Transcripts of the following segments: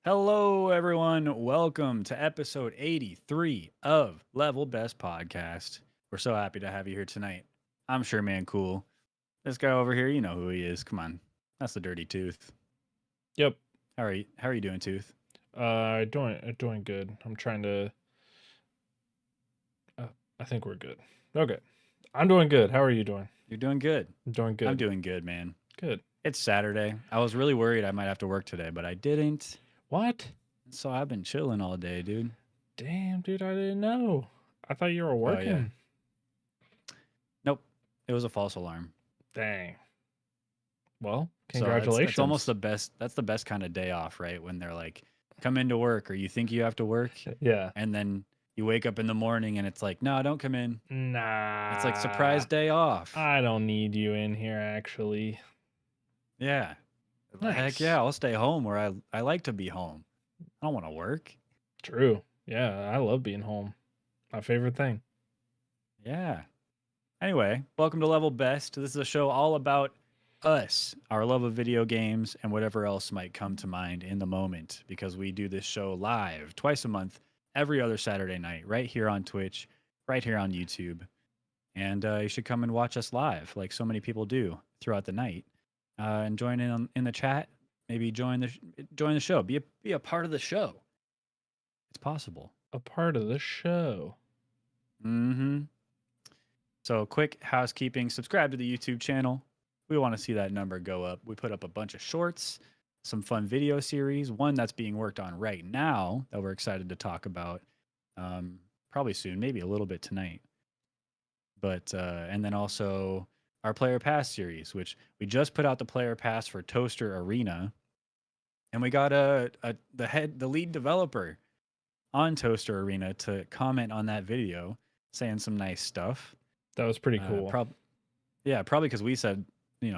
Hello, everyone. Welcome to episode 83 of Level Best Podcast. We're so happy to have you here tonight. I'm sure, man, cool. This guy over here, you know who he is. Come on. That's the Dirty Tooth. Yep. How are you doing, Tooth? Doing good. I'm trying to. Uh, I think we're good. Okay. I'm doing good. How are you doing? You're doing good. I'm doing I'm good. doing good, man. Good. It's Saturday. I was really worried I might have to work today, but I didn't. What? So I've been chilling all day, dude. Damn, dude, I didn't know. I thought you were Oh yeah. working. Nope. It was a false alarm. Dang. Well, So it's almost congratulations. the best. That's the best kind of day off, right? When they're like, come into work, or you think you have to work, Yeah. and then you wake up in the morning and it's like, no, don't come in. It's like Nah. surprise day off. I don't need you in here, actually. Yeah. Heck yeah, Nice. I'll stay home where I like to be home. I don't want to work. True. Yeah, I love being home. My favorite thing. Yeah. Anyway, welcome to Level Best. This is a show all about us, our love of video games, and whatever else might come to mind in the moment because we do this show live twice a month, every other Saturday night, right here on Twitch, right here on YouTube. And you should come and watch us live, like so many people do throughout the night, and join in the chat. Maybe join the show. Be a part of the show. It's possible. A part of the show. Mm-hmm. So, quick housekeeping: subscribe to the YouTube channel. We want to see that number go up. We put up a bunch of shorts, some fun video series. One that's being worked on right now that we're excited to talk about, probably soon, maybe a little bit tonight. But and then also our Player Pass series, which we just put out the Player Pass for Toaster Arena, and we got the lead developer on Toaster Arena to comment on that video, saying some nice stuff. That was pretty Uh, cool. prob yeah, probably because we said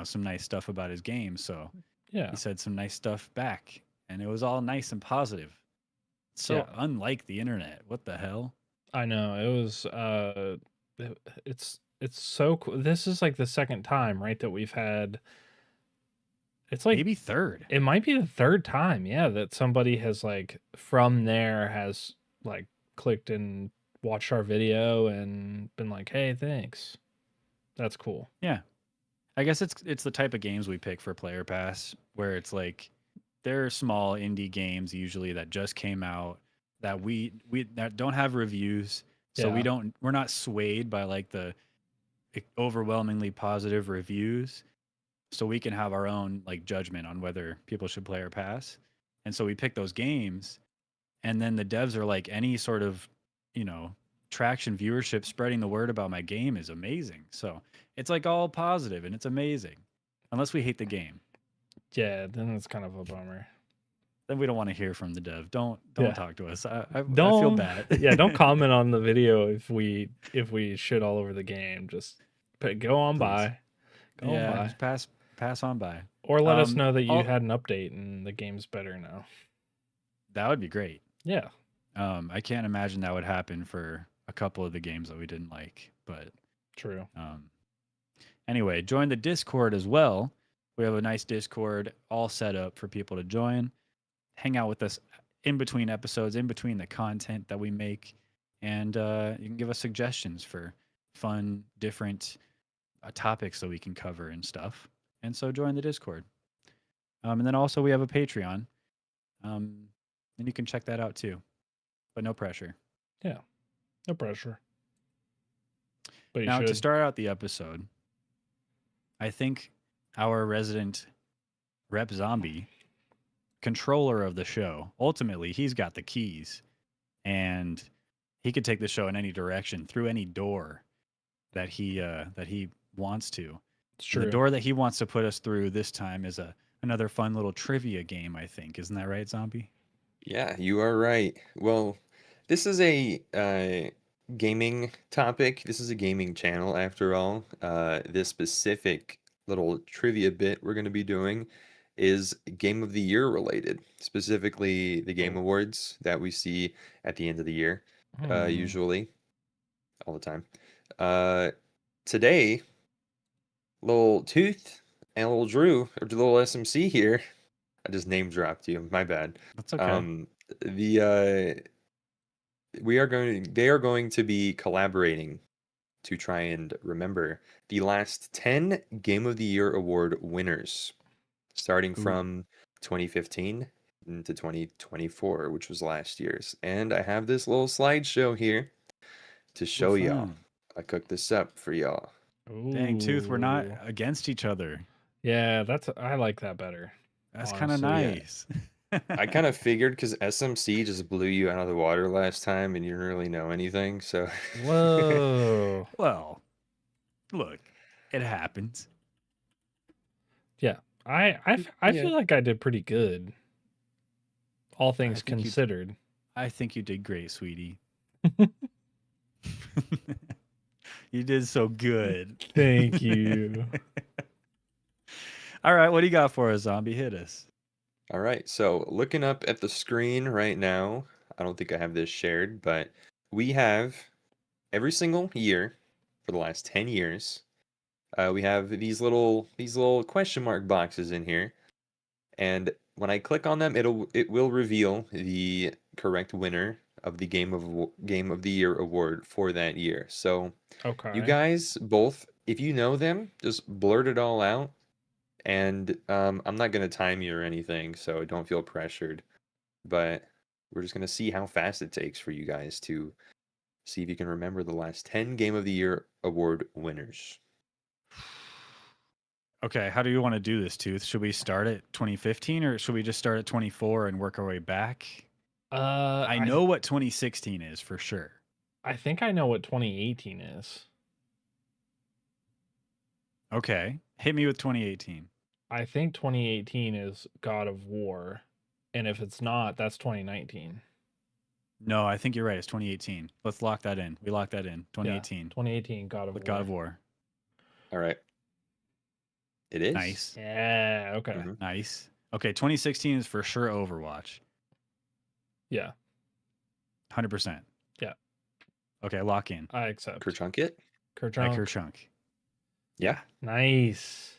some nice stuff about his game, so he Yeah. said some nice stuff back, and it was all nice and positive. So Yeah. unlike the internet, what the hell? I know. It was it's so cool. This is like the second time, right, that we've had it's like Maybe third. it might be the third time, yeah, that somebody has like from there has like clicked and watched our video and been like, "Hey, thanks." That's cool. Yeah, I guess it's the type of games we pick for Player Pass, where it's like they're small indie games usually that just came out that we that don't have reviews, so Yeah. we're not swayed by like the overwhelmingly positive reviews, so we can have our own like judgment on whether people should play or pass. And so we pick those games, and then the devs are like, any sort of you know traction, viewership, spreading the word about my game is amazing. So it's like all positive and it's amazing, unless we hate the game. Yeah, then it's kind of a bummer. Then we don't want to hear from the dev. Don't Yeah. talk to us. I feel Don't bad. yeah, don't comment on the video if we shit all over the game. Just go on Please. by. Go on Yeah, by. just pass on by. Or let us know that you All had an update and the game's better now. that would be great. Yeah, I can't imagine that would happen for a couple of the games that we didn't like, but true. um, anyway, join the Discord as well. We have a nice Discord all set up for people to join, hang out with us in between episodes, in between the content that we make, and you can give us suggestions for fun, different topics that we can cover and stuff. And so join the Discord. And then also we have a Patreon, um, and you can check that out too, but no pressure. Yeah, no pressure. But you Now, to should. start out the episode, I think our resident Rep Zombie, controller of the show, ultimately, he's got the keys and he could take the show in any direction through any door that he wants to. It's And the true. door that he wants to put us through this time is another fun little trivia game, I think. Isn't that right, Zombie? Yeah, you are right. Well, this is a gaming topic. This is a gaming channel after all. This specific little trivia bit we're going to be doing is Game of the Year related, specifically the Game Oh. Awards that we see at the end of the year, Hmm. usually, all the time. Uh, Today, little Tooth and little Drew, or the little SMC here, I just name dropped you. My bad. That's okay. The they are going to be collaborating to try and remember the last 10 Game of the Year award winners, starting Ooh. from 2015 into 2024, which was last year's. And I have this little slideshow here to show y'all. fun. I cooked this up for y'all. Dang, Tooth, we're not Ooh. against each other. Yeah, I like that better. That's kind of honestly. Yeah. nice. I kind of figured because SMC just blew you out of the water last time and you didn't really know anything. So, Whoa. Well, look, it happens. Yeah. I Yeah. feel like I did pretty good. All things think you- considered. I think you did great, sweetie. You did so good. Thank you. All right, what do you got for us, Zombie? Hit us. All right. So, looking up at the screen right now, I don't think I have this shared, but we have every single year for the last 10 years, we have these little question mark boxes in here. And when I click on them, it will reveal the correct winner of the Game of the Year award for that year. So, Okay. you guys both, if you know them, just blurt it all out. And I'm not gonna time you or anything, so don't feel pressured. But we're just gonna see how fast it takes for you guys to see if you can remember the last 10 Game of the Year award winners. Okay, how do you want to do this, Tooth? Should we start at 2015 or should we just start at 24 and work our way back? I know what 2016 is for sure. I think I know what 2018 is. Okay, hit me with 2018. I think 2018 is God of War. And if it's not, that's 2019. No, I think you're right. It's 2018. Let's lock that in. We lock that in. 2018 2018 God of with War. God of War. All right. It is. Nice. Yeah, okay. Mhm. Nice. Okay, 2016 is for sure Overwatch. Yeah, 100%. Yeah. Okay, lock in. I accept. Kerchunk it? Kerchunk. Kerchunk. Yeah. Nice.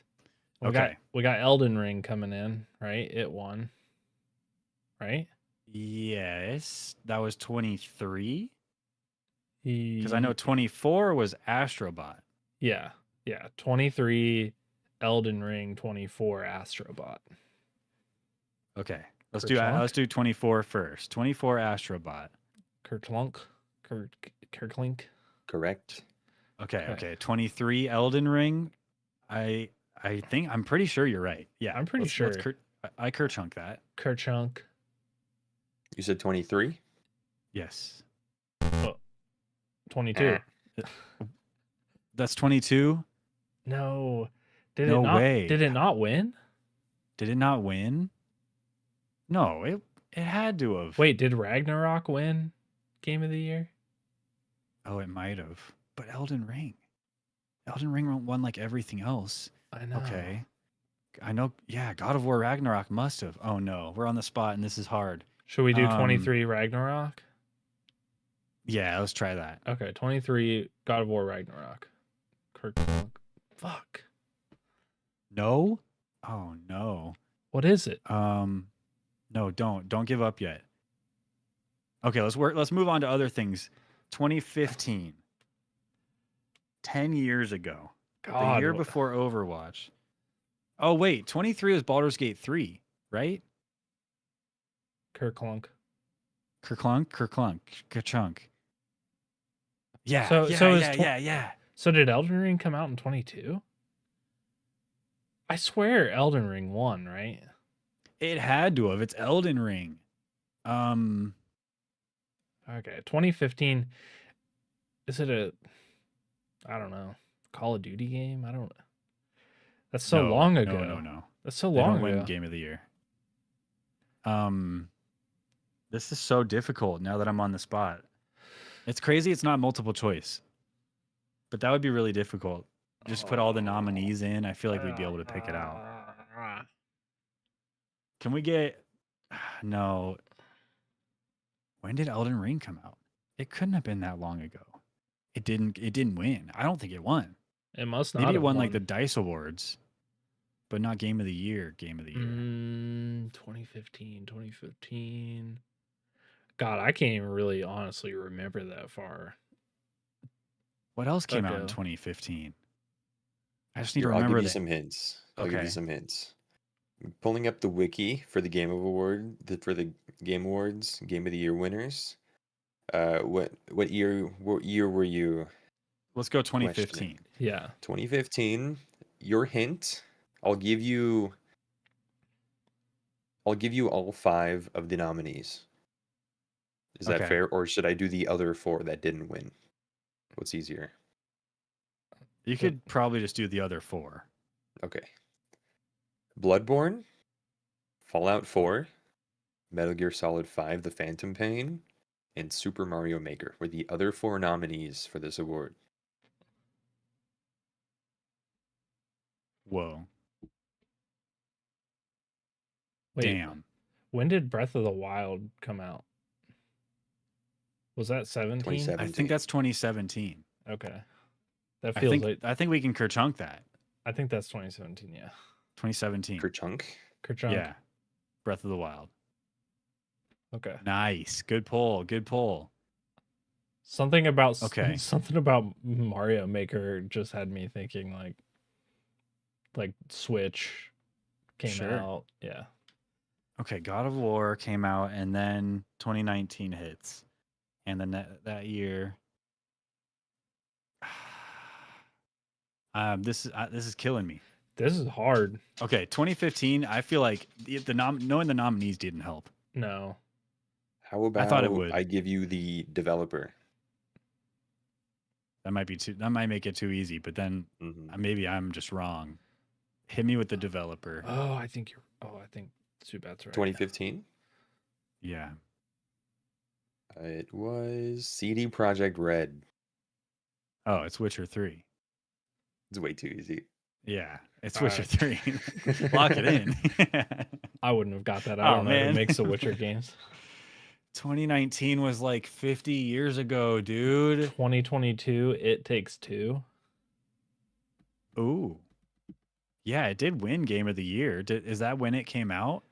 Okay. We got Elden Ring coming in, right? It won. Right? Yes, that was 23. Because Because I know 24 was Astrobot. Yeah. 23 Elden Ring, 24 Astrobot. Okay, let's Kerchunk? do 24 first. 24 Astrobot. Kerclunk. Kerclink. Correct. Okay. 23 Elden Ring. I think I'm pretty sure you're right. Yeah, I'm pretty sure. I Kerchunk that. Kerchunk. You said 23? Yes, 22. that's 22. No. Did No it not way. Did it not win? Did it not win? No, it had to have. Wait, did Ragnarok win Game of the Year? Oh, it might have. But Elden Ring won like everything else. I know. Okay. I know. Yeah, God of War Ragnarok must have. Oh no, we're on the spot and this is hard. Should we do 23 Ragnarok? Yeah, let's try that. Okay, 23 God of War Ragnarok. Kerclunk. Fuck. No? Oh no. What is it? No, don't give up yet. Okay, let's move on to other things. 2015. 10 years ago. God. The year before Overwatch. Oh wait, 23 was Baldur's Gate 3, right? Kerclunk. Kerchunk. Yeah. So yeah, is yeah. So did Elden Ring come out in 22? I swear Elden Ring won, right? It had to have. It's Elden Ring. Okay, 2015. Is it I don't know, Call of Duty game? I don't. That's so long ago. No. That's so They long don't win ago. Game of the Year. This is so difficult now that I'm on the spot. It's crazy it's not multiple choice. But that would be really difficult. Just put all the nominees in. I feel like we'd be able to pick it out. Can we get no. When did Elden Ring come out? It couldn't have been that long ago. It didn't win. I don't think it won. It must not. Maybe it have won like the DICE Awards. but not game of the year. Game of the year. 2015. God, I can't even really honestly remember that far. What else came out in ago. 2015? I just need to Here, I'll give remember you that. some hints. I'll give Okay. you some hints. I'm pulling up the wiki for the Game of Award for the Game Awards, Game of the Year winners. What year were you Let's go questioning? 2015. Yeah. 2015. Your hint, I'll give you all 5 of the nominees. Is that Okay. fair, or should I do the other 4 that didn't win? What's easier? You could probably just do the other 4. Okay. Bloodborne, Fallout 4, Metal Gear Solid 5: The Phantom Pain, and Super Mario Maker were the other 4 nominees for this award. Whoa. Wait, Damn. when did Breath of the Wild come out? Was that 17? 2017. I think that's 2017. Okay. That feels like I think we can Kerchunk that. I think that's 2017, yeah. 2017. Kerchunk. Kerchunk. Yeah. Breath of the Wild. Okay. Nice. Good pull. Good pull. Something about Okay. something about Mario Maker just had me thinking like Switch came Sure. out. Yeah. Okay, God of War came out, and then 2019 hits, and then that year. This is killing me. This is hard. Okay, 2015. I feel like knowing the nominees didn't help. No. How about I thought it would. I give you the developer? That might make it too easy, but then maybe I'm just wrong. Hit me with the developer. I think Zubat's right. 2015. Yeah. It was CD Projekt Red. Oh, it's Witcher 3. It's way too easy. Yeah, it's All Witcher right. 3. Lock it in. I wouldn't have got that. I Oh, don't know who man. makes the Witcher games. 2019 was like 50 years ago, dude. 2022, It Takes Two. Ooh. Yeah, it did win Game of the Year. Is that when it came out?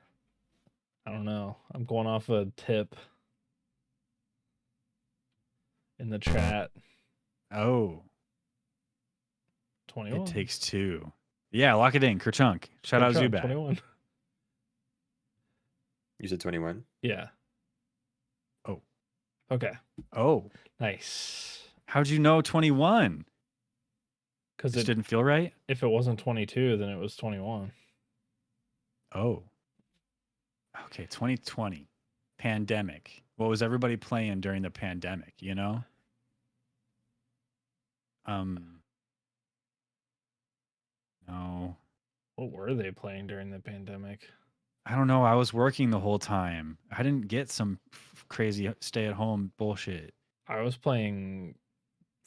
I don't know. I'm going off a tip in the chat. Oh, 21. It Takes Two. Yeah, lock it in. Kerchunk. Shout out Kerchunk, Zubat. 21. You said 21. Yeah. Oh. Okay. Oh. Nice. How'd you know 21? Because It didn't feel right? if it wasn't 22, then it was 21. Oh. Okay, 2020. Pandemic. What was everybody playing during the pandemic, you know? No. What were they playing during the pandemic? I don't know. I was working the whole time. I didn't get some crazy stay-at-home bullshit. I was playing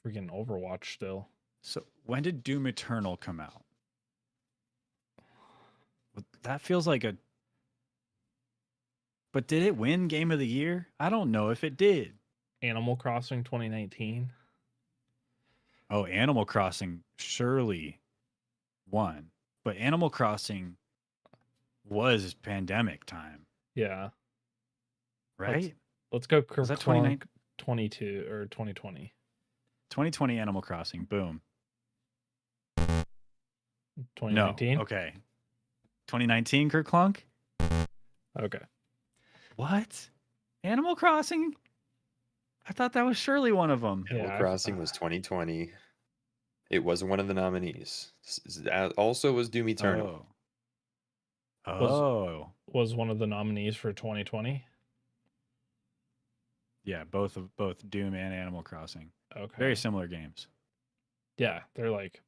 freaking Overwatch still. So when did Doom Eternal come out? That feels like a... But did it win Game of the Year? I don't know if it did. Animal Crossing 2019. Oh, Animal Crossing surely won. But Animal Crossing was pandemic time, Yeah. right? Let's go Was that Kerplunk 22 or 2020. 2020 Animal Crossing. Boom. 2019? No. Okay. 2019 Kerplunk? Okay. What? Animal Crossing? I thought that was surely one of them. Yeah, Animal Crossing was 2020. It was one of the nominees. That also was Doom Eternal. Oh. Was one of the nominees for 2020. Yeah, both Doom and Animal Crossing. Okay. Very similar games. Yeah, they're like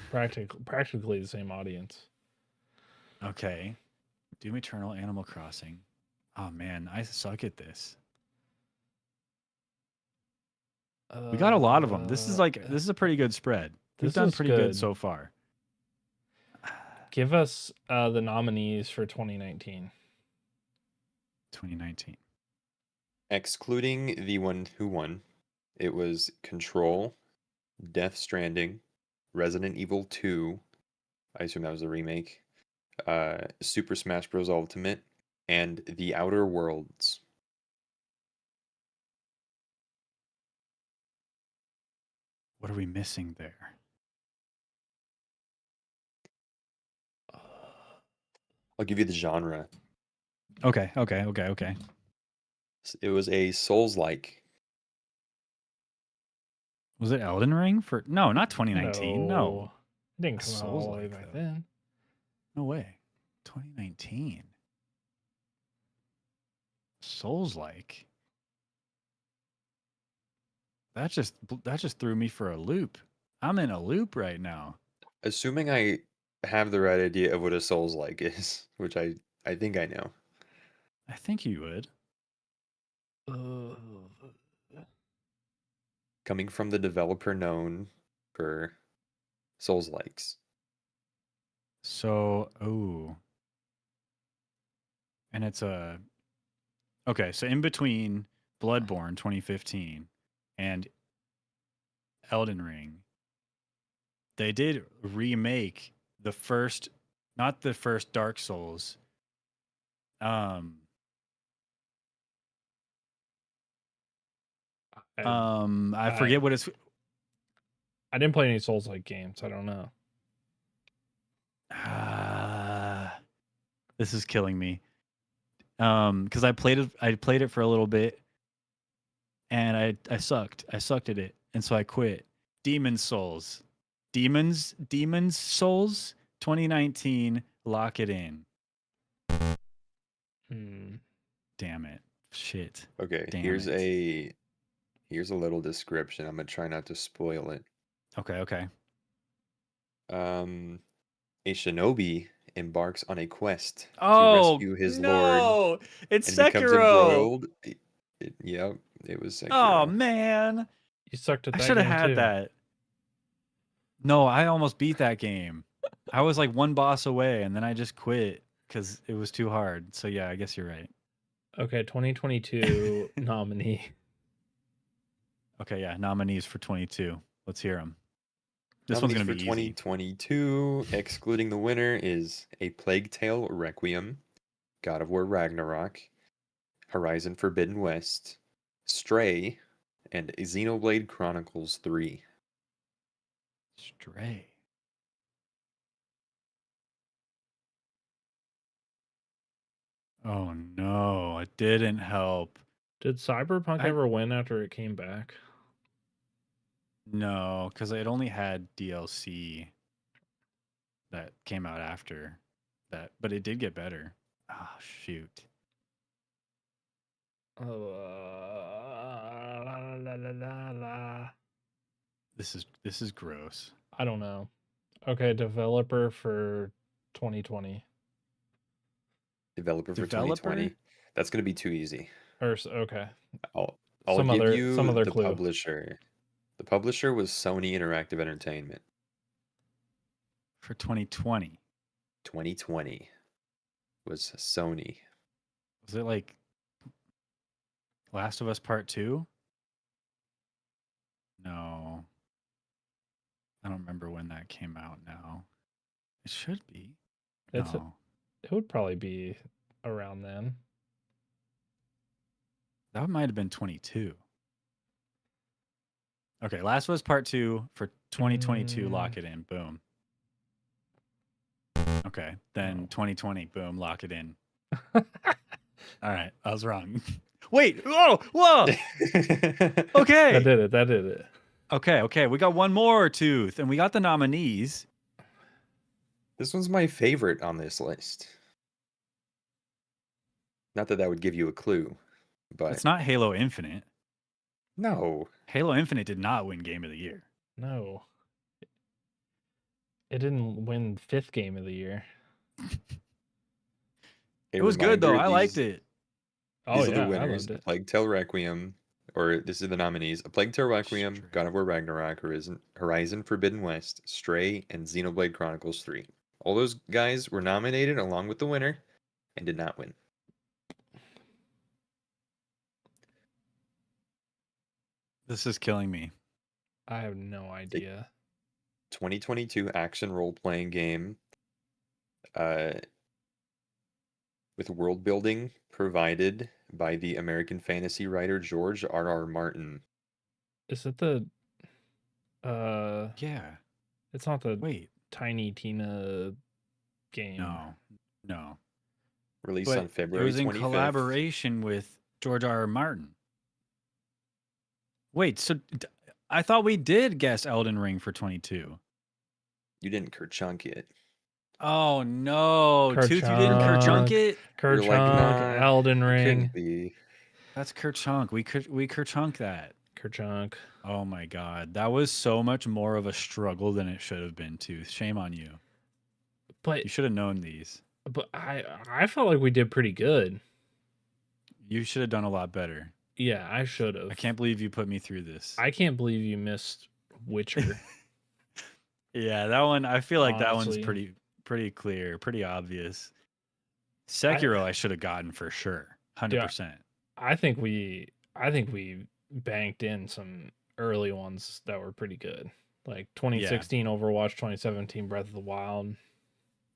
practically the same audience. Okay. Doom Eternal, Animal Crossing. Oh man, I suck at this. We got a lot of them. This is a pretty good spread. We've This done is pretty good good. so far. Give us the nominees for 2019. 2019. Excluding the one who won, it was Control, Death Stranding, Resident Evil 2. I assume that was a remake. Super Smash Bros. Ultimate, and The Outer Worlds. What are we missing there? I'll give you the genre. Okay. It was a Souls-like. Was it Elden Ring for? No, not 2019. No, It didn't come out all the way Souls-like, back though. then. No way. 2019. Souls-like. That just threw me for a loop. I'm in a loop right now. Assuming I have the right idea of what a Souls-like is, which I think I know. I think you would. Coming from the developer known for Souls-likes. So, and it's okay. So in between Bloodborne 2015 and Elden Ring, they did remake the first, not the first Dark Souls. I forget what it's. I didn't play any Souls-like games. I don't know. This is killing me. Because I played it for a little bit, and I sucked. I sucked at it, and so I quit. Demon's Souls, 2019. Lock it in. Damn it. Shit. Okay, Damn here's it. a little description. I'm gonna try not to spoil it. Okay. A shinobi embarks on a quest to Oh rescue his lord no! It's and becomes Sekiro. embroiled. Yep, it was Sekiro. Oh man, You sucked at that I should have game had too. that. No, I almost beat that game. I was like one boss away, and then I just quit because it was too hard. So yeah, I guess you're right. Okay, 2022 nominee. Okay, yeah, nominees for 22. Let's hear them. This one's Nominees gonna for be easy. 2022, excluding the winner, is A Plague Tale Requiem, God of War Ragnarok, Horizon Forbidden West, Stray, and Xenoblade Chronicles 3. Stray. Oh no, it didn't help. Did Cyberpunk ever win after it came back? No, because it only had DLC that came out after that, but it did get better. Oh shoot. This is gross. I don't know. Okay, developer for 2020. Developer for 2020. That's going to be too easy. Okay. I'll give you some other the clue. publisher. The publisher was Sony Interactive Entertainment. For 2020. 2020 was Sony. Was it like Last of Us Part 2? No. I don't remember when that came out now. It should be. It would probably be around then. That might have been 22. Okay, Last of Us Part 2 for 2022, lock it in. Boom. Okay, then 2020, boom, lock it in. All right, I was wrong. Wait, whoa. Okay. That did it. Okay, we got one more tooth, and we got the nominees. This one's my favorite on this list. Not that would give you a clue, but it's not Halo Infinite. No. Halo Infinite did not win Game of the Year. No. It didn't win 5th Game of the Year. It was good though. I liked it. These are the winners: A Plague Tale Requiem, or this is the nominees: A Plague Tale Requiem, God of War Ragnarok, Horizon Forbidden West, Stray, and Xenoblade Chronicles 3. All those guys were nominated along with the winner and did not win. This is killing me. I have no idea. 2022 action role-playing game. uh, with world building provided by the American fantasy writer George R.R. Martin. Is it the uh Yeah. it's not the Wait. Tiny Tina game. No. Released But on it February was in 25th. collaboration with George R.R. Martin. Wait, so I thought we did guess Elden Ring for 22. You didn't Kerchunk it. Oh no, Tooth, you didn't Kerchunk. Kerchunk it? You're like, Kerchunk, nah, Elden it Ring. couldn't be. That's Kerchunk. We Kerchunk that. Kerchunk. Oh my god, that was so much more of a struggle than it should have been. Tooth, shame on you. But You should have known these. I felt like we did pretty good. You should have done a lot better. Yeah, I should have. I can't believe you put me through this. I can't believe you missed Witcher. Yeah, that one. I feel like that one's Honestly. pretty clear, pretty obvious. Sekiro, I should have gotten for sure, 100%. I think we banked in some early ones that were pretty good. Like 2016 Overwatch, 2017 Breath of the Wild.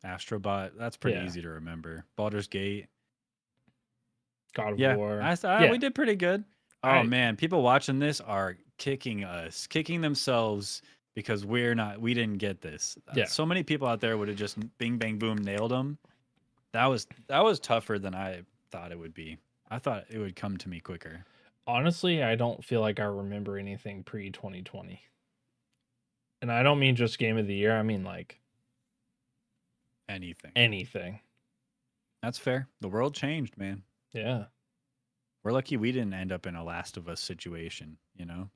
Astrobot, that's pretty Yeah. easy to remember. Baldur's Gate, God of yeah, War. we did pretty good. Oh I- man, people watching this are kicking themselves because we didn't get this. Yeah. So many people out there would have just bing bang boom nailed them. That was tougher than I thought it would be. I thought it would come to me quicker. Honestly, I don't feel like I remember anything pre 2020. And I don't mean just game of the year, I mean like anything. That's fair. The world changed, man. Yeah. We're lucky we didn't end up in a Last of Us situation, you know?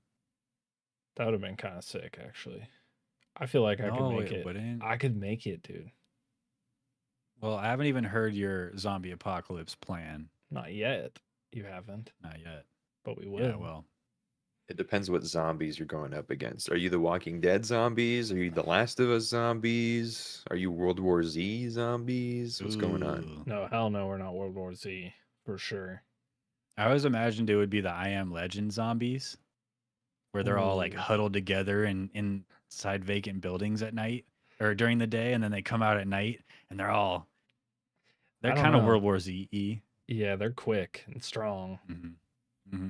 That would have been kind of sick, actually. I feel like I could No, make it. wouldn't. I could make it, dude. Well, I haven't even heard your zombie apocalypse plan. Not yet. You haven't, Not yet. but we will. Yeah, well, It depends what zombies you're going up against. Are you the Walking Dead zombies? Are you the Last of Us zombies? Are you World War Z zombies? What's going on? ooh. No, hell no, we're not World War Z for sure. I always imagined it would be the I Am Legend zombies, where they're all like Ooh. huddled together and inside vacant buildings at night or during the day, and then they come out at night and they're I don't kind of know. World War Z. Yeah, they're quick and strong. Mm-hmm. Mm-hmm.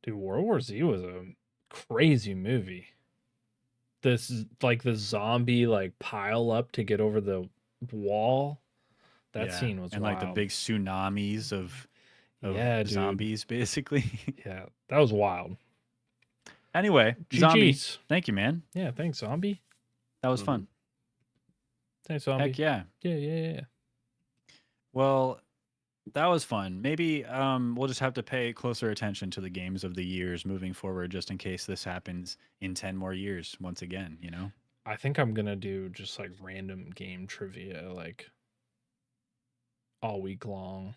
Dude, World War Z was a crazy movie. This is like the zombie like pile up to get over the wall. That scene was and wild. like the big tsunamis of yeah, dude. zombies, basically. Yeah, that was wild. Anyway, zombie. GG's. Thank you, man. Yeah, thanks, zombie. That was Mhm. fun. Thanks, zombie. Heck yeah. Yeah. Well, that was fun. Maybe we'll just have to pay closer attention to the games of the years moving forward, just in case this happens in 10 more years once again, you know? I think I'm gonna do just like random game trivia like all week long.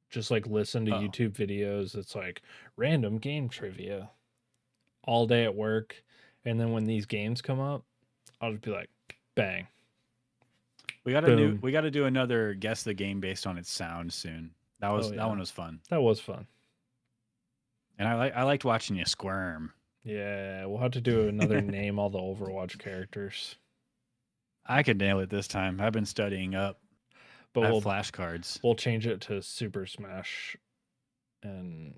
Just like listen to Oh. YouTube videos. It's like random game trivia all day at work. And then when these games come up, I'll just be like, bang. We got Boom. to do another guess the game based on its sound soon. That was Oh, yeah. that one was fun. That was fun. And I liked watching you squirm. Yeah, we'll have to do another name all the Overwatch characters. I could nail it this time. I've been studying up. But I have we'll flashcards. we'll change it to Super Smash and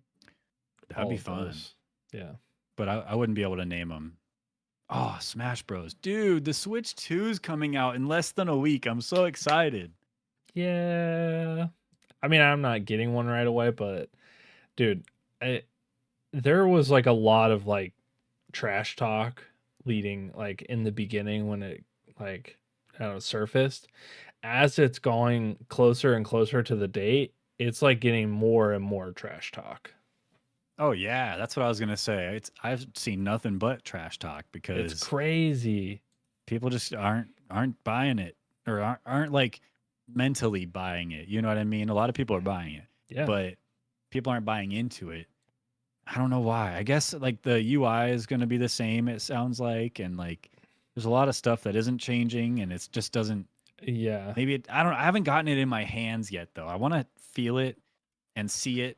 That'd all be of fun. those. Yeah. But I wouldn't be able to name them. Oh, Smash Bros. Dude, the Switch 2's coming out in less than a week. I'm so excited. Yeah. I mean, I'm not getting one right away, but dude, there was like a lot of like trash talk leading like in the beginning when it like I don't know, surfaced. As it's going closer and closer to the date, it's like getting more and more trash talk. Oh yeah, that's what I was gonna say. I've seen nothing but trash talk It's because crazy. people just aren't buying it or aren't like mentally buying it. You know what I mean? A lot of people are buying it, Yeah. but people aren't buying into it. I don't know why. I guess like the UI is gonna be the same. It sounds like, and like there's a lot of stuff that isn't changing, and it just doesn't. yeah. Maybe I haven't gotten it in my hands yet though. I want to feel it and see it,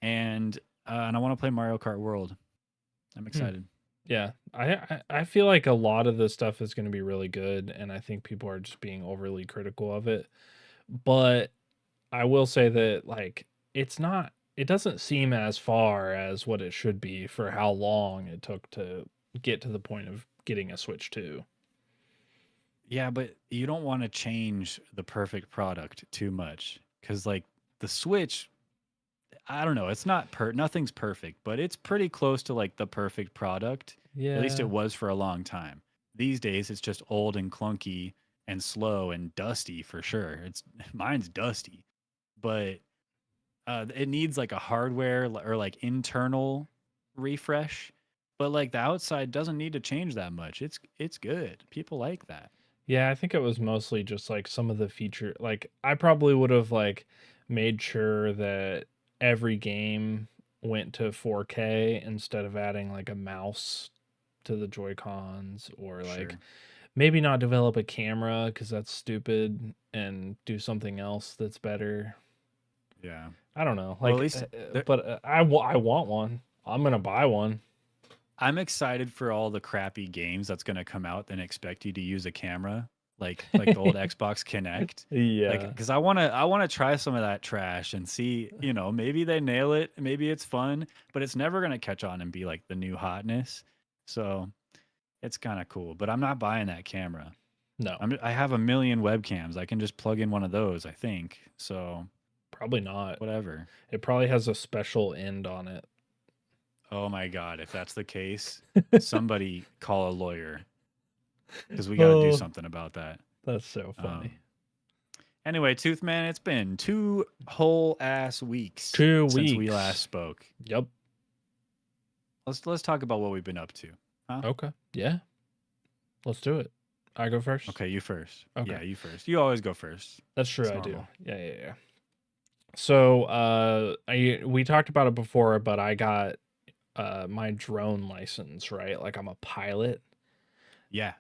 and I want to play Mario Kart World. I'm excited. Yeah, I feel like a lot of this stuff is going to be really good, and I think people are just being overly critical of it. But I will say that like it's not. It doesn't seem as far as what it should be for how long it took to get to the point of getting a Switch 2. Yeah, but you don't want to change the perfect product too much because, like, the Switch, I don't know, it's not nothing's perfect, but it's pretty close to like the perfect product. At least it Yeah, was for a long time. These days, it's just old and clunky and slow and dusty for sure. It's mine's dusty, but it needs like a hardware or like internal refresh. But like the outside doesn't need to change that much. It's good. People like that. yeah. I think it was mostly just like some of the feature. Like I probably would have like made sure that every game went to 4K instead of adding like a mouse to the Joy Cons, or like Sure. maybe not develop a camera because that's stupid and do something else that's better. Yeah. I don't know. Well, at Like, least but I want one. I'm gonna buy one. I'm excited for all the crappy games that's going to come out and expect you to use a camera, like the old Xbox Kinect. Like, Yeah. because I want to try some of that trash and see, maybe they nail it, maybe it's fun, but it's never going to catch on and be like the new hotness. So it's kind of cool, but I'm not buying that camera. No, I have a million webcams. I can just plug in one of those, I think. So probably not. whatever. It probably has a special end on it. Oh my God, if that's the case, somebody call a lawyer because we got to do Oh, something about that. that's so funny. Um, anyway, Tooth Man, it's been 2 whole ass weeks 2 weeks. since we last spoke. Yep. Let's talk about what we've been up to. Huh? Okay. Yeah. Let's do it. I go first. Okay, you first. Okay. Yeah, you first. You always go first. That's true. It's I do. normal. Yeah. So, we talked about it before, but I got my drone license, right? Like I'm a pilot, Yeah.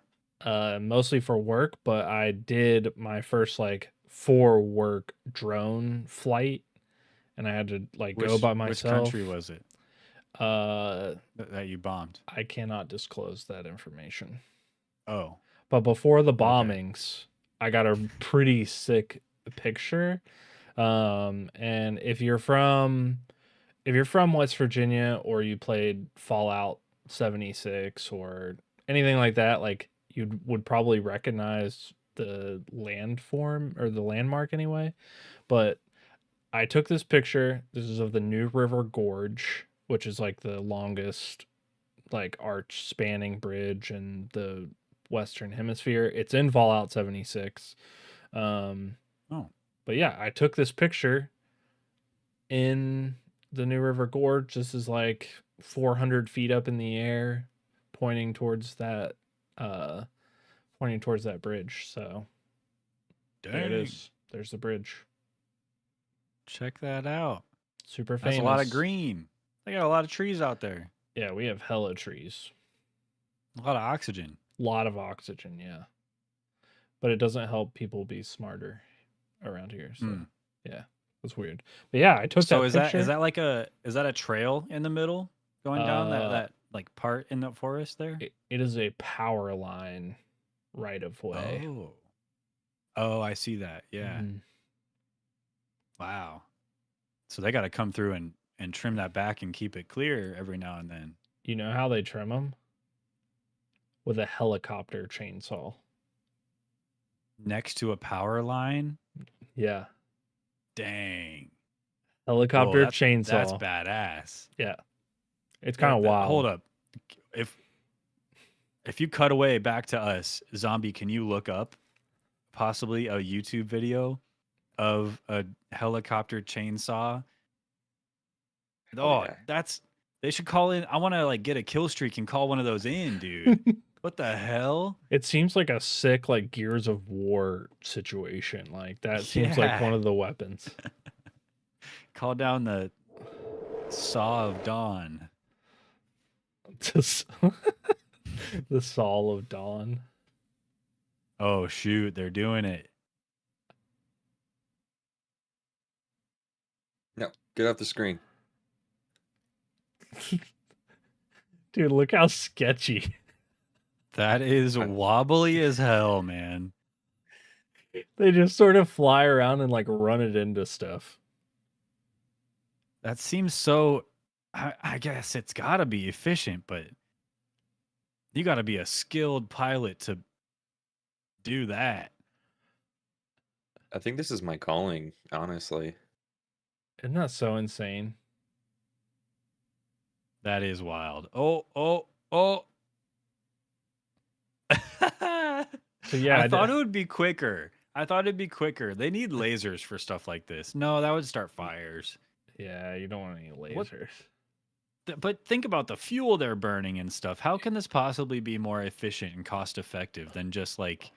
mostly for work, but I did my first like for work drone flight, and I had to like go by Which country myself. was it Uh, that you bombed? I cannot disclose that information. Oh, But before the okay. bombings, I got a pretty sick picture. And if you're from West Virginia, or you played Fallout 76 or anything like that, like you would probably recognize the landform or the landmark anyway. But I took this picture. This is of the New River Gorge, which is like the longest like arch spanning bridge in the Western Hemisphere. It's in Fallout 76. Um, Oh, but yeah, I took this picture in the New River Gorge. This is like 400 feet up in the air, pointing towards that, uh, pointing towards that bridge. So there it dang. is. There's the bridge. Check that out. Super That's a lot of famous. green. They got a lot of trees out there. Yeah, we have hella trees. A lot of oxygen. Lot of oxygen, yeah. But it doesn't help people be smarter around here. So Hmm. yeah, it's weird. But yeah, I took So that is picture. that a trail in the middle going down that Uh, that like part in the forest there? it is a power line right of way. Oh. Oh, I see that. Yeah. Mhm. Wow. So they got to come through and trim that back and keep it clear every now and then. You know how they trim them? With a helicopter chainsaw. Next to a power line? Yeah, Dang. Whoa, helicopter that's chainsaw. badass. Yeah, it's kind of Hold wild. up. If if you cut away back to us, Zombie, can you look up possibly a YouTube video of a helicopter chainsaw? Oh Oh, yeah. that's they should call in. I want to like get a kill streak and call one of those in, dude. What the hell? It seems like a sick like Gears of War situation. Like that seems like one Yeah. of the weapons. Call down the Saw of Dawn. Just the Saul of Dawn. Oh shoot, they're doing it. No, get off the screen. Dude, look how sketchy. That is wobbly as hell, man. They just sort of fly around and like run it into stuff. That seems so. I guess it's got to be efficient, but you got to be a skilled pilot to do that. I think this is my calling, honestly. Isn't that so insane? That is wild. Oh. So yeah, I thought it would be quicker. I thought it'd be quicker. They need lasers for stuff like this. No, that would start fires. yeah, you don't want any What- lasers. But think about the fuel they're burning and stuff. How can this possibly be more efficient and cost effective than just like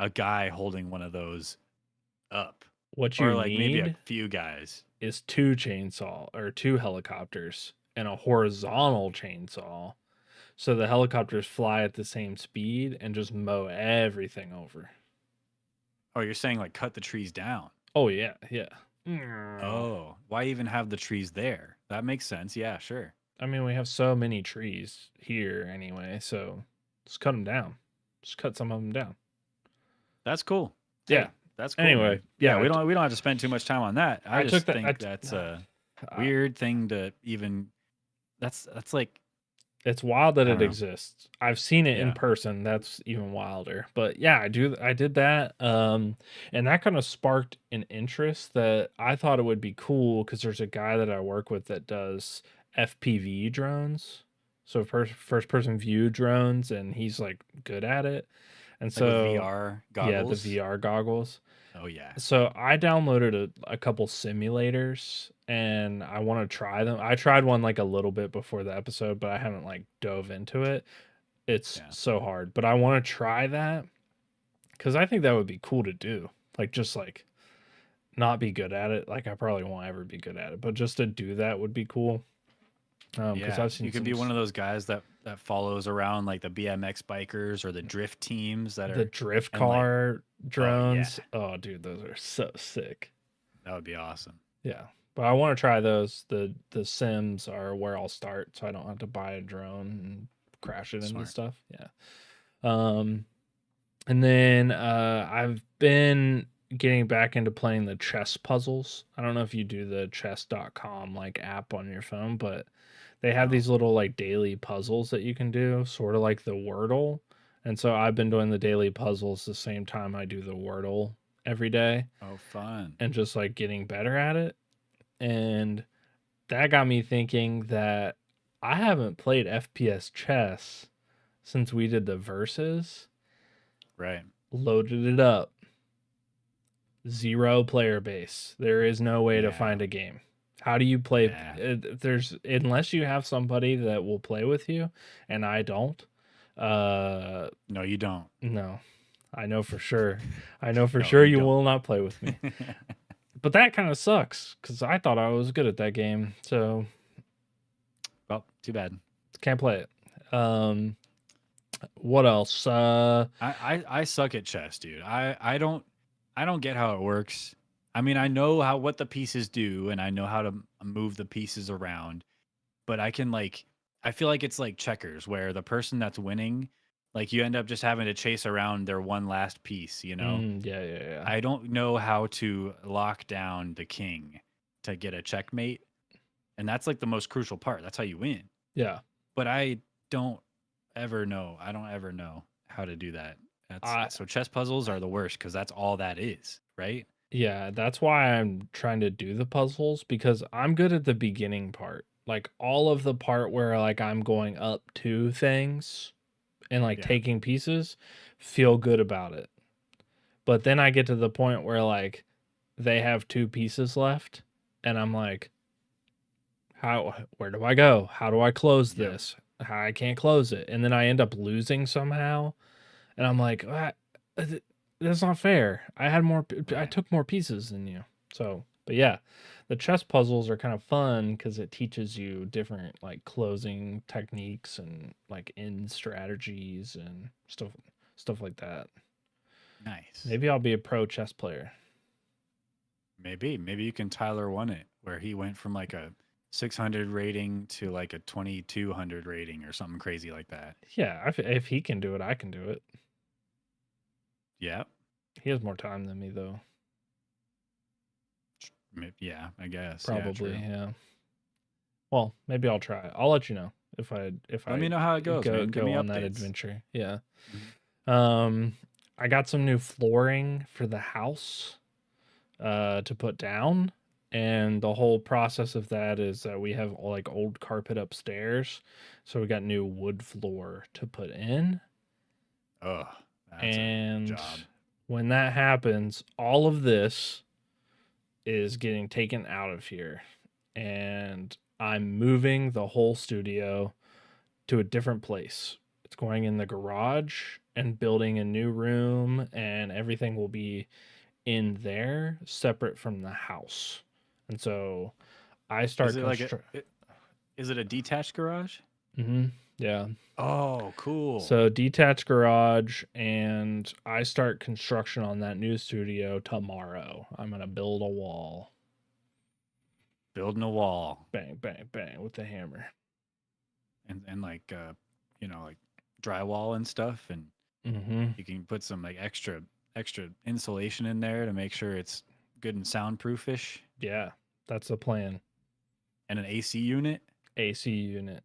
a guy holding one of those up? What you Or like maybe a need few guys. is 2 helicopters and a horizontal chainsaw. So the helicopters fly at the same speed and just mow everything over. Oh, you're saying like cut the trees down. Oh yeah, yeah. Oh, why even have the trees there? That makes sense. Yeah, sure. I mean, we have so many trees here anyway, so just cut them down. Just cut some of them down. That's cool. Yeah. Hey, that's cool. Anyway, man. yeah, we don't have to spend too much time on that. I took just that- think that's a weird thing to even. That's like It's wild that I it don't know. exists. I've seen it in Yeah. person. That's even wilder. But yeah, I did that. And that kind of sparked an interest that I thought it would be cool because there's a guy that I work with that does FPV drones. So first person view drones, and he's like good at it. And with so VR goggles. yeah, the VR goggles. Oh yeah. So I downloaded a couple simulators and I want to try them. I tried one like a little bit before the episode, but I haven't like dove into it. It's Yeah. so hard, but I want to try that because I think that would be cool to do. Like just like not be good at it. Like I probably won't ever be good at it, but just to do that would be cool. Because Yeah, I've seen you could be one of those guys that follows around like the BMX bikers or the drift teams that the are. drift and, like- car drones. Oh, dude, those are so sick. That would be awesome. Yeah, but I want to try those. The Sims are where I'll start, so I don't have to buy a drone and crash it into Smart. stuff. Yeah. And then I've been getting back into playing the chess puzzles. I don't know if you do the chess.com like app on your phone, but they have No. these little like daily puzzles that you can do, sort of like the Wordle. And so I've been doing the daily puzzles the same time I do the Wordle every day Oh, fun. and just like getting better at it. And that got me thinking that I haven't played FPS chess since we did the verses. Right. Loaded it up. 0 player base. There is no way to Yeah. find a game. How do you play? Yeah. There's unless you have somebody that will play with you, and I don't. No, you don't. No, I know for sure. I know for No, sure you you don't. will not play with me. But that kind of sucks because I thought I was good at that game, so Well, too bad. can't play it. What else? I suck at chess, dude. I don't get how it works. I mean, I know what the pieces do and I know how to move the pieces around, but I feel like it's like checkers where the person that's winning, like you end up just having to chase around their one last piece, you know? Yeah. I don't know how to lock down the king to get a checkmate. And that's like the most crucial part. That's how you win. Yeah. But I don't ever know. I don't ever know how to do that. So chess puzzles are the worst because that's all that is, right? Yeah, that's why I'm trying to do the puzzles because I'm good at the beginning part. Like all of the part where like I'm going up to things and like Yeah. taking pieces, feel good about it. But then I get to the point where like they have 2 pieces left and I'm like where do I go? How do I close Yep. this? I can't close it. And then I end up losing somehow. And I'm like, that's not fair. I Right. took more pieces than you. So, but yeah, the chess puzzles are kind of fun because it teaches you different like closing techniques and like end strategies and stuff like that. Nice. Maybe I'll be a pro chess player. Maybe you can Tyler won it where he went from like a 600 rating to like a 2200 rating or something crazy like that. Yeah, if he can do it, I can do it. Yeah. He has more time than me though. Yeah, I guess. Probably, Yeah, true. yeah. Well, maybe I'll try it. I'll let you know if Let me know how it goes, man. Give go me on that updates. adventure. Yeah. Mhm. I got some new flooring for the house to put down, and the whole process of that is that we have like old carpet upstairs, so we got new wood floor to put in. Oh, that's And a job. when that happens, all of this is getting taken out of here, and I'm moving the whole studio to a different place. It's going in the garage and building a new room, and everything will be in there separate from the house. And so I Is start it like is it a detached garage? Yeah. Oh, cool. So detached garage, and I start construction on that new studio tomorrow. I'm gonna build a wall. Building a wall Bang, bang, bang with the hammer. and like like drywall and stuff, and you can put some like extra insulation in there to make sure it's good and soundproofish, Yeah, that's the plan. and an AC unit. AC unit,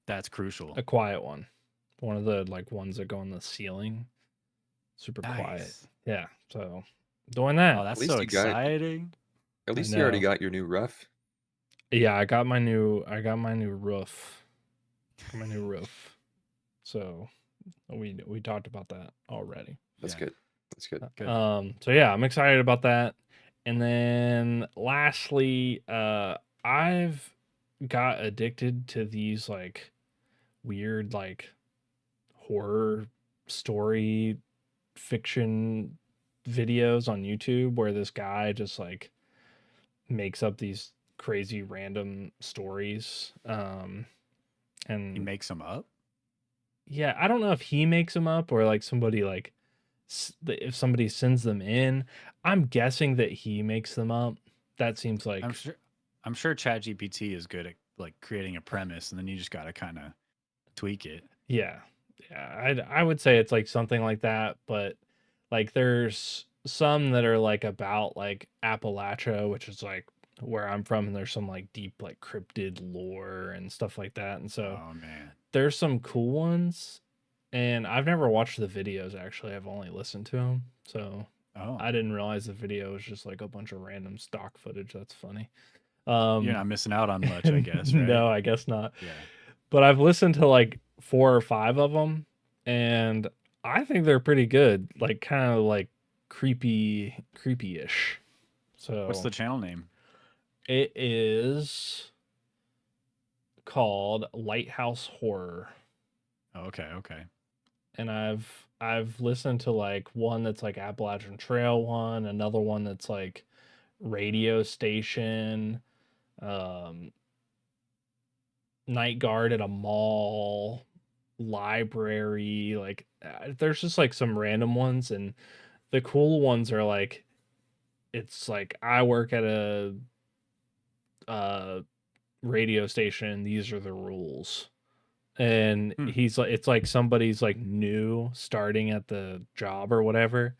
That's crucial. a quiet one. One of the like ones that go on the ceiling. Super quiet. Nice. Yeah. So doing Oh, that. that's least so you got- exciting. At I least you already know. got your new roof. Yeah, I got my new roof. My new roof. So we talked about that already. That's Yeah. good. That's good. Good. So yeah, I'm excited about that. And then lastly, I've got addicted to these like weird like horror story fiction videos on YouTube where this guy just like makes up these crazy random stories. He And makes them up. yeah, I don't know if he makes them up or like somebody like if somebody sends them in. I'm guessing that he makes them up. That seems like I'm sure ChatGPT is good at like creating a premise, and then you just got to kind of tweak it. yeah. I would say it's like something like that, but like there's some that are like about like Appalachia, which is like where I'm from, and there's some like deep like cryptid lore and stuff like that. And so Oh man. there's some cool ones, and I've never watched the videos actually. I've only listened to them. So Oh, I didn't realize the video was just like a bunch of random stock footage. That's funny. you're not missing out on much, I guess, right? No, I guess not. Yeah. But I've listened to like 4 or 5 of them, and I think they're pretty good. Like kind of like creepy-ish. So What's the channel name? it is called Lighthouse Horror. Oh, okay. And I've listened to like one that's like Appalachian Trail one, another one that's like radio station, night guard at a mall, library, like there's just like some random ones, and the cool ones are like it's like I work at a radio station, these are the rules. And he's like it's like somebody's like new starting at the job or whatever,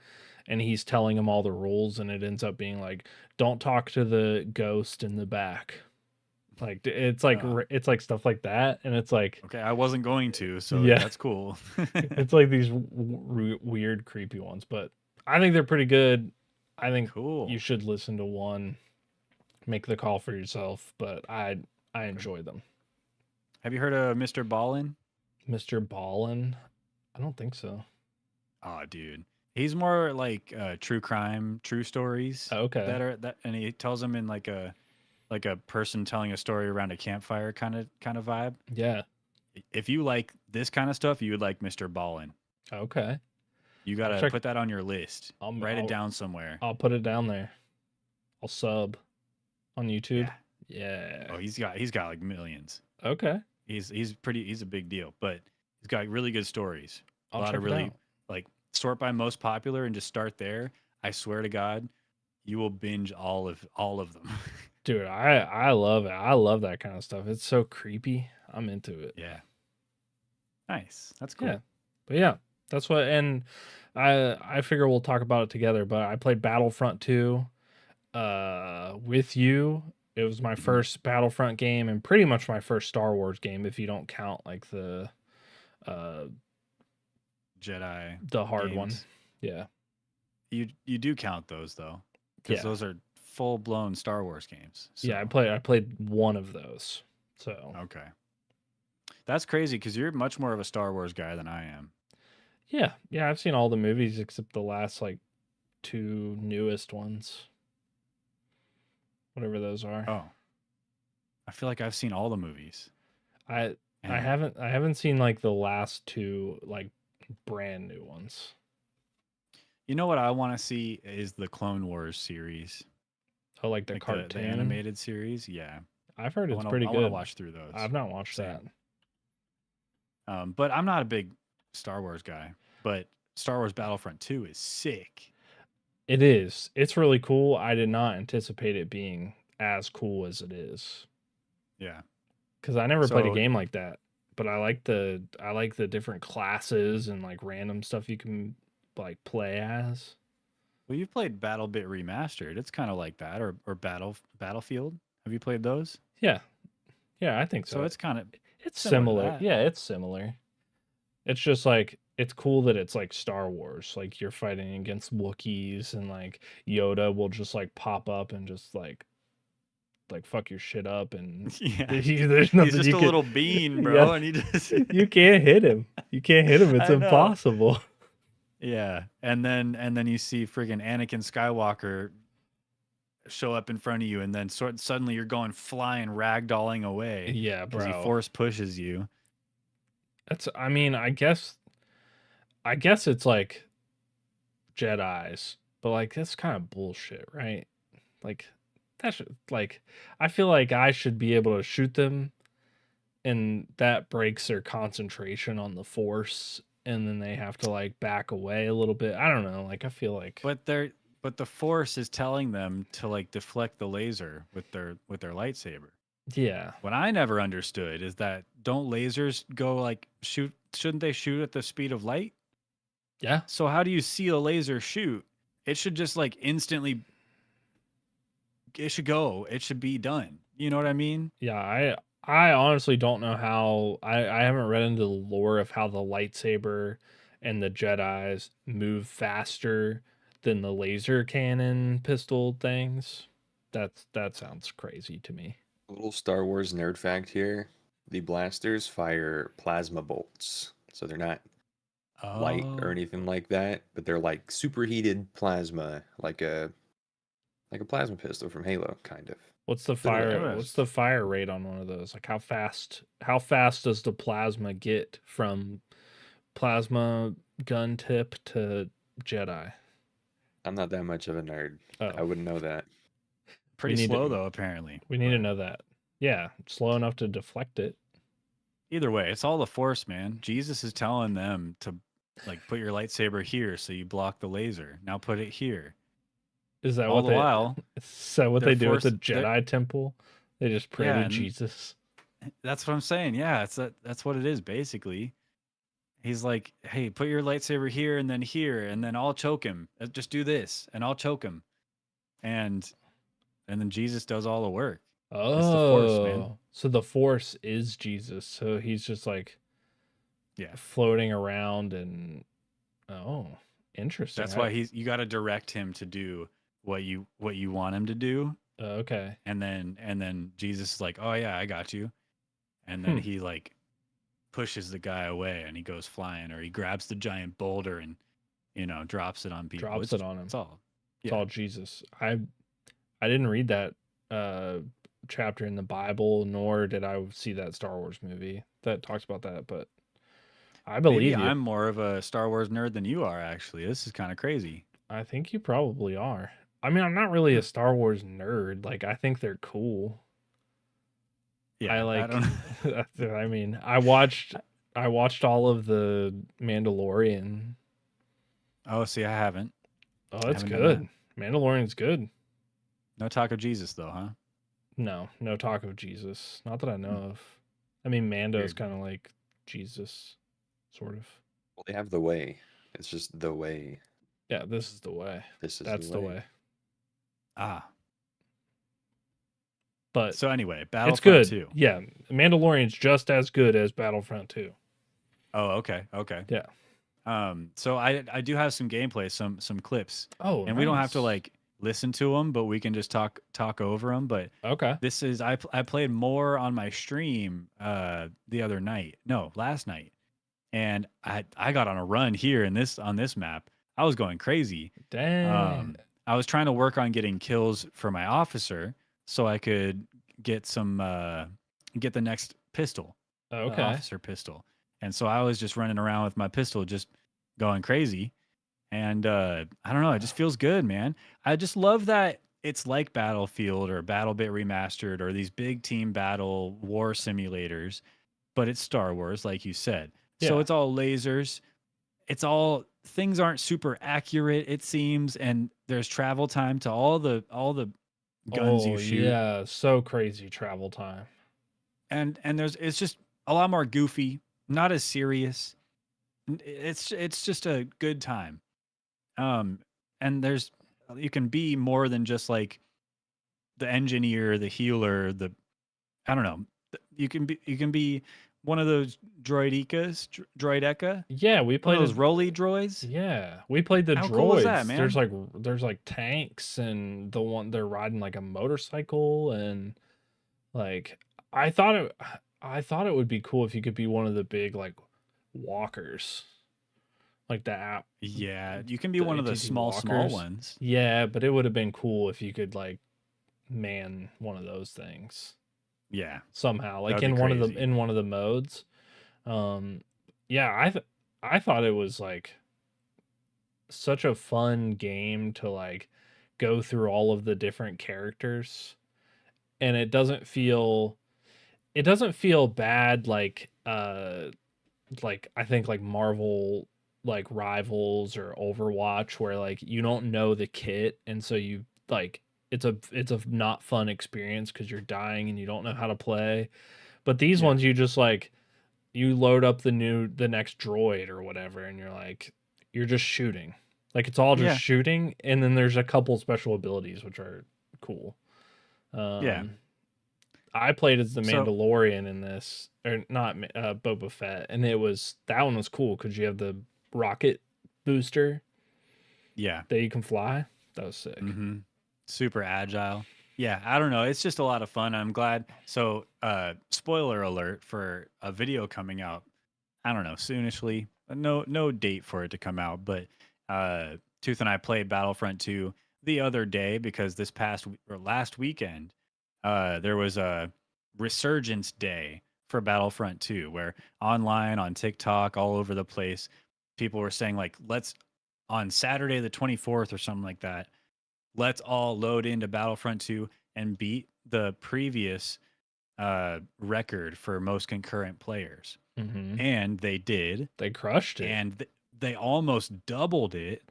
and he's telling them all the rules, and it ends up being like don't talk to the ghost in the back. Like it's like stuff like that, and it's like Okay, I wasn't going to, so Yeah. that's cool. it's like these weird creepy ones, but I think they're pretty good. I think Cool. you should listen to one, make the call for yourself, but I enjoy them. Have you heard of Mr. Ballin? Mr. Ballin? I don't think so. Oh, dude. He's more like true crime, true stories Okay. and he tells them in like a person telling a story around a campfire kind of vibe. Yeah. If you like this kind of stuff, you would like Mr. Ballin. Okay. You got to put that on your list. Write it down somewhere. I'll put it down there. I'll sub on YouTube. Yeah. Yeah. Oh, he's got like millions. Okay. He's a big deal, but he's got really good stories. I'll A lot check of it really out. like sort by most popular and just start there. I swear to God, you will binge all of them. Dude, I love it. I love that kind of stuff. It's so creepy. I'm into it. Yeah. Nice. That's cool. Yeah. But yeah, that's what. And I figure we'll talk about it together. But I played Battlefront 2 with you. It was my Mhm. first Battlefront game and pretty much my first Star Wars game if you don't count like the Jedi hard one. games. Yeah. You do count those though, because Yeah. those are full blown Star Wars games. Yeah, so- I played one of those. So Okay. That's crazy because you're much more of a Star Wars guy than I am. yeah, I've seen all the movies except the last like 2 newest ones. Whatever those are. Oh. I feel like I've seen all the movies. I and haven't seen like the last 2 like brand new ones. You know what I want to see is the Clone Wars series. Oh, like the Like cartoon. the animated series. Yeah. I've heard I it's wanna- pretty I good. want to watch through those. I've not watched Same. that. But I'm not a big Star Wars guy. But Star Wars Battlefront 2 is sick. It is. It's really cool. I did not anticipate it being as cool as it is. Yeah. Because I never played a So- game like that. But I like the different classes and like random stuff you can like play as. Well, you've played BattleBit Remastered. It's kind of like that, or Battlefield. Have you played those? Yeah. Yeah, I think so. So it's kind of It's similar to similar. that. Yeah, it's similar. It's just like it's cool that it's like Star Wars. Like you're fighting against Wookiees and like Yoda will just like pop up and just like fuck your shit up and yeah. there's nothing He's just you a can, little bean, bro, Yeah. and he just you can't hit him. You can't hit him. It's I know. impossible. yeah. And then you see friggin' Anakin Skywalker show up in front of you, and then suddenly you're going flying, ragdolling away Yeah, because he bro. force pushes you. That's I mean, I guess it's like Jedi's, but like that's kind of bullshit, right? Like that should like I feel like I should be able to shoot them and that breaks their concentration on the force and then they have to like back away a little bit. I don't know, like I feel like But the force is telling them to like deflect the laser with their lightsaber. yeah. What I never understood is that don't lasers go like shoot? Shouldn't they shoot at the speed of light? Yeah. So how do you see a laser shoot? It should just like instantly. It should go. It should be done. You know what I mean? Yeah, I honestly don't know how I haven't read into the lore of how the lightsaber and the Jedi's move faster than the laser cannon pistol things. That sounds crazy to me. A little Star Wars nerd fact here. The blasters fire plasma bolts. So they're not light or Oh. anything like that, but they're like superheated plasma, like a plasma pistol from Halo, kind of. What's the Bit of a fire interest. what's the fire rate on one of those? Like how fast does the plasma get from plasma gun tip to Jedi? I'm not that much of a nerd. I Oh, wouldn't know that. Pretty need to- slow though, apparently. we need to know that. Yeah, slow enough to deflect it. Either way, it's all the force, man. Jesus is telling them to like put your lightsaber here so you block the laser. Now put it here. Is that All what the they while, Is that what they're they do with the forced- they're- Jedi temple? They just pray Yeah, to and- Jesus. that's what I'm saying. Yeah, that's what it is basically. He's like, "Hey, put your lightsaber here, and then I'll choke him. Just do this, and I'll choke him." And then Jesus does all the work. Oh, the Force, man. so the Force is Jesus. So he's just like Yeah. floating around and interesting. That's why you got to direct him to do what you want him to do, Okay. and then Jesus is like, "Oh yeah, I got you," and then Hmm. he like pushes the guy away, and he goes flying, or he grabs the giant boulder and drops it on people. Drops it on him. It's all. It's Yeah. all Jesus. I didn't read that chapter in the Bible, nor did I see that Star Wars movie that talks about that, but I believe Maybe you. I'm more of a Star Wars nerd than you are. Actually, this is kind of crazy. I think you probably are. I mean, I'm not really a Star Wars nerd. Like, I think they're cool. Yeah, I like. don't. I mean, I watched all of the Mandalorian. Oh, see, I haven't. Oh, it's Haven't done good. Mandalorian's good. No talk of Jesus though, huh? No talk of Jesus. Not that I know Hmm, of. I mean, Mando's weird. kind of like Jesus, sort of. Well, they have the way. It's just the way. Yeah, this is the way. This is the That's the way. way. Ah, But so anyway, it's Battlefront good. 2. Yeah, Mandalorian's just as good as Battlefront 2. Oh, okay, okay. Yeah. So I do have some gameplay, some clips, Oh, and we don't have to nice. like listen to them, but we can just talk over them. But Okay. this is I played more on my stream the other night, no, last night, and I got on a run here in this on this map. I was going crazy. Dang. I was trying to work on getting kills for my officer so I could get some get the next pistol, the Okay. officer pistol. And so I was just running around with my pistol, just going crazy. And I don't know, it just feels good, man. I just love that it's like Battlefield or BattleBit Remastered or these big team battle war simulators, but it's Star Wars, like you said. So Yeah. it's all lasers. It's all things aren't super accurate, it seems, and there's travel time to all the guns Oh, you shoot, yeah. So crazy travel time. and there's it's just a lot more goofy, not as serious. It's just a good time. Um, and there's you can be more than just like the engineer, the healer, the I don't know. You can be one of those droideka, Yeah, we one of played those it. Rolly droids. Yeah, we played the How cool is that, droids. There's man? like tanks and the one they're riding like a motorcycle and like I thought it I thought it would be cool if you could be one of the big like walkers. Like the app Yeah, you can be the one of the ATT small walkers. ones. Yeah, but it would have been cool if you could like man one of those things Yeah, somehow, that like would be crazy. in one of the modes. Um yeah, I thought it was like such a fun game to like go through all of the different characters and it doesn't feel bad like I think like Marvel like Rivals or Overwatch where like you don't know the kit and so you like it's a not fun experience cuz you're dying and you don't know how to play. But these Yeah, ones you just like you load up the next droid or whatever and you're like you're just shooting. Like it's all just yeah, shooting and then there's a couple special abilities which are cool. yeah. Um I played as the So Mandalorian in this, or not Boba Fett, and that one was cool because you have the rocket booster yeah, that you can fly. That was sick. mm-hmm. Super agile. Yeah, I don't know. It's just a lot of fun. I'm glad. So, spoiler alert for a video coming out. I don't know, soonishly. No date for it to come out, but Tooth and I played Battlefront 2 the other day because this or last weekend, there was a resurgence day for Battlefront 2 where online on TikTok all over the place people were saying like let's on Saturday the 24th or something like that, let's all load into Battlefront 2 and beat the previous record for most concurrent players. Hmm. And they did, They crushed it. and they almost doubled it.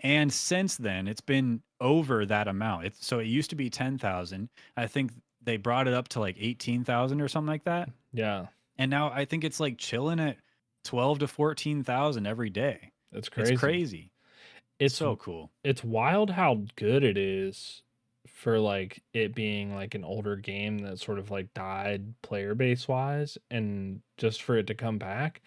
And since then, it's been over that amount. So it used to be 10,000. I think they brought it up to like 18,000 or something like that. Yeah, And now I think it's like chilling at 12 to 14,000 every day. it's It's crazy. crazy. It's So cool. it's wild how good it is for like it being like an older game that sort of like died player base wise and just for it to come back.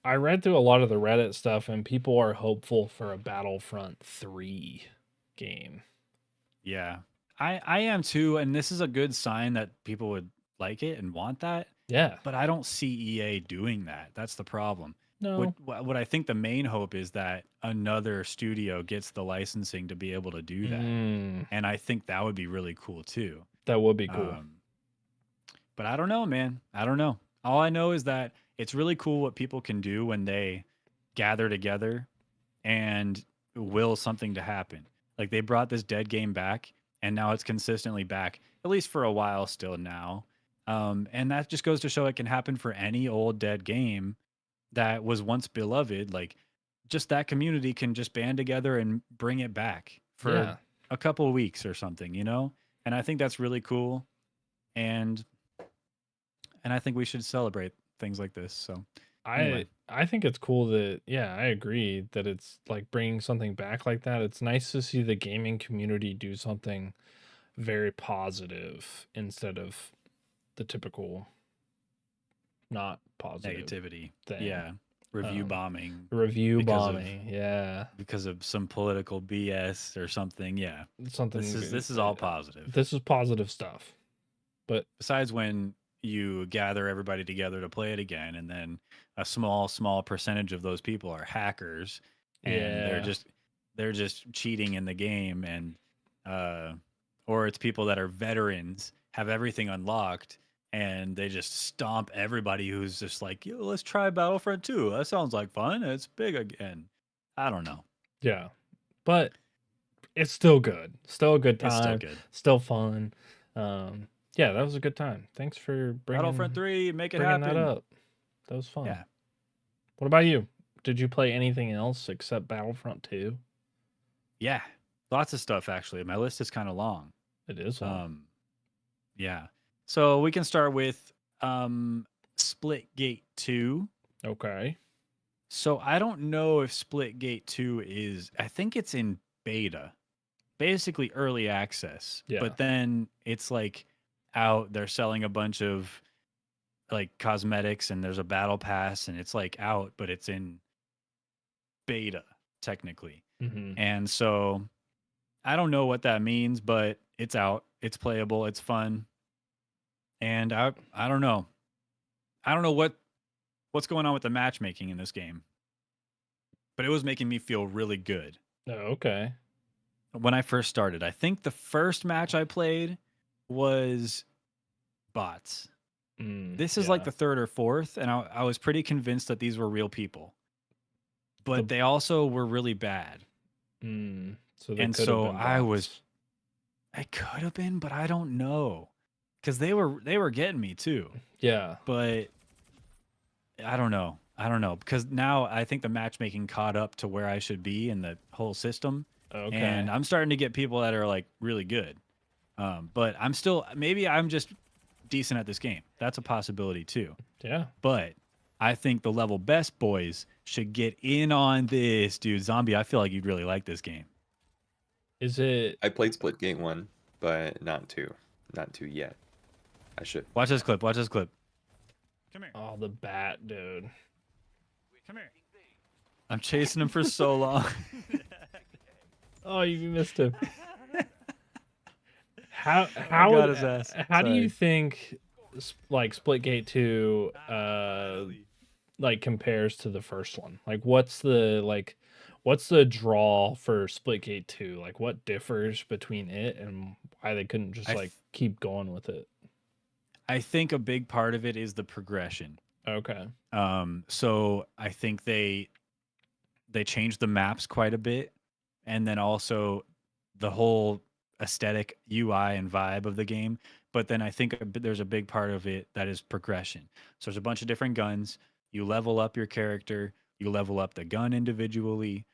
I read through a lot of the Reddit stuff and people are hopeful for a Battlefront 3 game. Yeah. I am too, and this is a good sign that people would like it and want that, Yeah. but I don't see EA doing that. That's the problem. No. What I think the main hope is that another studio gets the licensing to be able to do that. Mm, And I think that would be really cool too. that would be cool. Um, but I don't know, man. I don't know. All I know is that it's really cool what people can do when they gather together and will something to happen. Like they brought this dead game back, and now it's consistently back, at least for a while still now. And that just goes to show it can happen for any old dead game that was once beloved. Like just that community can just band together and bring it back for Yeah. a couple of weeks or something, you know? And I think that's really cool. and I think we should celebrate things like this. So anyway, I think it's cool that I agree that it's like bringing something back like that. It's nice to see the gaming community do something very positive instead of the typical not positive negativity, thing. yeah, review Um, bombing Review because of bombing, yeah, because of some political BS or something. Yeah, something. this is all positive. This is positive stuff. But Besides when you gather everybody together to play it again, and then a small percentage of those people are hackers, and yeah, they're just cheating in the game, and or it's people that are veterans, have everything unlocked, and they just stomp everybody who's just like, yo, let's try Battlefront 2. That sounds like fun. It's big again. I don't know. yeah, but it's still good. Still a good It's still time. good. Still fun. Yeah, that was a good time. Thanks for Battlefront 3, make it bringing that happen. up. That was fun. Yeah. What about you? Did you play anything else except Battlefront 2? Yeah. Lots of stuff actually. My list is kind of long. It is long. Yeah. So we can start with Splitgate 2. Okay. So I don't know if Splitgate 2 is, I think it's in beta, basically early access. Yeah. But then it's like out, they're selling a bunch of like cosmetics and there's a battle pass and it's like out, but it's in beta technically. Mm-hmm. And so I don't know what that means, but it's out, it's playable, it's fun. And I don't know. I don't know what's going on with the matchmaking in this game. But it was making me feel really good. Oh, okay. When I first started, I think the first match I played was bots. This is like the third or fourth, and I was pretty convinced that these were real people. But they also were really bad. So they and so I could have been, but I don't know. Because they were getting me too. Yeah. But I don't know. Because now I think the matchmaking caught up to where I should be in the whole system. Okay. And I'm starting to get people that are like really good. But maybe I'm just decent at this game. That's a possibility too. Yeah. But I think the level best boys should get in on this, dude. Zombie, I feel like you'd really like this game. Is it? I played Splitgate 1, but not 2. Not 2 yet. I should. Watch this clip. Come here. Oh, the bat, dude. Come here. I'm chasing him for so long. Oh, you missed him. How got his ass. How do you Sorry. think like Splitgate 2 like compares to the first one? Like what's the draw for Splitgate 2? Like what differs between it and why they couldn't just keep going with it? I think a big part of it is the progression. Okay. So I think they changed the maps quite a bit, and then also the whole aesthetic UI and vibe of the game. But then I think there's a big part of it that is progression. So there's a bunch of different guns. You level up your character, you level up the gun individually,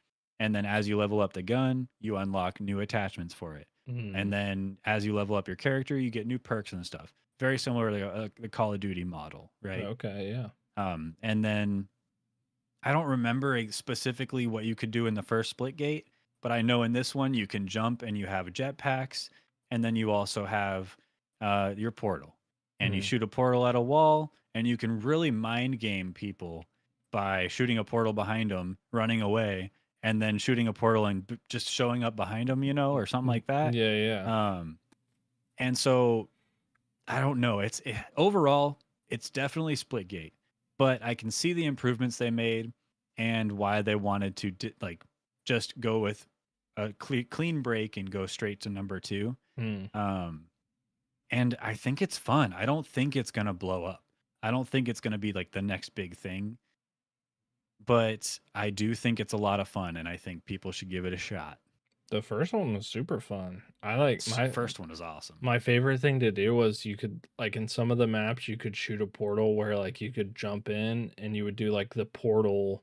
and then as you level up the gun, you unlock new attachments for it. And then as you level up your character, you get new perks and stuff. Very similar to the Call of Duty model, right? Okay, yeah. And then I don't remember specifically what you could do in the first Splitgate, but I know in this one you can jump and you have jetpacks, and then you also have your portal, and you shoot a portal at a wall, and you can really mind game people by shooting a portal behind them, running away, and then shooting a portal and just showing up behind them, or something like that. Yeah. And so I don't know. Overall, it's definitely Splitgate, but I can see the improvements they made and why they wanted to just go with a clean break and go straight to number 2. And I think it's fun. I don't think it's gonna blow up. I don't think it's gonna be like the next big thing, but I do think it's a lot of fun, and I think people should give it a shot. The first one was super fun. My first one is awesome. My favorite thing to do was you could in some of the maps you could shoot a portal where you could jump in and you would do the portal,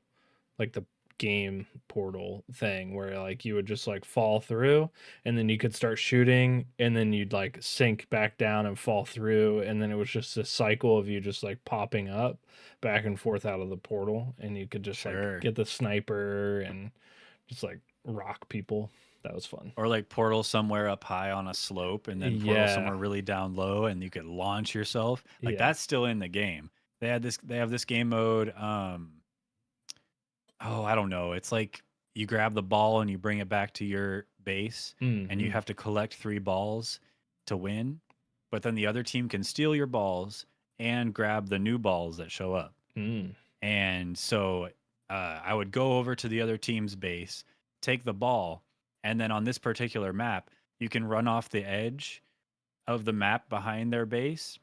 the game portal thing where like you would just like fall through and then you could start shooting and then you'd like sink back down and fall through and then it was just a cycle of you just like popping up back and forth out of the portal and you could just like Sure. get the sniper and just like rock people. That was fun. Or like portal somewhere up high on a slope and then portal Yeah. somewhere really down low and you could launch yourself. Like Yeah. that's still in the game. They have this game mode. Oh, I don't know. It's like you grab the ball and you bring it back to your base and you Mhm. have to collect 3 balls to win. But then the other team can steal your balls and grab the new balls that show up. Mm. And so I would go over to the other team's base, take the ball, and then on this particular map, you can run off the edge of the map behind their base,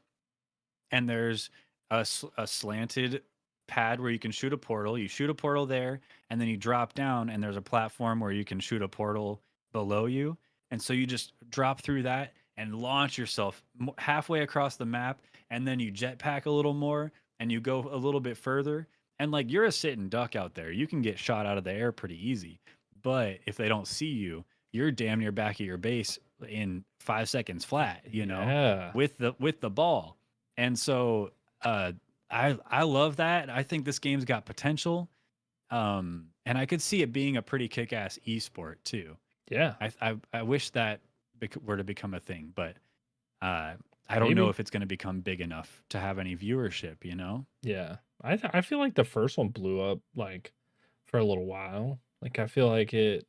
and there's a slanted pad where you can shoot a portal. You shoot a portal there, and then you drop down, and there's a platform where you can shoot a portal below you. And so you just drop through that and launch yourself halfway across the map, and then you jetpack a little more, and you go a little bit further. And like you're a sitting duck out there, you can get shot out of the air pretty easy. But if they don't see you, you're damn near back at your base in 5 seconds flat, Yeah. with the ball. And so I love that. I think this game's got potential. And I could see it being a pretty kick-ass esport too. Yeah. I wish that were to become a thing, but I don't know Maybe. if it's going to become big enough to have any viewership, Yeah. I feel like the first one blew up like for a little while. Like I feel like it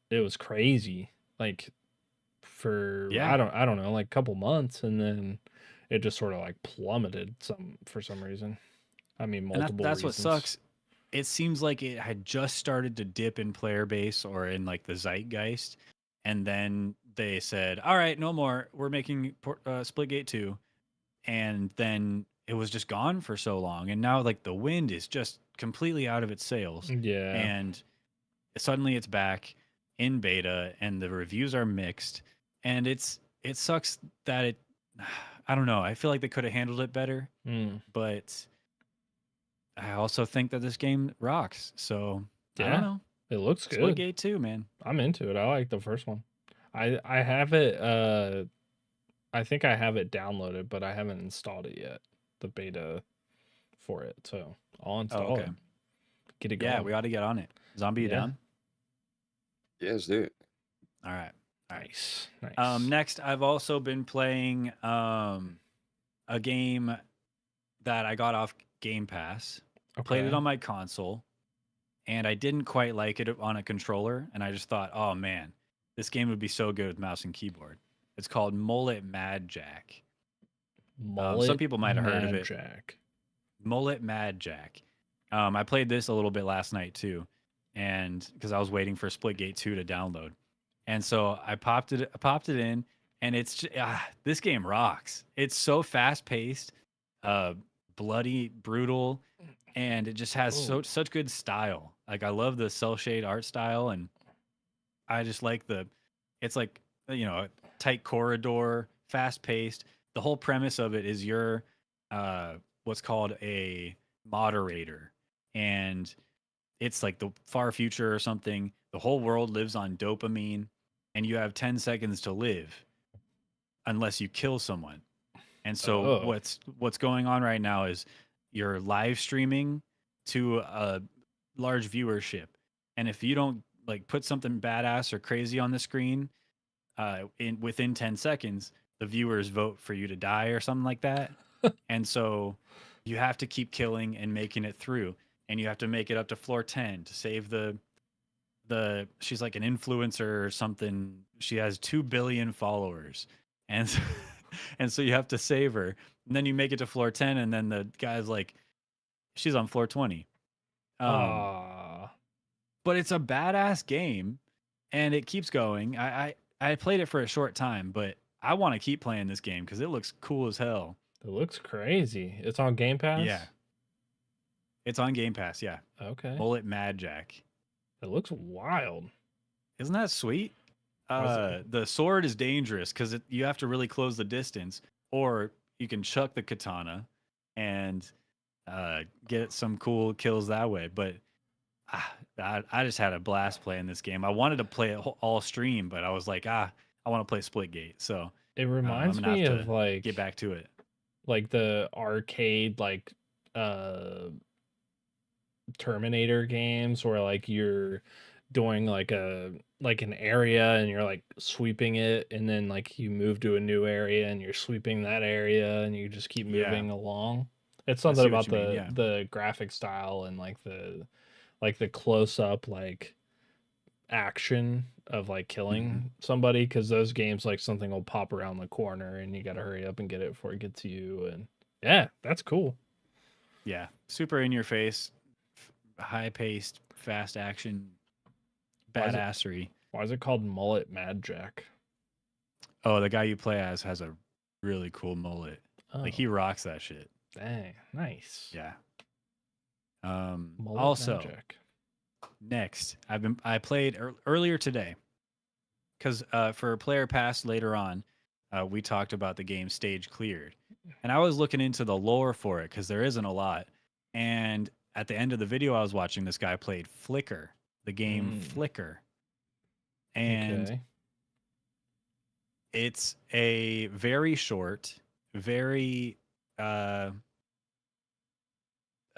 was crazy. Like for Yeah. I don't know, like a couple months and then it just sort of like plummeted for some reason. I mean And multiple that's what reasons. sucks. It seems like it had just started to dip in player base or in like the zeitgeist, and then they said, "All right, no more. We're making Splitgate 2." And then it was just gone for so long, and now like the wind is just completely out of its sails, Yeah. and suddenly it's back in beta, and the reviews are mixed, and it sucks that it. I don't know. I feel like they could have handled it better, Mm. but I also think that this game rocks. So I Yeah. don't know. It looks good. Splitgate 2, man. I'm into it. I like the first one. I have it I think I have it downloaded, but I haven't installed it yet. The beta for it. So I'll install okay. it. Get it Yeah, going. we ought to get on it. Zombie, you Yeah. down? Yeah, let's do it. All right. All right. Nice. Next, I've also been playing a game that I got off Game Pass. Played it Okay. on my console, and I didn't quite like it on a controller. And I just thought, oh man, this game would be so good with mouse and keyboard. It's called Mullet Mad Jack. Some people might have heard of it. Jack. Mullet Mad Jack. I played this a little bit last night too, and because I was waiting for Splitgate 2 to download, and so I popped it in, and it's this game rocks. It's so fast paced, bloody, brutal, and it just has such good style. Like I love the cell shade art style, and I just like it's like a tight corridor, fast paced. The whole premise of it is you're what's called a moderator, and it's like the far future or something. The whole world lives on dopamine, and you have 10 seconds to live unless you kill someone. And so what's going on right now is you're live streaming to a large viewership, and if you don't like put something badass or crazy on the screen within 10 seconds, the viewers vote for you to die or something like that. And so you have to keep killing and making it through, and you have to make it up to floor 10 to save the she's like an influencer or something. She has 2 billion followers, and and so you have to save her, and then you make it to floor 10, and then the guy's like, she's on floor 20. But it's a badass game, and it keeps going. I played it for a short time, but I want to keep playing this game because it looks cool as hell. It looks crazy. It's on Game Pass? Yeah. It's on Game Pass, yeah. Okay. Mullet Mad Jack. It looks wild. Isn't that sweet? The sword is dangerous because you have to really close the distance, or you can chuck the katana and get some cool kills that way. But I just had a blast playing this game. I wanted to play it all stream, but I was like, I want to play Splitgate, so It I'm reminds gonna me have of to get back to it. like the arcade uh Terminator games where like you're doing like an area and you're like sweeping it, and then like you move to a new area and you're sweeping that area and you just keep Yeah, moving along. It's I something see what about you mean. Yeah, the graphic style and like the close up like action of like hmm killing somebody, because those games like something will pop around the corner and you got to hurry up and get it before it gets to you. And yeah, that's cool. yeah, super in your face, high paced, fast action, Why is it badassery. why is it called Mullet Mad Jack? Oh, the guy you play as has a really cool mullet. Oh, Like he rocks that shit. dang, nice. Yeah. Mullet Mad Also, Jack. next, I played earlier today because for Player Pass later on, we talked about the game Stage Cleared, and I was looking into the lore for it because there isn't a lot. And at the end of the video I was watching, this guy played Flicker, the game Flicker, and Okay. it's a very short, very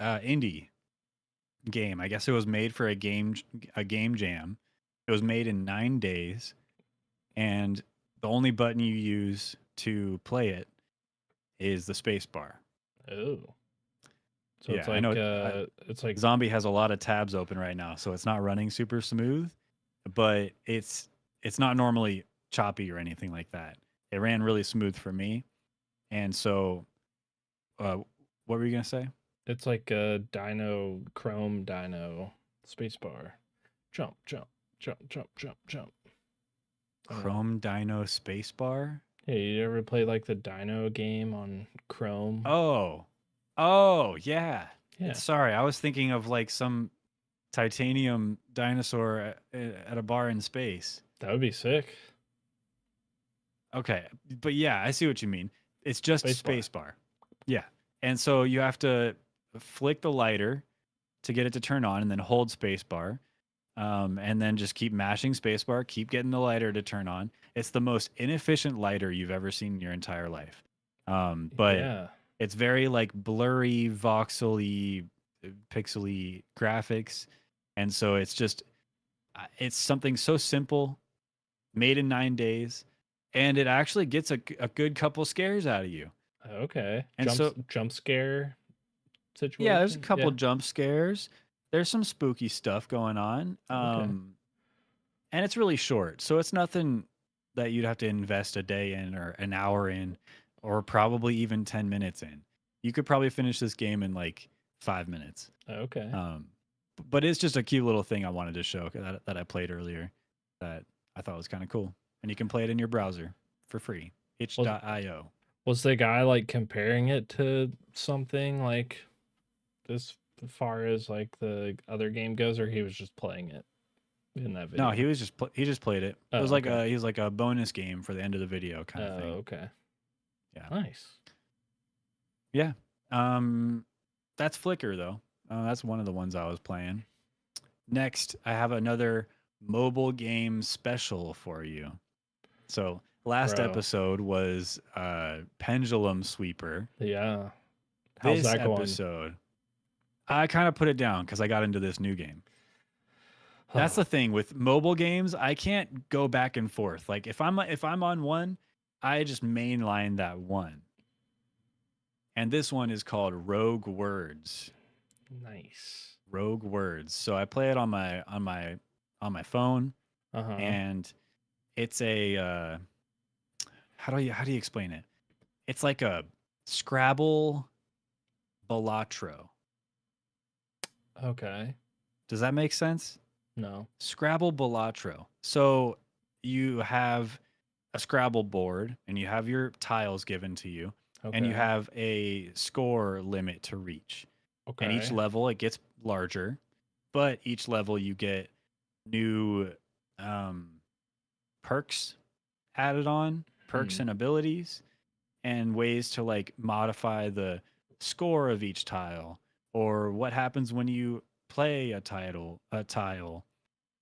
indie game. I guess it was made for a game jam. It was made in 9 days, and the only button you use to play it is the space bar. Oh. So Yeah, it's I like know. it's like Zombie has a lot of tabs open right now, so it's not running super smooth, but it's not normally choppy or anything like that. It ran really smooth for me, and so what were you gonna say? it's like a Dino Chrome Dino spacebar. Jump, jump, jump, jump, jump, jump. I don't know. Chrome Dino Spacebar? Hey, you ever play like the Dino game on Chrome? Oh, yeah. Yeah, Sorry, I was thinking of like some titanium dinosaur at a bar in space. that would be sick. Okay, but yeah, I see what you mean. It's just Spacebar. spacebar. Yeah, and so you have to flick the lighter to get it to turn on, and then hold spacebar, and then just keep mashing spacebar, keep getting the lighter to turn on. It's the most inefficient lighter you've ever seen in your entire life. But Yeah. it's very like blurry, voxely, pixely graphics, and so it's just it's something so simple, made in 9 days, and it actually gets a good couple scares out of you. Okay. And so Jump scare yeah, there's a situation. couple Yeah. jump scares. There's some spooky stuff going on. Okay. And it's really short. So it's nothing that you'd have to invest a day in or an hour in or probably even 10 minutes in. You could probably finish this game in like 5 minutes. Okay. But it's just a cute little thing I wanted to show that I played earlier that I thought was kind of cool. And you can play it in your browser for free. itch.io. Was the guy like comparing it to something like as far as like the other game goes, or he was just playing it in that video? No, he was just he just played it. It Oh, was like okay. he was like a bonus game for the end of the video kind of Oh, thing. okay. Yeah. Nice. Yeah. That's Flickr though. That's one of the ones I was playing. Next, I have another mobile game special for you. So last Bro. episode was Pendulum Sweeper. Yeah. How's This that going? episode, I kind of put it down because I got into this new game. That's the thing with mobile games. I can't go back and forth. Like if I'm on one, I just mainline that one. And this one is called Rogue Words. Nice. Rogue Words. So I play it on my phone, Uh-huh. and it's a how do you explain it? It's like a Scrabble Balatro. Okay. Does that make sense? No. Scrabble Balatro. So you have a Scrabble board and you have your tiles given to you, Okay. and you have a score limit to reach. okay. And each level it gets larger, but each level you get new perks added on, perks and abilities, and ways to like modify the score of each tile, or what happens when you play a tile.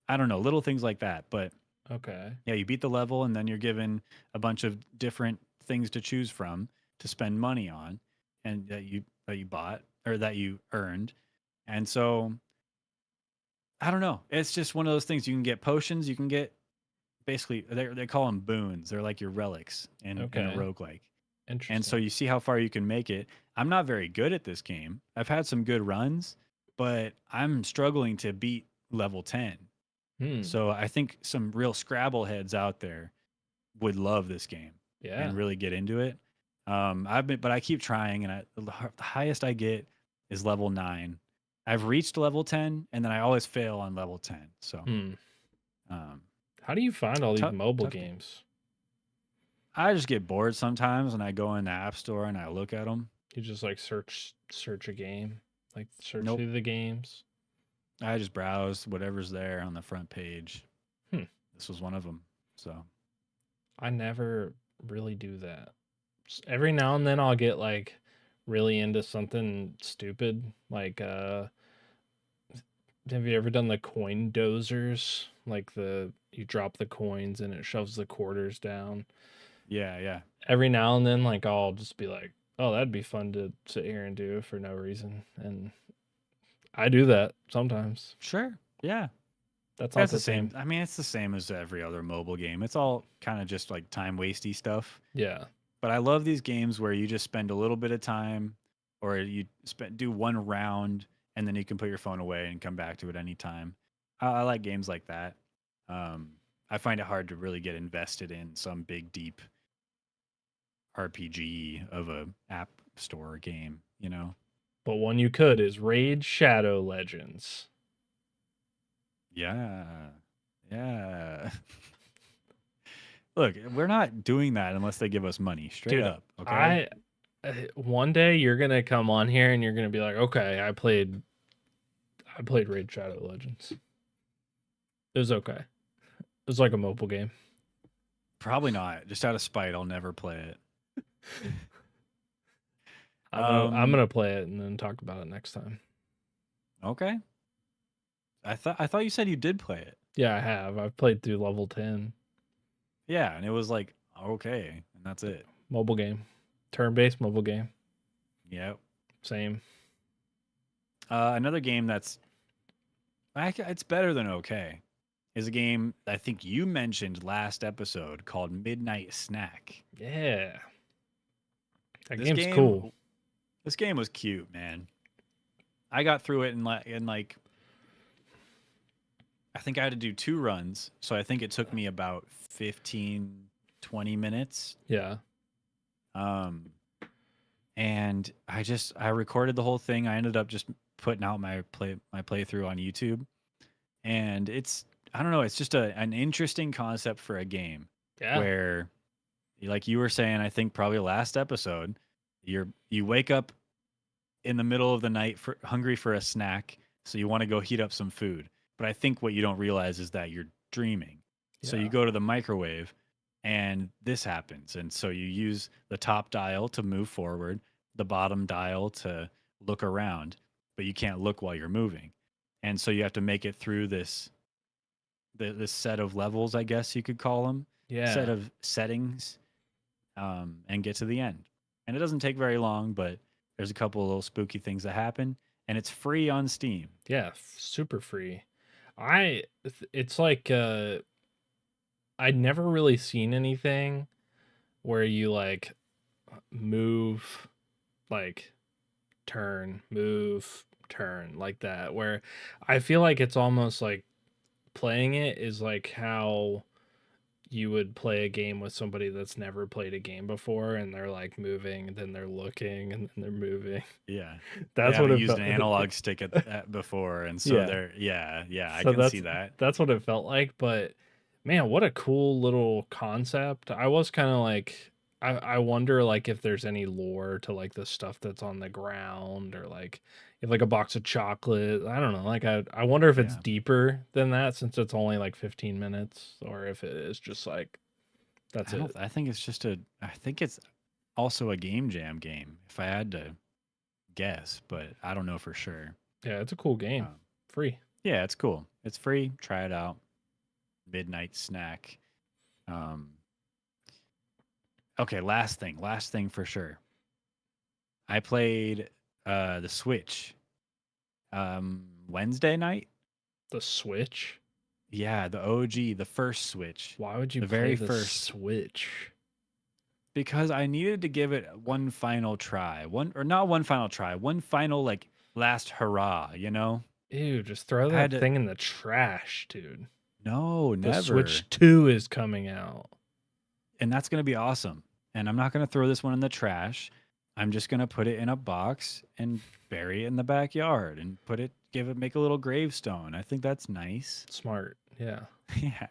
I don't know, little things like that. But Okay. yeah, you beat the level, and then you're given a bunch of different things to choose from to spend money on, and that you bought or that you earned. And so I don't know. It's just one of those things. You can get potions. You can get basically they call them boons. They're like your relics in a Okay. roguelike. And so Interesting. you see how far you can make it. I'm not very good at this game. I've had some good runs, but I'm struggling to beat level 10. Hmm. So I think some real Scrabble heads out there would love this game Yeah. and really get into it. But I keep trying, and the highest I get is level 9. I've reached level 10, and then I always fail on level 10. So, Hmm. um, How do you find all these tough, mobile tough game. games? I just get bored sometimes, and I go in the app store and I look at them. You just like search a game, like search Nope, through the games. I just browse whatever's there on the front page. Hmm. This was one of them. So, I never really do that. Every now and then I'll get like really into something stupid. Like have you ever done the coin dozers? Like you drop the coins and it shoves the quarters down. yeah. Every now and then like I'll just be like, "Oh, that'd be fun to sit here and do for no reason." And I do that sometimes. Sure. Yeah. That's not That's the the same. same. I mean, it's the same as every other mobile game. It's all kind of just like time wasty stuff. Yeah. But I love these games where you just spend a little bit of time, or you do one round, and then you can put your phone away and come back to it anytime. I like games like that. Um, I find it hard to really get invested in some big deep RPG of a app store game. But one you could is Raid Shadow Legends. Yeah, yeah. Look, we're not doing that unless they give us money. Straight Dude, up, okay? one day you're gonna come on here and you're gonna be like, okay, I played Raid Shadow Legends. It was okay. It was like a mobile game. Probably not. Just out of spite, I'll never play it. I'm gonna play it and then talk about it next time. Okay. I thought you said you did play it. Yeah, I have. I've played through level 10. Yeah, and it was like okay, and that's it. Mobile game. Turn-based mobile game. Yep. Same. Another game that's it's better than okay is a game I think you mentioned last episode called Midnight Snack. Yeah. That This game's game, cool. This game was cute, man. I got through it in like I think I had to do 2 runs, so I think it took me about 15 20 minutes. Yeah. Um and I recorded the whole thing. I ended up just putting out my playthrough on YouTube. And I don't know, it's just an interesting concept for a game Yeah. where like you were saying, I think probably last episode, you wake up in the middle of the night hungry for a snack, so you want to go heat up some food. But I think what you don't realize is that you're dreaming. So you Yeah. go to the microwave and this happens. And so you use the top dial to move forward, the bottom dial to look around, but you can't look while you're moving. And so you have to make it through this set of levels, I guess you could call them, set Yeah. of settings, and get to the end. And it doesn't take very long, but there's a couple of little spooky things that happen, and it's free on Steam. Yeah. Super free. It's like I'd never really seen anything where you like move, like move, turn like that, where I feel like it's almost like playing it is like how you would play a game with somebody that's never played a game before and they're like moving and then they're looking and then they're moving. Yeah, they That's what haven't it used felt. an analog stick before, and so Yeah. they're yeah, I So can see that. that's what it felt like. But man, what a cool little concept. I was kind of like, I wonder like if there's any lore to like the stuff that's on the ground, or like if like a box of chocolate. I don't know. Like I wonder if it's Yeah. deeper than that, since it's only like 15 minutes, or if it is just like that's it. I think it's just I think it's also a game jam game, if I had to guess, but I don't know for sure. Yeah, it's a cool game. Um, free. Yeah, it's cool. It's free. Try it out. Midnight snack. Um, okay, last thing for sure. I played the Switch Wednesday night. The Switch. Yeah, the OG, the first Switch. Why would you The play very the first. Switch? Because I needed to give it one final try. Not one final try, one final like last hurrah, you know? Ew, just throw I had that to thing in the trash, dude. No, The never. Switch 2 is coming out. And that's going to be awesome. And I'm not going to throw this one in the trash. I'm just going to put it in a box and bury it in the backyard and make a little gravestone. I think that's nice. Smart. Yeah. Yeah.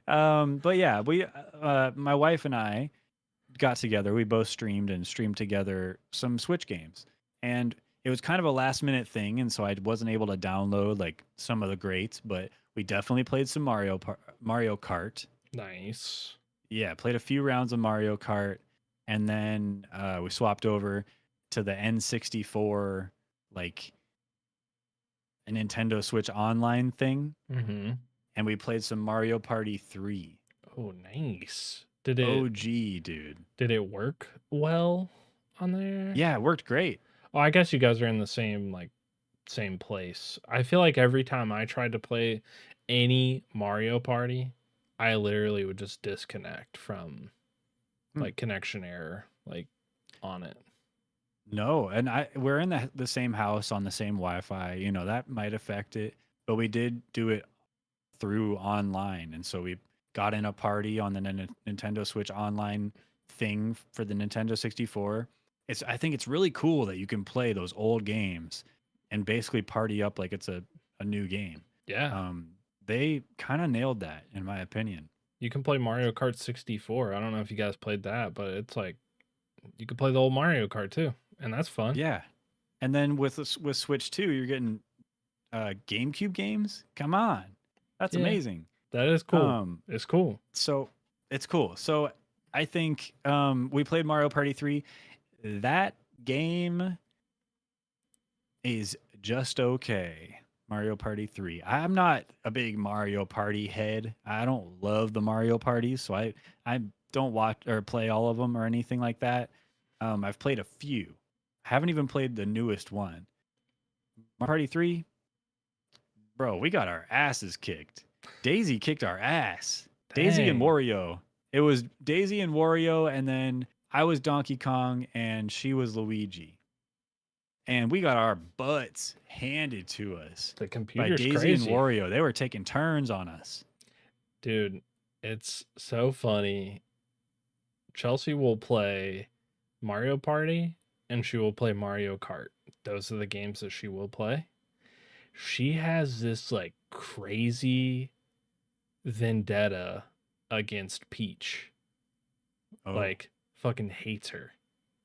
But yeah, my wife and I got together. We both streamed together some Switch games. And it was kind of a last minute thing. And so I wasn't able to download like some of the greats, but we definitely played some Mario Kart. Nice. Yeah, played a few rounds of Mario Kart, and then we swapped over to the N64, like a Nintendo Switch Online thing, Mm-hmm. and we played some Mario Party 3. Oh, nice. Did OG, dude. it work well on there? Yeah, it worked great. Oh, I guess you guys are in the same place. I feel like every time I tried to play any Mario Party, I literally would just disconnect from like connection error like on it. No, and we're in the same house on the same Wi-Fi. You know, that might affect it, but we did do it through online, and so we got in a party on the Nintendo Switch Online thing for the Nintendo 64. I think it's really cool that you can play those old games and basically party up like it's a new game. Yeah. They kind of nailed that, in my opinion. You can play Mario Kart 64. I don't know if you guys played that, but it's like you could play the old Mario Kart too, and that's fun. Yeah, and then with Switch 2, you're getting GameCube games. Come on, that's Yeah. amazing. That is cool. It's cool. So it's cool. So I think we played Mario Party 3. That game is just okay. Mario Party 3. I'm not a big Mario Party head. I don't love the Mario parties, so I don't watch or play all of them or anything like that. I've played a few. I haven't even played the newest one. Mario Party 3, bro, we got our asses kicked. Daisy kicked our ass. Daisy and Dang. Wario. It was Daisy and Wario, and then I was Donkey Kong, and she was Luigi. And we got our butts handed to us The by computer's Daisy crazy. and Wario. They were taking turns on us. Dude, it's so funny. Chelsea will play Mario Party and she will play Mario Kart. Those are the games that she will play. She has this like crazy vendetta against Peach. Oh, Like fucking hates her.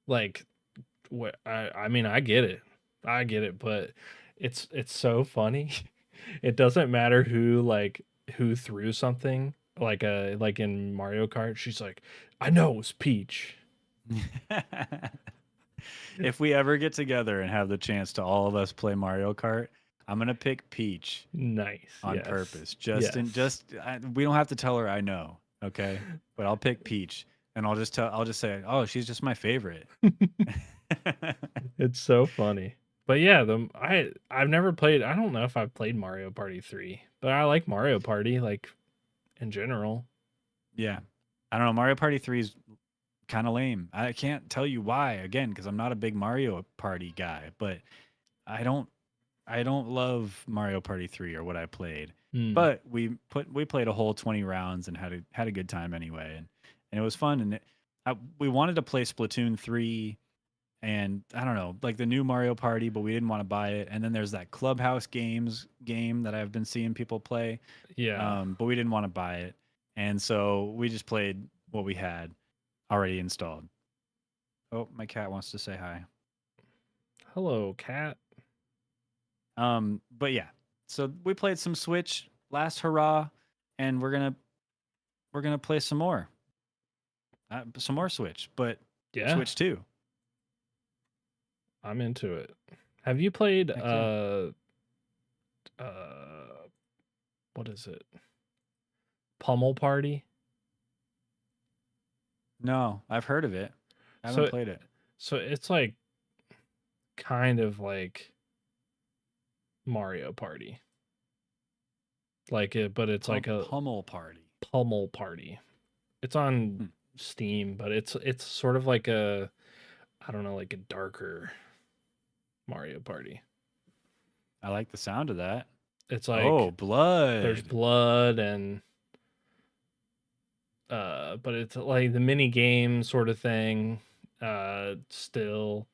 Like what I mean I get it. I get it, but it's so funny. It doesn't matter who threw something like in Mario Kart. She's like, I know it was Peach. if we ever get together and have the chance to all of us play Mario Kart, I'm gonna pick Peach Nice. on Yes. purpose. Yes. We don't have to tell her I know, okay? But I'll pick Peach, and I'll just say, oh, she's just my favorite. It's so funny. But yeah, I've never played. I don't know if I've played Mario Party 3, but I like Mario Party like in general. Yeah, I don't know. Mario Party 3 is kind of lame. I can't tell you why again because I'm not a big Mario Party guy, but I don't love Mario Party 3 or what I played. Hmm. But we played a whole 20 rounds and had a good time anyway, and it was fun. And we wanted to play Splatoon 3, and I don't know, like the new Mario Party, but we didn't want to buy it. And then there's that Clubhouse Games game that I've been seeing people play, Yeah. but we didn't want to buy it, and so we just played what we had already installed. Oh, my cat wants to say hi. Hello, cat. But yeah, so we played some Switch last hurrah, and we're gonna play some more Switch, but Yeah. Switch 2. I'm into it. Have you played Heck yeah. what is it? Pummel Party. No, I've heard of it. I So haven't played it. so it's like kind of like Mario Party. Like it, but it's like a Pummel Party. Pummel Party. It's on Hmm. Steam, but it's sort of like a, I don't know, like a darker Mario Party. I like the sound of that. It's like Oh, blood. there's blood and but it's like the mini game sort of thing. Still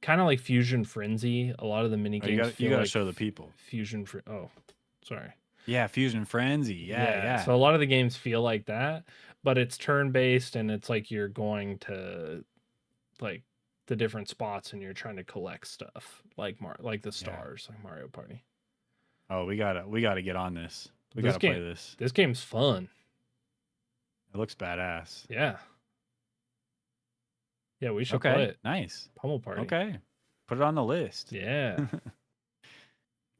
kind of like Fusion Frenzy. A lot of the mini Oh, games you got to like show the people. Oh, sorry. Yeah, Fusion Frenzy. Yeah. So a lot of the games feel like that, but it's turn based and it's like you're going to like the different spots and you're trying to collect stuff like like the stars, like Mario Party. Oh, we gotta get on this. We This gotta game- play this. This game's fun. It looks badass. Yeah. Yeah, we should play Okay, it. nice. Pummel Party. Okay, put it on the list. Yeah.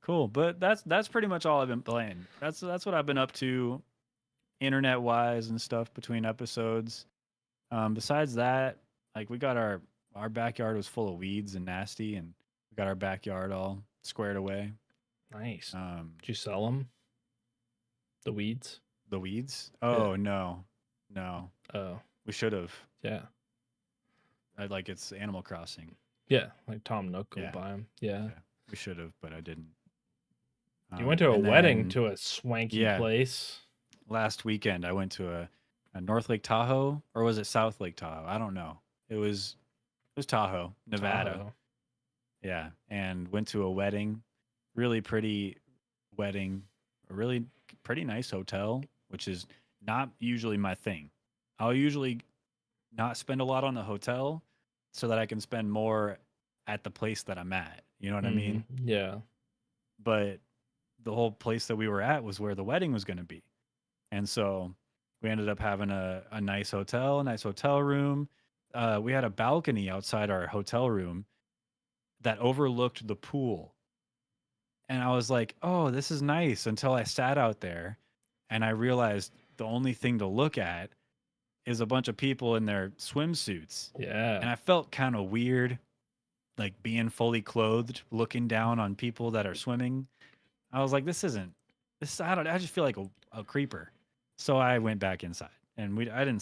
Cool, but that's pretty much all I've been playing. That's what I've been up to, internet wise and stuff between episodes. Besides that, like we got our backyard was full of weeds and nasty, and we got our backyard all squared away. Nice. Um, Did you sell them? The weeds? the weeds? Oh no, Oh, we should have. yeah. Like it's Animal Crossing. Yeah, like Tom Nook will Yeah. buy them. Yeah. Yeah. We should have, but I didn't. You went to a and wedding then to a swanky yeah. place. last weekend. I went to a North Lake Tahoe, or was it South Lake Tahoe? I don't know. It was Tahoe, Nevada. Tahoe. Yeah, and went to a wedding, really pretty wedding, a really pretty nice hotel, which is not usually my thing. I'll usually not spend a lot on the hotel so that I can spend more at the place that I'm at. You know what I mean? Mhm. Yeah. But the whole place that we were at was where the wedding was going to be. And so we ended up having a nice hotel room. We had a balcony outside our hotel room that overlooked the pool. And I was like, oh, this is nice, until I sat out there and I realized the only thing to look at is a bunch of people in their swimsuits. Yeah. And I felt kind of weird, like being fully clothed, looking down on people that are swimming. I was like, this. I just feel like a creeper. So I went back inside, and I didn't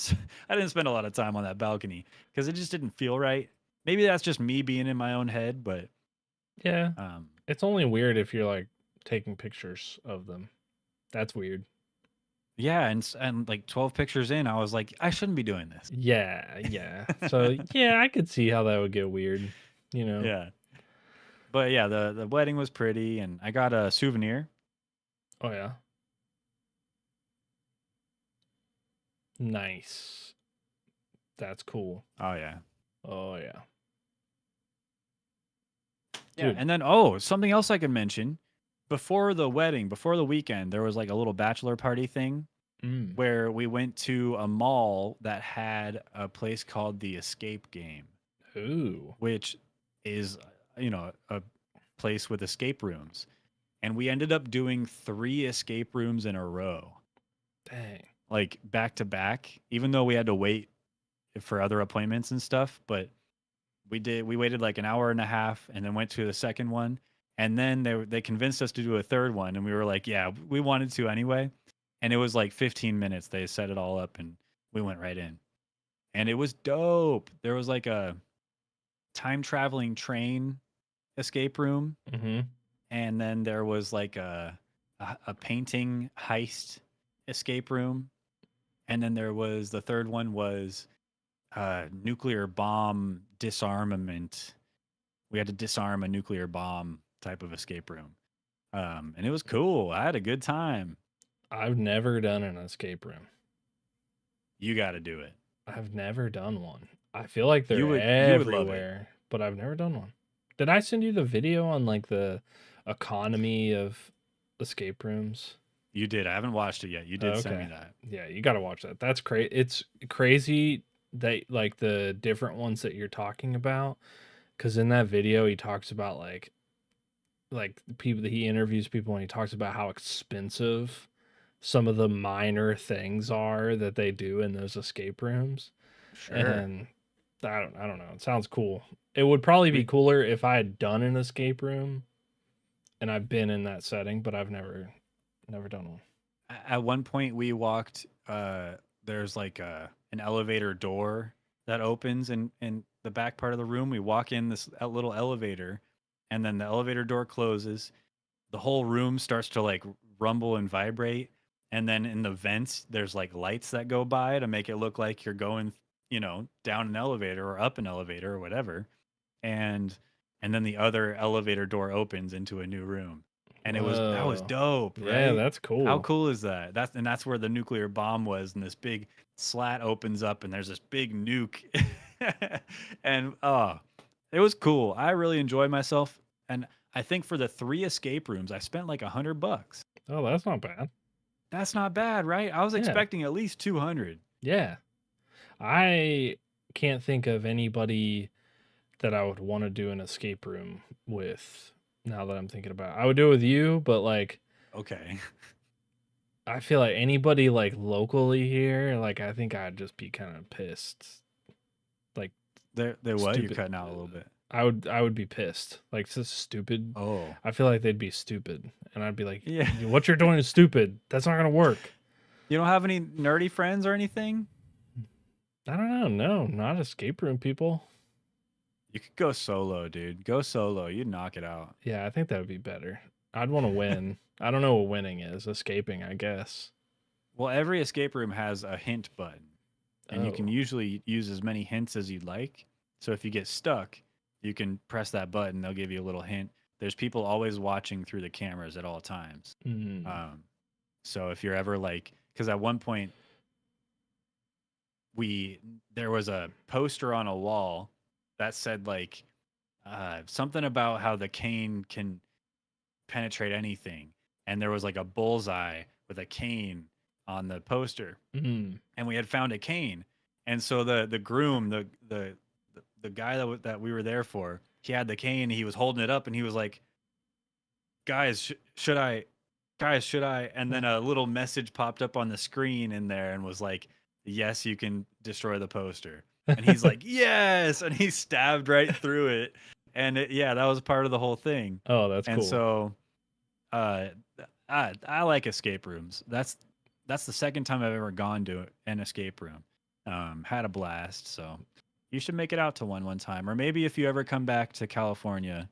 spend a lot of time on that balcony because it just didn't feel right. Maybe that's just me being in my own head, but Yeah. It's only weird if you're like taking pictures of them. That's weird. yeah, and like 12 pictures in, I was like, I shouldn't be doing this. Yeah. Yeah. So yeah, I could see how that would get weird. You know. Yeah, but yeah, the wedding was pretty, and I got a souvenir. Oh yeah. Nice. That's cool. Oh yeah. Oh yeah. Yeah, Dude. and then something else I could mention. Before the wedding, before the weekend, there was like a little bachelor party thing Mm. where we went to a mall that had a place called the Escape Game, Ooh. which is, a place with escape rooms. And we ended up doing 3 escape rooms in a row, Dang. like back to back, even though we had to wait for other appointments and stuff. But we waited like an hour and a half and then went to the second one. And then they convinced us to do a third one. And we were like, yeah, we wanted to anyway. And it was like 15 minutes. They set it all up and we went right in. And it was dope. There was like a time traveling train escape room. Mm-hmm. And then there was like a painting heist escape room. And then there was the third one was nuclear bomb disarmament. We had to disarm a nuclear bomb type of escape room. And it was cool. I had a good time. I've never done an escape room. You got to do it. I've never done one. I feel like they're You would love it. everywhere, but I've never done one. Did I send you the video on like the economy of escape rooms? You did. I haven't watched it yet. You did send me Okay. that. Yeah, you got to watch that. That's crazy. It's crazy that like the different ones that you're talking about, because in that video he talks about like like people that he interviews people and he talks about how expensive some of the minor things are that they do in those escape rooms. Sure. And I don't know. It sounds cool. It would probably be We- cooler if I had done an escape room and I've been in that setting, but I've never done one. At one point, we walked. There's like an elevator door that opens in the back part of the room. We walk in this little elevator, and then the elevator door closes. The whole room starts to like rumble and vibrate, and then in the vents, there's like lights that go by to make it look like you're going, down an elevator or up an elevator or whatever. And and then the other elevator door opens into a new room. And that was Whoa. dope, Yeah, right? that's How cool. cool is that? That's where the nuclear bomb was, and this big slat opens up, and there's this big nuke, and it was cool. I really enjoyed myself, and I think for the 3 escape rooms, I spent like $100. Oh, that's not bad. That's not bad, right? I was Yeah. expecting at least 200. Yeah. I can't think of anybody that I would want to do an escape room with now that I'm thinking about it. I would do it with you, but like Okay, I feel like anybody like locally here, like I think I'd just be kind of pissed. Like they what? You're stupid. cutting out a little bit. I would be pissed. Like this is stupid. Oh, I feel like they'd be stupid. And I'd be like, yeah. what you're doing is stupid. That's not gonna work. You don't have any nerdy friends or anything? I don't know. No, not escape room people. You could go solo, dude. Go solo. You'd knock it out. Yeah, I think that would be better. I'd want to win. I don't know what winning is. Escaping, I guess. Well, every escape room has a hint button, and you can Oh. usually use as many hints as you'd like. So if you get stuck, you can press that button. They'll give you a little hint. There's people always watching through the cameras at all times. Mm. So if you're ever like, because at one point there was a poster on a wall that said like something about how the cane can penetrate anything, and there was like a bullseye with a cane on the poster, Mm. and we had found a cane, and so the groom, the guy that we were there for, he had the cane, he was holding it up, and he was like, guys, should I? Guys, should I? And then a little message popped up on the screen in there and was like, yes, you can destroy the poster. And he's like, yes. And he stabbed right through it. And yeah, that was part of the whole thing. Oh, that's And cool. so I like escape rooms. That's the second time I've ever gone to an escape room. Had a blast. So you should make it out to one time. Or maybe if you ever come back to California,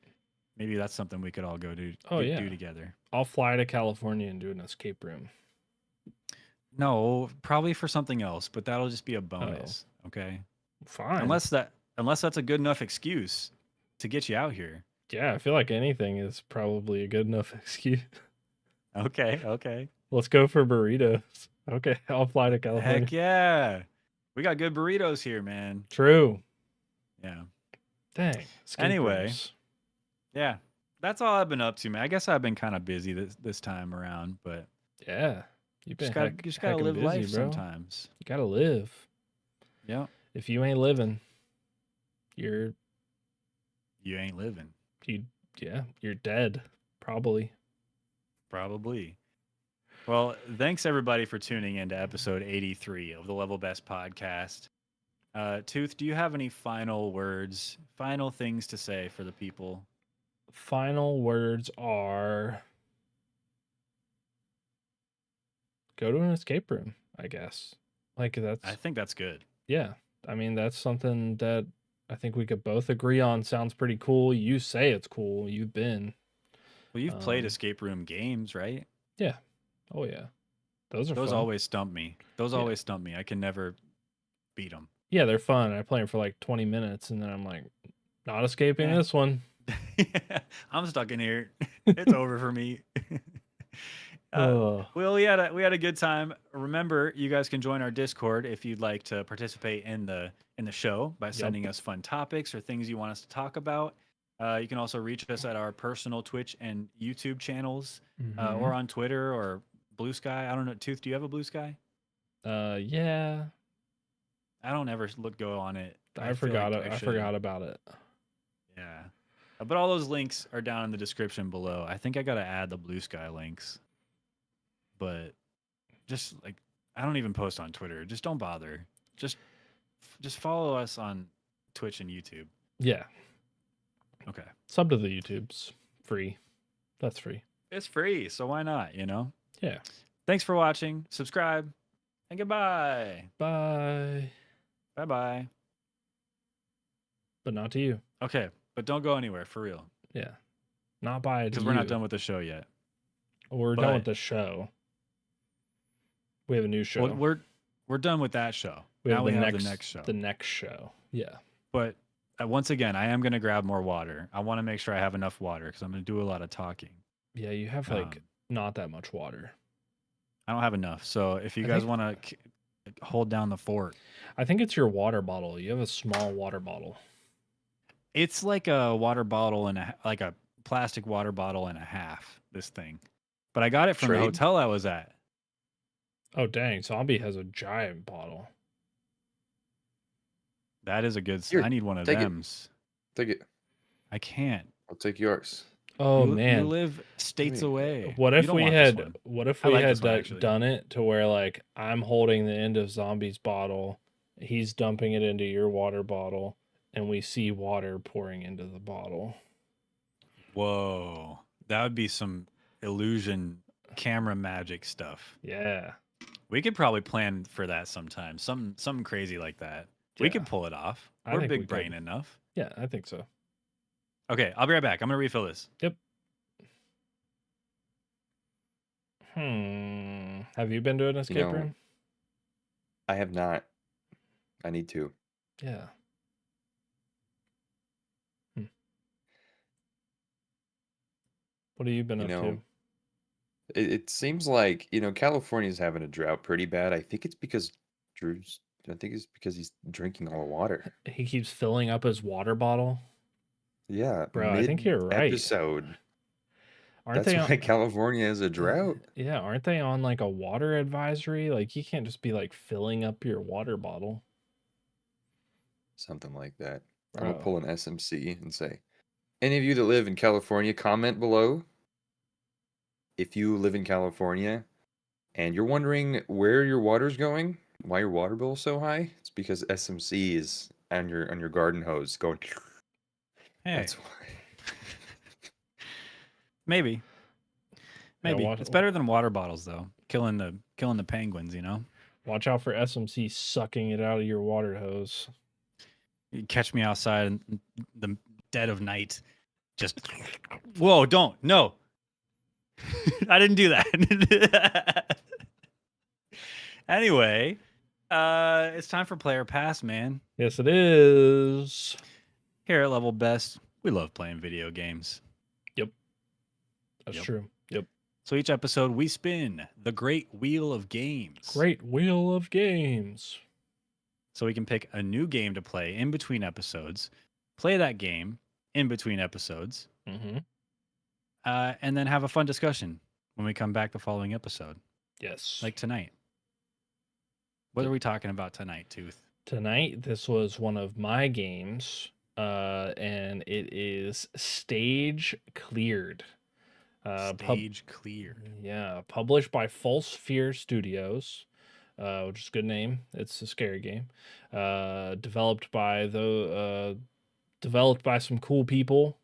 maybe that's something we could all go do together. I'll fly to California and do an escape room. No, probably for something else, but that'll just be a bonus. Okay. Fine. Unless that's a good enough excuse to get you out here. Yeah, I feel like anything is probably a good enough excuse. Okay. Let's go for burritos. Okay, I'll fly to California. Heck yeah. We got good burritos here, man. True. Yeah. Dang. escape Anyway. rooms. Yeah. That's all I've been up to, man. I guess I've been kind of busy this time around, but Yeah. You've been just gotta heckin' live busy, life bro. sometimes. You gotta live. Yeah. If you ain't living, you're You ain't living. you're dead. Probably. Probably. Well, thanks everybody for tuning in to episode 83 of the Level Best podcast. Tooth, do you have any final words, final things to say for the people? Final words are go to an escape room, I guess. Like that's I think that's good. yeah. I mean, that's something that I think we could both agree on sounds pretty cool. You say it's cool. You've been. Well, you've played Um, escape room games, right? Yeah. Oh yeah. Those are Those fun. always stump me. Those Yeah. always stump me. I can never beat them. Yeah, they're fun. I play them for like 20 minutes and then I'm like, not escaping Yeah. this one. I'm stuck in here. It's over for me. Ugh. Well, we had a good time. Remember, you guys can join our Discord if you'd like to participate in the show by sending us fun topics or things you want us to talk about. You can also reach us at our personal Twitch and YouTube channels, Mhm. or on Twitter or Blue Sky. I don't know. Tooth, do you have a Blue Sky? Yeah. I don't ever go on it. I feel forgot like it. I should. forgot about it. Yeah. But all those links are down in the description below. I think I gotta add the Blue Sky links, but just like I don't even post on Twitter. Just don't bother. Just follow us on Twitch and YouTube. Yeah. Okay, Sub to the YouTube's free. That's free. it's free, so why not? You know. Yeah. Thanks for watching. Subscribe, and goodbye. Bye. Bye bye. But not to you. Okay, but don't go anywhere for real, Yeah. Not bye to because we're not you. done with the show yet. We're done with but- the show. We have a new show. Well, we're done with that show. we Now we the have next, the next show. The next show. Yeah. But once again, I am going to grab more water. I want to make sure I have enough water because I'm going to do a lot of talking. Yeah, you have like not that much water. I don't have enough. So if you I guys think- want to hold down the fort, I think it's your water bottle. You have a small water bottle. it's like a water bottle and like a plastic water bottle and a half. This thing, but I got it from the Trade? hotel I was at. Oh dang, Zombie has a giant bottle. That is a good. Here, I need one of take it. them's. Take it. I can't. I'll take yours. Oh you man. live states Wait, away. What You if don't we want this had one. what if I we like had this one, actually. done it to where like I'm holding the end of Zombie's bottle, he's dumping it into your water bottle, and we see water pouring into the bottle. Whoa, that would be some illusion camera magic stuff. Yeah. We could probably plan for that sometime. Something crazy like that. We Yeah. could pull it off. I We're think we big brain could. enough. Yeah, I think so. Okay, I'll be right back. I'm gonna refill this. Have you been to an escape know, room? I have not. I need to. Yeah. What have you been You up know, to? It seems like, California's having a drought pretty bad. I think it's because he's drinking all the water. He keeps filling up his water bottle. Yeah, Bro, I think you're right. Episode. Aren't That's they why on, California has a drought. Yeah, aren't they on like a water advisory? Like you can't just be like filling up your water bottle. Something like that. I'm gonna Bro. pull an SMC and say, any of you that live in California, comment below. If you live in California and you're wondering where your water's going, why your water bill is so high, it's because SMC is on your garden hose going. Hey, That's why. maybe. Maybe watch- it's better than water bottles though. Killing the penguins, you know. Watch out for SMC sucking it out of your water hose. You catch me outside in the dead of night. Just whoa! Don't no. I didn't do that. Anyway, it's time for Player Pass, man. Yes, it is. Here at Level Best, we love playing video games. That's Yep. true. Yep. So each episode, we spin the Great Wheel of Games. Great wheel of games. So we can pick a new game to play in between episodes, play that game in between episodes, Mm-hmm. and then have a fun discussion when we come back the following episode, Yes. like tonight. What are we talking about tonight, Tooth? Tonight, this was one of my games, and it is Stage Cleared. Stage cleared. Yeah, published by False Fear Studios, which is a good name. It's a scary game. Developed by some cool people,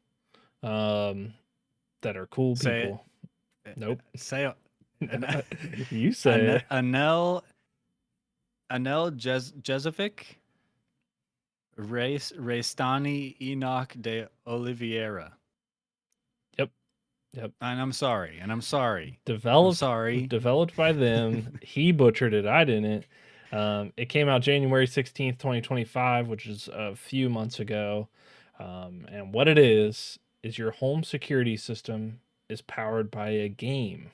that are cool Say it. people. Nope. Say You say it. Anel Jezovic, Restani Enoch de Oliveira. Yep. And I'm sorry. I'm Developed sorry. developed by them. He butchered it. I didn't. It came out January 16th, 2025, which is a few months ago. And what it is your home security system is powered by a game.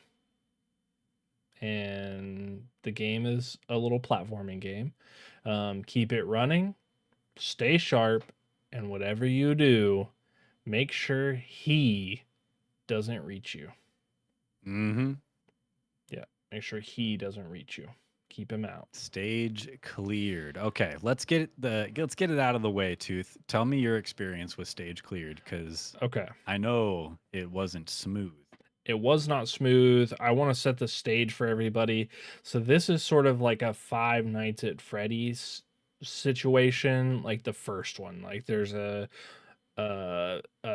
And the game is a little platforming game. Keep it running, stay sharp, and whatever you do, make sure he doesn't reach you. Mm-hmm. Make sure he doesn't reach you. keep him out. Stage cleared. Okay, let's get it out of the way, Tooth. Tell me your experience with stage cleared, because Okay. I know it wasn't smooth. It was not smooth. I want to set the stage for everybody. So this is sort of like a Five Nights at Freddy's situation, like the first one. Like there's a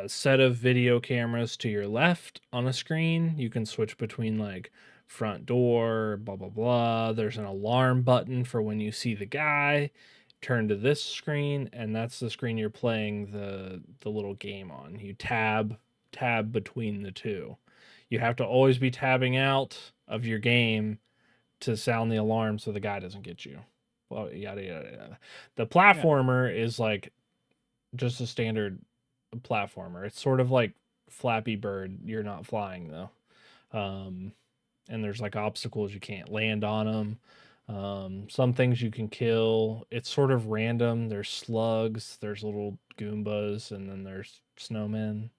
set of video cameras to your left on a screen. You can switch between like front door, blah blah blah. There's an alarm button for when you see the guy. Turn to this screen, and that's the screen you're playing the little game on. You tab between the two. You have to always be tabbing out of your game to sound the alarm so the guy doesn't get you. Well, yada yada yada. The platformer is like just a standard platformer. It's sort of like Flappy Bird. You're not flying though. And there's like obstacles you can't land on them. Some things you can kill. It's sort of random. There's slugs, there's little Goombas, and then there's snowmen.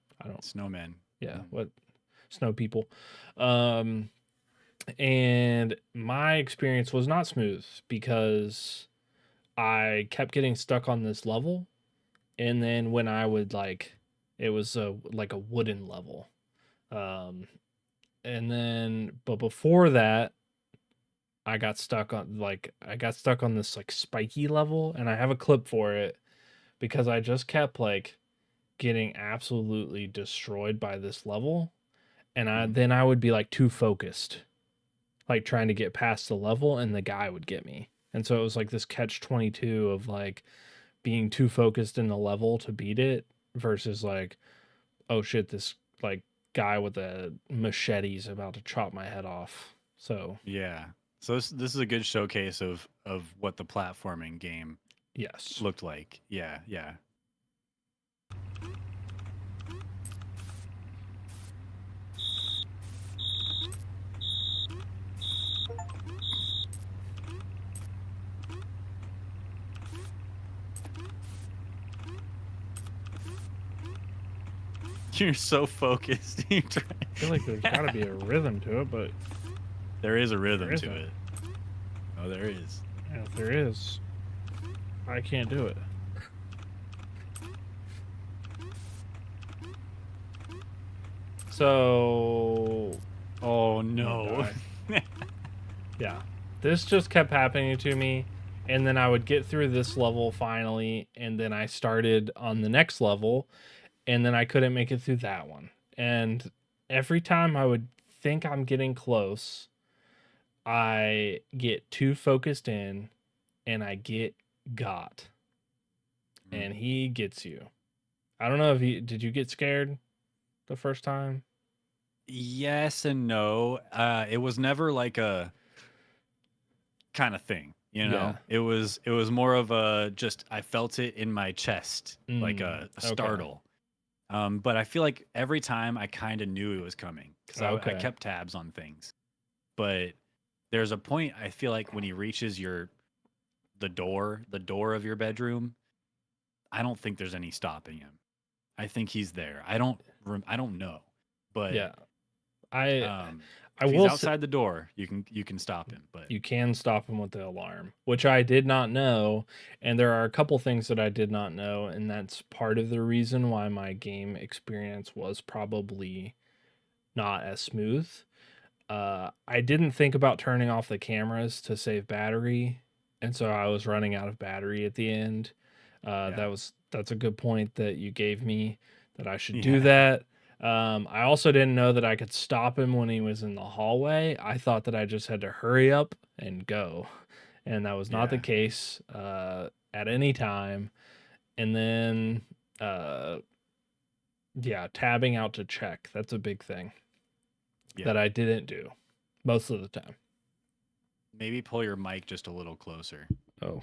Snowmen. Yeah, what snow people. And my experience was not smooth because I kept getting stuck on this level, and then when I would it was like a wooden level, and then but before that I got stuck on this like spiky level, and I have a clip for it because I just kept like getting absolutely destroyed by this level, and then I would be like too focused, like trying to get past the level, and the guy would get me. And so it was like this catch-22 of like being too focused in the level to beat it versus like, oh shit, this like guy with a machete is about to chop my head off. So Yeah. So this is a good showcase of what the platforming game yes. looked like. Yeah, yeah. You're so focused. I feel like there's got to be a rhythm to it, but there is a rhythm There to isn't. it. Oh, there is. if there is, I can't do it. So, Oh no. yeah, this just kept happening to me, and then I would get through this level finally, and then I started on the next level, and then I couldn't make it through that one. And every time I would think I'm getting close, I get too focused in, and I get got, and he gets you. I don't know if did you get scared the first time? Yes and no. It was never like a kind of thing, you know. Yeah. It was more of a just I felt it in my chest, like a okay. startle. But I feel like every time I kind of knew it was coming because I Okay. kept tabs on things. But there's a point I feel like when he reaches the door of your bedroom, I don't think there's any stopping him. I think he's there. I don't know, but Yeah. I if he's will outside the door, you can stop him. But you can stop him with the alarm, which I did not know, and there are a couple things that I did not know, and that's part of the reason why my game experience was probably not as smooth. I didn't think about turning off the cameras to save battery, and so I was running out of battery at the end. Yeah. That's a good point that you gave me that I should Yeah. do that. I also didn't know that I could stop him when he was in the hallway. I thought that I just had to hurry up and go, and that was not the Yeah. case at any time. And then, yeah, tabbing out to check. That's a big thing Yeah. that I didn't do most of the time. Maybe pull your mic just a little closer. Oh,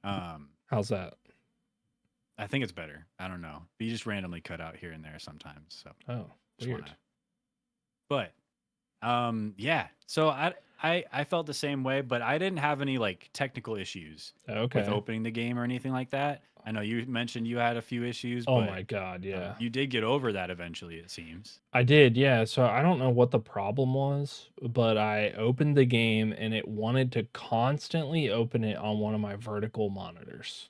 how's that? I think it's better. I don't know. You just randomly cut out here and there sometimes. So Oh, just weird. wanna- But yeah. So I felt the same way, but I didn't have any like technical issues with Okay. opening the game or anything like that. I know you mentioned you had a few issues, Oh but my god, yeah. you did get over that eventually, it seems. I did, yeah. So I don't know what the problem was, but I opened the game and it wanted to constantly open it on one of my vertical monitors.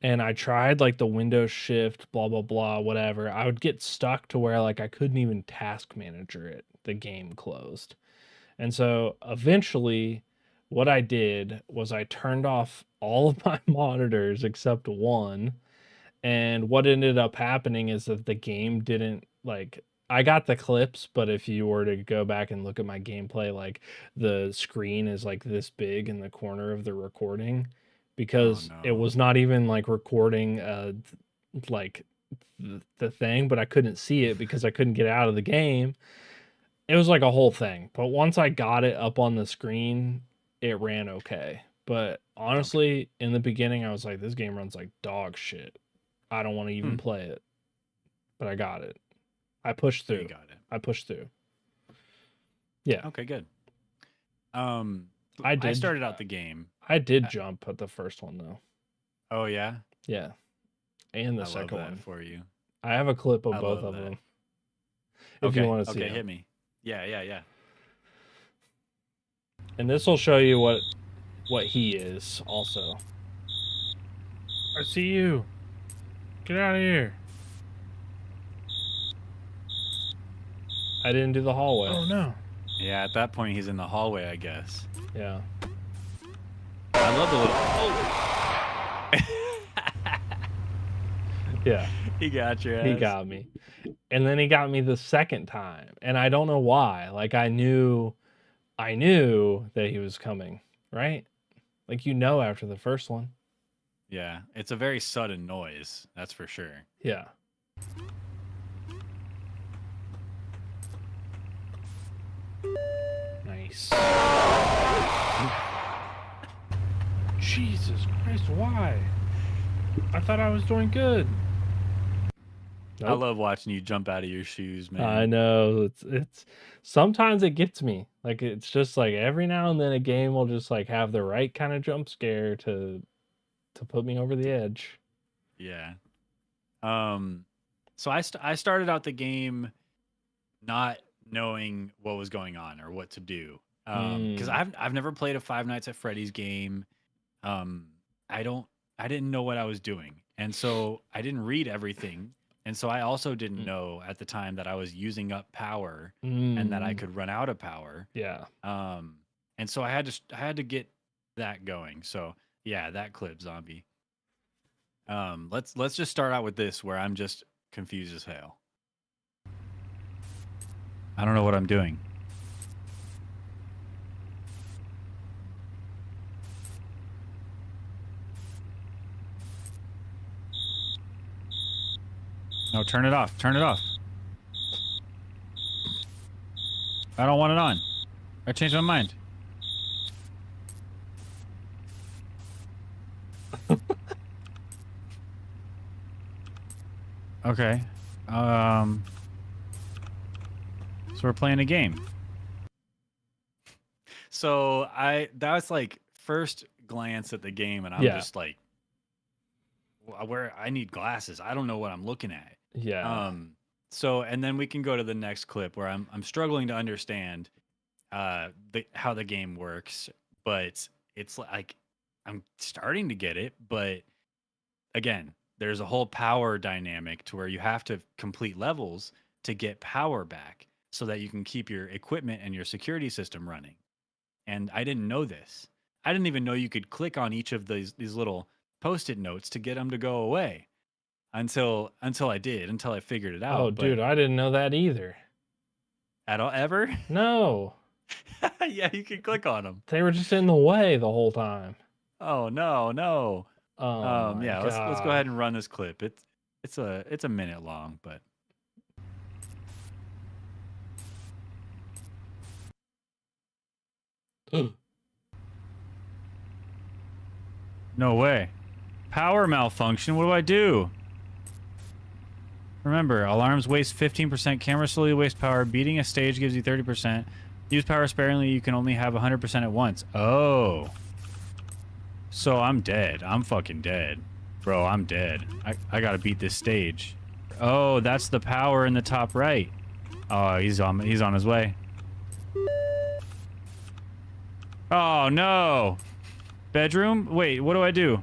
And I tried like the Windows shift, blah blah blah, whatever. I would get stuck to where like I couldn't even task manager it. The game closed. And so eventually what I did was I turned off all of my monitors except one. And what ended up happening is that the game didn't like I got the clips, but if you were to go back and look at my gameplay, like the screen is like this big in the corner of the recording because it no. was not even like recording like the thing, but I couldn't see it because I couldn't get out of the game. It was like a whole thing. But once I got it up on the screen, it ran okay. But Okay. honestly, in the beginning, I was like, this game runs like dog shit. I don't want to even play it. But I got it. I pushed You through. got it. I pushed through. Yeah. Okay, good. I I did. started out the game. I did jump at the first one though. Oh yeah, Yeah. And the I love second that one. for you. I have a clip of I both love of that. them. If you want to see okay, them. hit me. Yeah. And this will show you what he is also. I see you. Get out of here. I didn't do the hallway. Oh no. Yeah, at that point he's in the hallway, I guess. Yeah. I love the little. Yeah. He got your ass. He got me. And then he got me the second time. And I don't know why. Like I knew that he was coming, right? Like after the first one. Yeah, it's a very sudden noise, that's for sure. Yeah. Nice. Jesus Christ, why? I thought I was doing good. I love watching you jump out of your shoes, man. I know. It's sometimes it gets me. Like it's just like every now and then a game will just like have the right kind of jump scare to put me over the edge. Yeah. So I started out the game not knowing what was going on or what to do. Because I've never played a Five Nights at Freddy's game. I didn't know what I was doing. And so I didn't read everything. And so I also didn't know at the time that I was using up power and that I could run out of power. Yeah. And so I had to get that going. So yeah, that clip, zombie. Let's just start out with this where I'm just confused as hell. I don't know what I'm doing. No, turn it off. Turn it off. I don't want it on. I changed my mind. Okay. So we're playing a game. So that was like first glance at the game, and I'm just like, where I need glasses. I don't know what I'm looking at. Yeah. So and then we can go to the next clip where I'm struggling to understand how the game works, but it's like I'm starting to get it, but again, there's a whole power dynamic to where you have to complete levels to get power back so that you can keep your equipment and your security system running. And I didn't know this. I didn't even know you could click on each of these little post-it notes to get them to go away until I figured it out. Oh, dude, I didn't know that either. At all, ever? No. Yeah, you can click on them. They were just in the way the whole time. Oh no. Oh my yeah, God. let's go ahead and run this clip. It's a minute long, but no way. Power malfunction. What do I do? Remember, alarms waste 15%. Camera slowly waste power. Beating a stage gives you 30%. Use power sparingly. You can only have 100% at once. Oh. So I'm dead. I'm fucking dead. Bro, I'm dead. I gotta beat this stage. Oh, that's the power in the top right. Oh, he's on his way. Oh no. Bedroom? Wait, what do I do?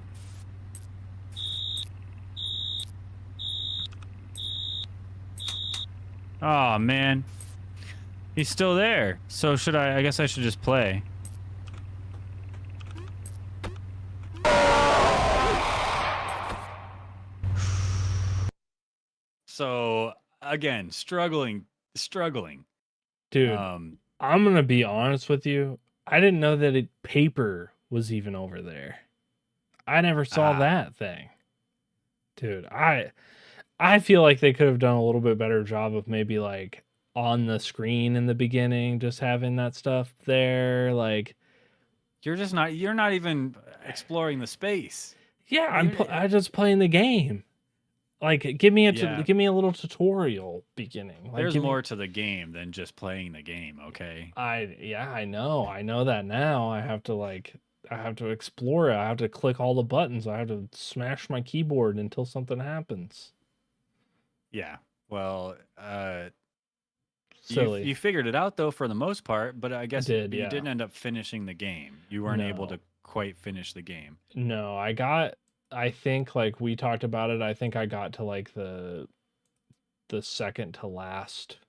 Oh man. He's still there. So should I guess I should just play. So again, struggling. Dude, Um I'm gonna be honest with you. I didn't know that paper was even over there. I never saw Ah. that thing. Dude, I feel like they could have done a little bit better job of maybe like on the screen in the beginning, just having that stuff there. Like, you're not even exploring the space. yeah, You're- I just playing the game. Like, give me Yeah. give me a little tutorial beginning. Like, There's give me- more to the game than just playing the game, okay? I know that now. I have to explore it. I have to click all the buttons. I have to smash my keyboard until something happens. Yeah. Well, Silly. you figured it out though for the most part, but I guess did, you yeah. didn't end up finishing the game. You weren't able No. to quite finish the game. No, I think like we talked about it, I think I got to like the second to last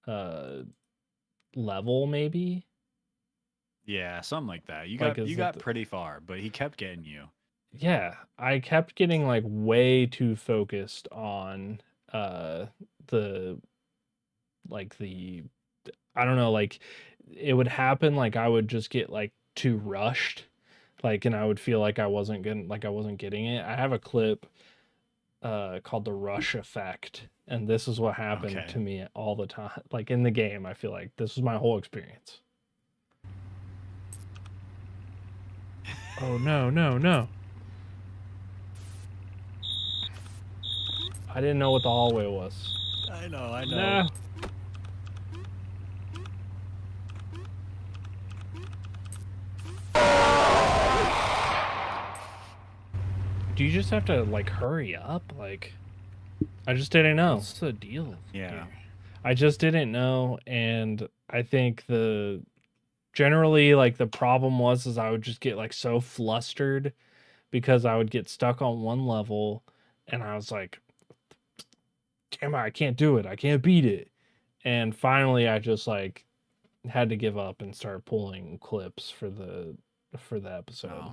level maybe. Yeah, something like that. You Like, got is you it got the- pretty far, but he kept getting you. Yeah, I kept getting like way too focused on the like the I don't know, like it would happen like I would just get like too rushed, like, and I would feel like I wasn't getting it. I have a clip called the rush effect, and this is what happened Okay. to me all the time. Like in the game, I feel like this was my whole experience. Oh no. I didn't know what the hallway was. I know. No. Do you just have to like hurry up? Like, I just didn't know. What's the deal? Yeah. here? I just didn't know, and I think generally like the problem was is I would just get like so flustered because I would get stuck on one level, and I was like, damn it, I can't do it. I can't beat it. And finally I just like had to give up and start pulling clips for the episode. Oh,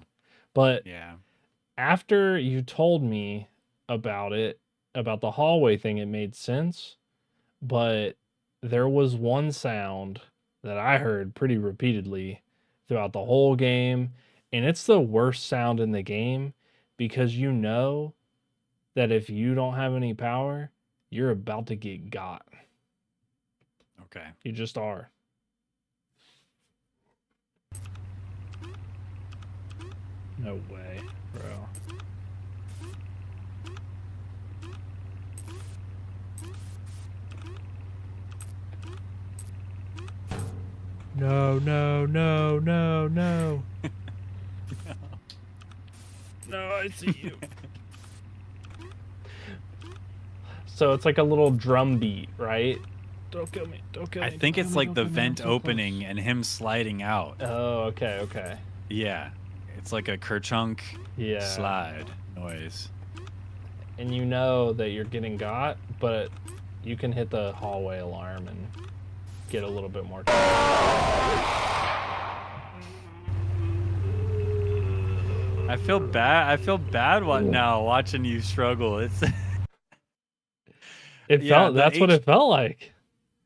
But yeah. after you told me about it, about the hallway thing, it made sense. But there was one sound that I heard pretty repeatedly throughout the whole game, and it's the worst sound in the game because you know that if you don't have any power, you're about to get got. Okay. You just are. No way, bro. No. No, I see you. So it's like a little drum beat, right? Don't kill me. Don't kill me. I think don't it's kill me, like the don't kill me, I'm vent so close. opening and him sliding out. Oh, okay. Yeah. It's like a kerchunk Yeah. slide noise. And you know that you're getting got, but you can hit the hallway alarm and get a little bit more time. I feel bad now watching you struggle. It's It Yeah, felt the that's what H- it felt like.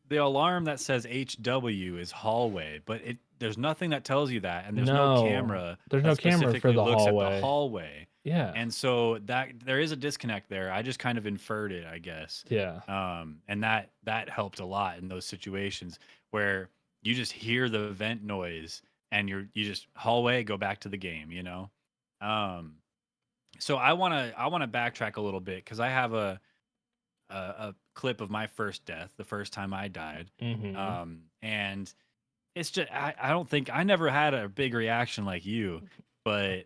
the alarm that says HW is hallway, but there's nothing that tells you that, and there's no No, camera. there's that no camera for specifically the looks hallway. At the hallway, Yeah. and so that there is a disconnect there. I just kind of inferred it, I guess. Yeah. And that helped a lot in those situations where you just hear the vent noise and you just hallway, go back to the game, you know. So I wanna backtrack a little bit because I have a clip of my first death, the first time I died. Mm-hmm. And it's just I don't think I never had a big reaction like you, but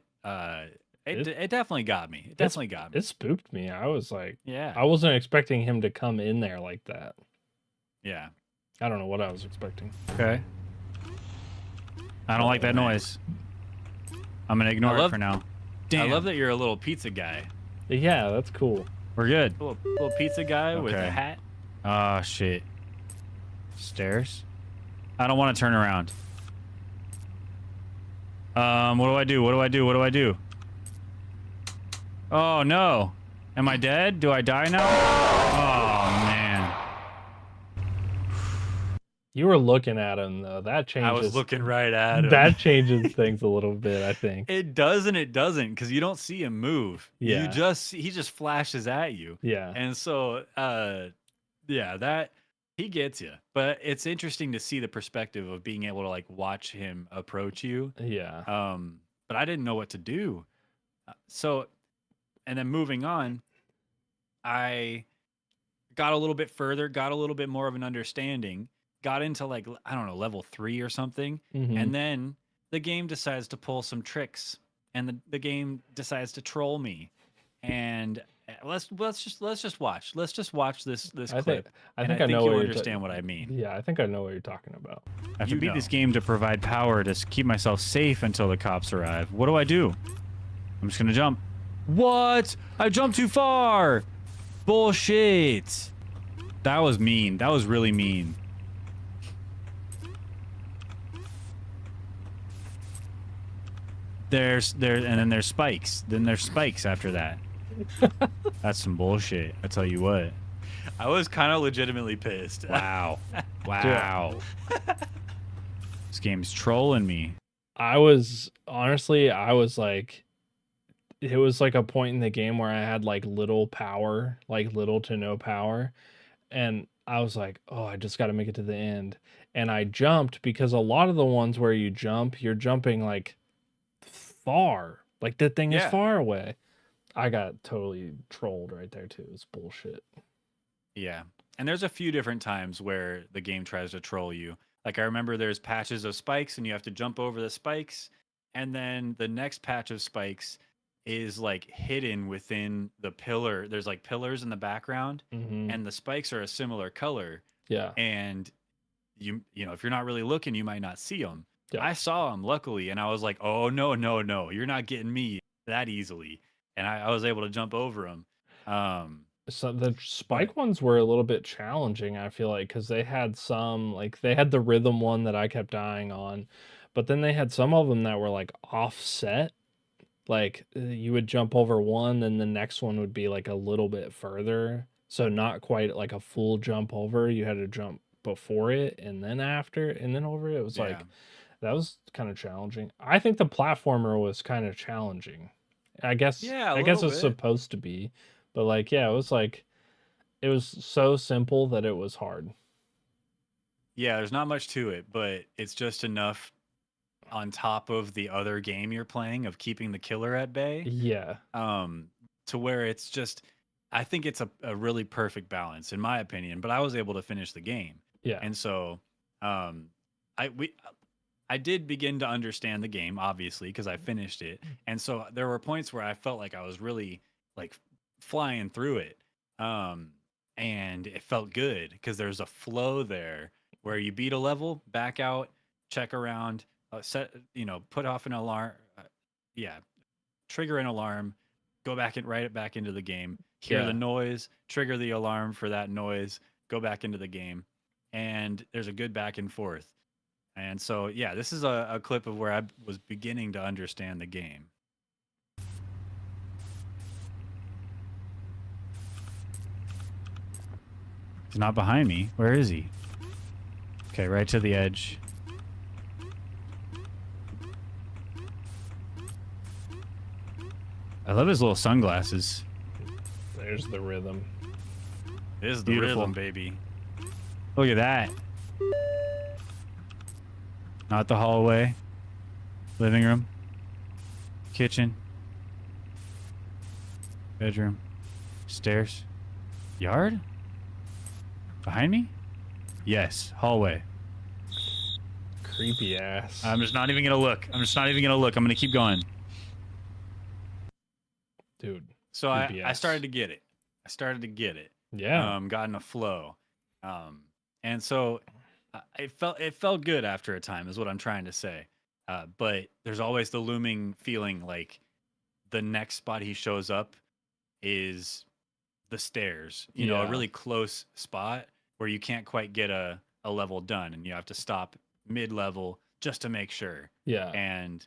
it definitely got me. It definitely got me. It spooked me. I was like, Yeah. I wasn't expecting him to come in there like that. Yeah. I don't know what I was expecting. Okay. I don't like that noise. I'm gonna ignore it for now. Damn. I love that you're a little pizza guy. Yeah, that's cool. We're good. Little pizza guy with a Okay. hat. Oh shit. Stairs. I don't want to turn around. What do I do? What do I do? What do I do? Oh no. Am I dead? Do I die now? Oh man. You were looking at him though. That changes. I was looking right at him. That changes things a little bit, I think. It does and it doesn't, because you don't see him move. Yeah. He just flashes at you. Yeah. And so yeah, that he gets you. But it's interesting to see the perspective of being able to like watch him approach you. Yeah. But I didn't know what to do. So and then moving on, I got a little bit further, got a little bit more of an understanding, got into like, I don't know, level 3 or something. Mhm. And then the game decides to pull some tricks, and the game decides to troll me. And let's just watch. Let's just watch this I clip. think I think I know you'll what you're understand what I mean. Yeah, I think I know what you're talking about. I have to beat this game to provide power to keep myself safe until the cops arrive. What do I do? I'm just gonna jump. What? I jumped too far. Bullshit. That was mean. That was really mean. And then there's spikes. Then there's spikes after that. That's some bullshit. I tell you what. I was kind of legitimately pissed. Wow. Wow. This game's trolling me. I was like, it was like a point in the game where I had like little power, like little to no power. And I was like, oh, I just got to make it to the end. And I jumped because a lot of the ones where you jump, you're jumping like far. Like the thing is far away. I got totally trolled right there too. It's bullshit. Yeah. And there's a few different times where the game tries to troll you. Like I remember there's patches of spikes and you have to jump over the spikes. And then the next patch of spikes is like hidden within the pillar. There's like pillars in the background and the spikes are a similar color. Yeah. And you know, if you're not really looking, you might not see them. Yeah. I saw them luckily and I was like, oh no, you're not getting me that easily. And I was able to jump over them. So the spike ones were a little bit challenging, I feel like, because they had some, like they had the rhythm one that I kept dying on, but then they had some of them that were like offset. Like you would jump over one, then the next one would be like a little bit further. So not quite like a full jump over. You had to jump before it and then after and then over it. It was like, that was kind of challenging. I think the platformer was kind of challenging. I guess it's supposed to be, but like, yeah, it was like, it was so simple that it was hard. Yeah, there's not much to it, but it's just enough on top of the other game you're playing of keeping the killer at bay. Yeah. To where it's just, I think it's a really perfect balance in my opinion, but I was able to finish the game. Yeah. And so, I did begin to understand the game, obviously, because I finished it. And so there were points where I felt like I was really like flying through it. And it felt good because there's a flow there where you beat a level, back out, check around, put off an alarm. Trigger an alarm, go back and write it back into the game, hear the noise, trigger the alarm for that noise, go back into the game. And there's a good back and forth. And so, yeah, this is a clip of where I was beginning to understand the game. He's not behind me. Where is he? Okay, right to the edge. I love his little sunglasses. There's the rhythm. This is the rhythm, baby. Look at that. Not the hallway. Living room. Kitchen. Bedroom. Stairs. Yard? Behind me? Yes. Hallway. Creepy ass. I'm just not even gonna look. I'm gonna keep going. Dude. So Creepy I ass. started to get it. Yeah. Got in a flow. And so it felt good after a time, is what I'm trying to say. But there's always the looming feeling like the next spot he shows up is the stairs, a Yeah. really close spot where you can't quite get a level done, and you have to stop mid-level just to make sure. Yeah. And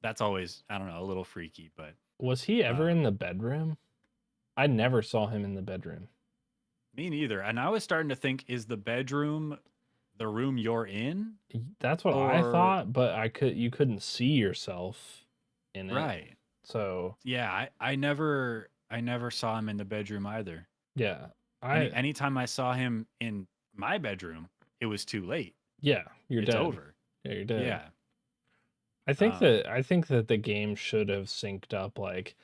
that's always, I don't know, a little freaky. But Was he ever in the bedroom? I never saw him in the bedroom. me neither. And I was starting to think, is the bedroom the room you're in? That's what I Or- thought, but you couldn't see yourself in it. Right. So Yeah, I never saw him in the bedroom either. yeah. Anytime I saw him in my bedroom, it was too late. Yeah, you're It's dead. over. Yeah, you're dead. Yeah. I think that the game should have synced up, like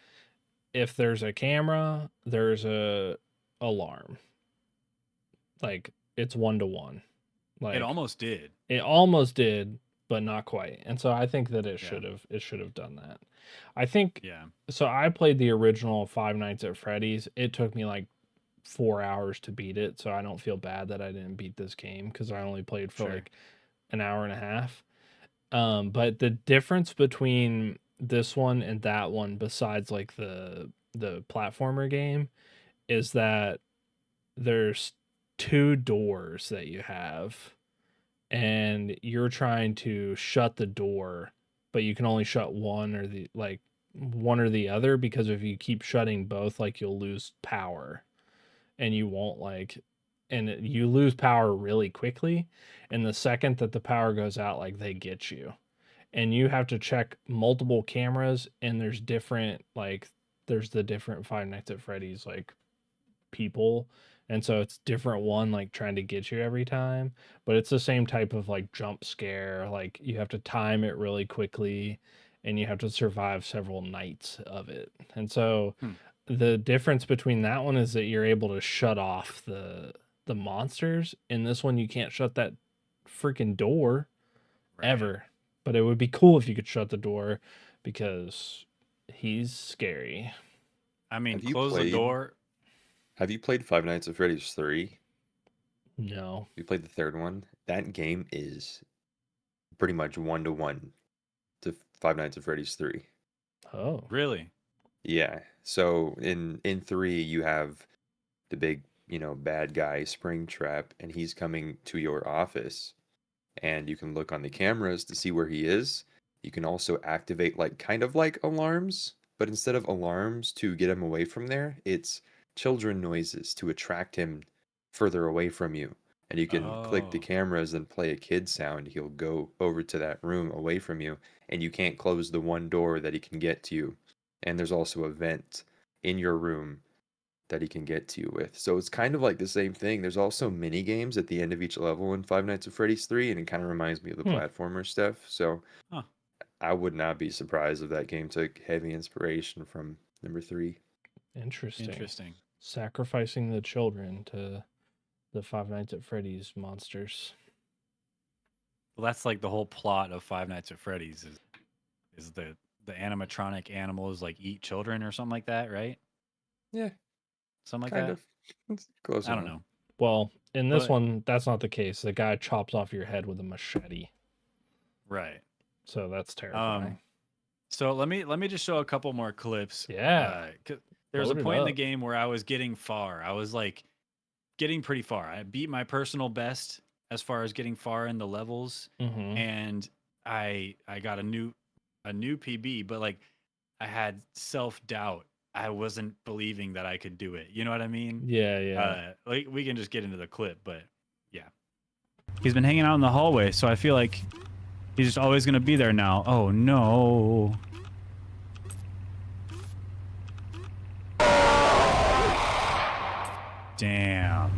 if there's a camera, there's a alarm. Like it's 1-to-1. Like It almost did. it almost did, but not quite. And so I think that it Yeah. should have done that. I think Yeah. so. I played the original Five Nights at Freddy's. It took me like 4 hours to beat it, so I don't feel bad that I didn't beat this game because I only played for Sure. like an hour and a half. But the difference between this one and that one, besides like the platformer game, is that there's 2 doors that you have, and you're trying to shut the door, but you can only shut one or the other, because if you keep shutting both, like you'll lose power, and you won't and you lose power really quickly. And the second that the power goes out, like they get you, and you have to check multiple cameras, and there's the different Five Nights at Freddy's like people, and so it's different one like trying to get you every time, but it's the same type of like jump scare. Like you have to time it really quickly, and you have to survive several nights of it. And so the difference between that one is that you're able to shut off the monsters. In this one, you can't shut that freaking door Right. ever. But it would be cool if you could shut the door, because he's scary. I mean, Have you close the played- door. Have you played Five Nights at Freddy's 3? No. You played the third one? That game is pretty much 1-to-1 to Five Nights at Freddy's 3. Oh. Really? Yeah. So in 3 you have the big, bad guy Springtrap, and he's coming to your office, and you can look on the cameras to see where he is. You can also activate kind of like alarms, but instead of alarms to get him away from there, it's children noises to attract him further away from you. And you can click the Oh. cameras and play a kid sound. He'll go over to that room away from you, and you can't close the one door that he can get to you. And there's also a vent in your room that he can get to you with. So it's kind of like the same thing. There's also mini games at the end of each level in Five Nights at Freddy's 3, and it kind of reminds me of the platformer stuff. So Huh. I would not be surprised if that game took heavy inspiration from number 3. Interesting. Sacrificing the children to the Five Nights at Freddy's monsters. Well, that's like the whole plot of Five Nights at Freddy's is the animatronic animals like eat children or something like that, right? Yeah, Something like kind that. of. It's close I don't enough. know. Well, in this But- one, that's not the case. The guy chops off your head with a machete. Right. So that's terrifying. So let me just show a couple more clips. Yeah. 'Cause there was a Load it point in the up. game where I was getting far. I was like getting pretty far. I beat my personal best as far as getting far in the levels, Mm-hmm. and I got a new PB, but like I had self-doubt. I wasn't believing that I could do it. You know what I mean? Yeah. Like we can just get into the clip, but yeah. He's been hanging out in the hallway, so I feel like he's just always gonna be there now. Oh no. Damn.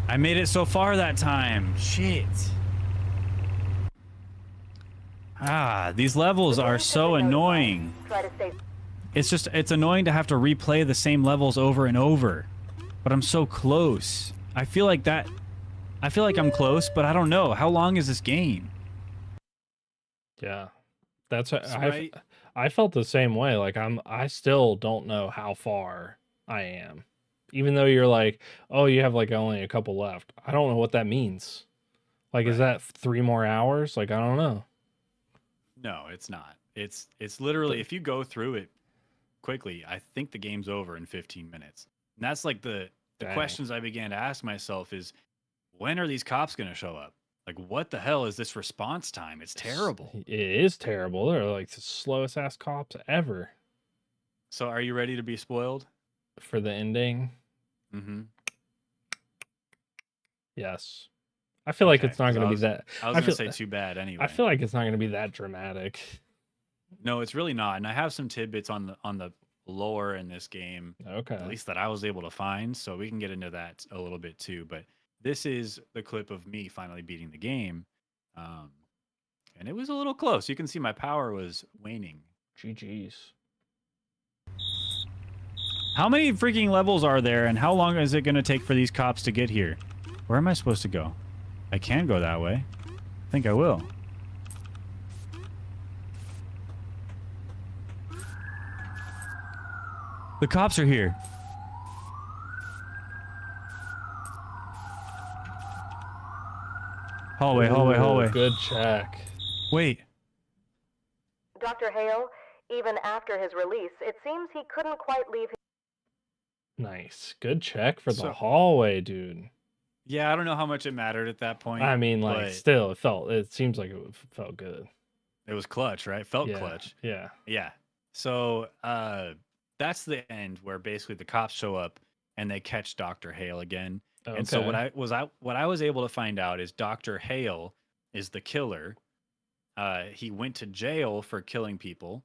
I made it so far that time. Shit. These levels are so annoying. Try to stay. It's annoying to have to replay the same levels over and over. But I'm so close. I feel like that I feel like I'm close, but I don't know. How long is this game? Yeah. That's what Right? I felt the same way. Like I still don't know how far I am. Even though you're like, "Oh, you have like only a couple left." I don't know what that means. Like is Right. that 3 more hours? Like I don't know. No, it's not. It's literally if you go through it quickly, I think the game's over in 15 minutes. And that's like the Dang. questions I began to ask myself is when are these cops going to show up? Like what the hell is this response time? It's terrible. It is terrible. They're like the slowest ass cops ever So are you ready to be spoiled? for the ending. Mhm. Yes. I feel like Okay, it's not 'cuz going to be that I was I going to feel say too bad I anyway. feel like it's not going to be that dramatic. No, it's really not. And I have some tidbits on the lore in this game, at Okay. least that I was able to find, so we can get into that a little bit too, but this is the clip of me finally beating the game. Um and it was a little close. You can see my power was waning. GG's. How many freaking levels are there and how long is it going to take for these cops to get here? Where am I supposed to go? I can go that way. I think I will. The cops are here. Hallway, hallway, Ooh, hallway. Good check. Wait. Dr. Hale, even after his release, it seems he couldn't quite leave. Nice. Good check for the So- hallway, dude. Yeah, I don't know how much it mattered at that point. I mean, like, but still, it seems like it felt good. it was clutch, right? Felt Yeah. clutch. Yeah. Yeah. So that's the end where basically the cops show up and they catch Dr. Hale again. Okay. And so what I was able to find out is Dr. Hale is the killer. He went to jail for killing people.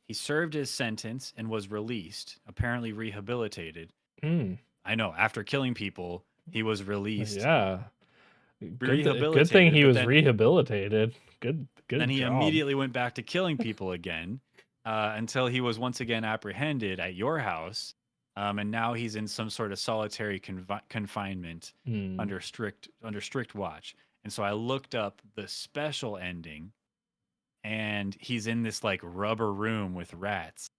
He served his sentence and was released, apparently rehabilitated. Hmm. I know, after killing people, he was released. Yeah. Good thing Rehabilitated, he but was then- rehabilitated. Good Then he job. immediately went back to killing people again until he was once again apprehended at your house. And now he's in some sort of solitary confinement Hmm. under strict watch. And so I looked up the special ending, and he's in this like rubber room with rats.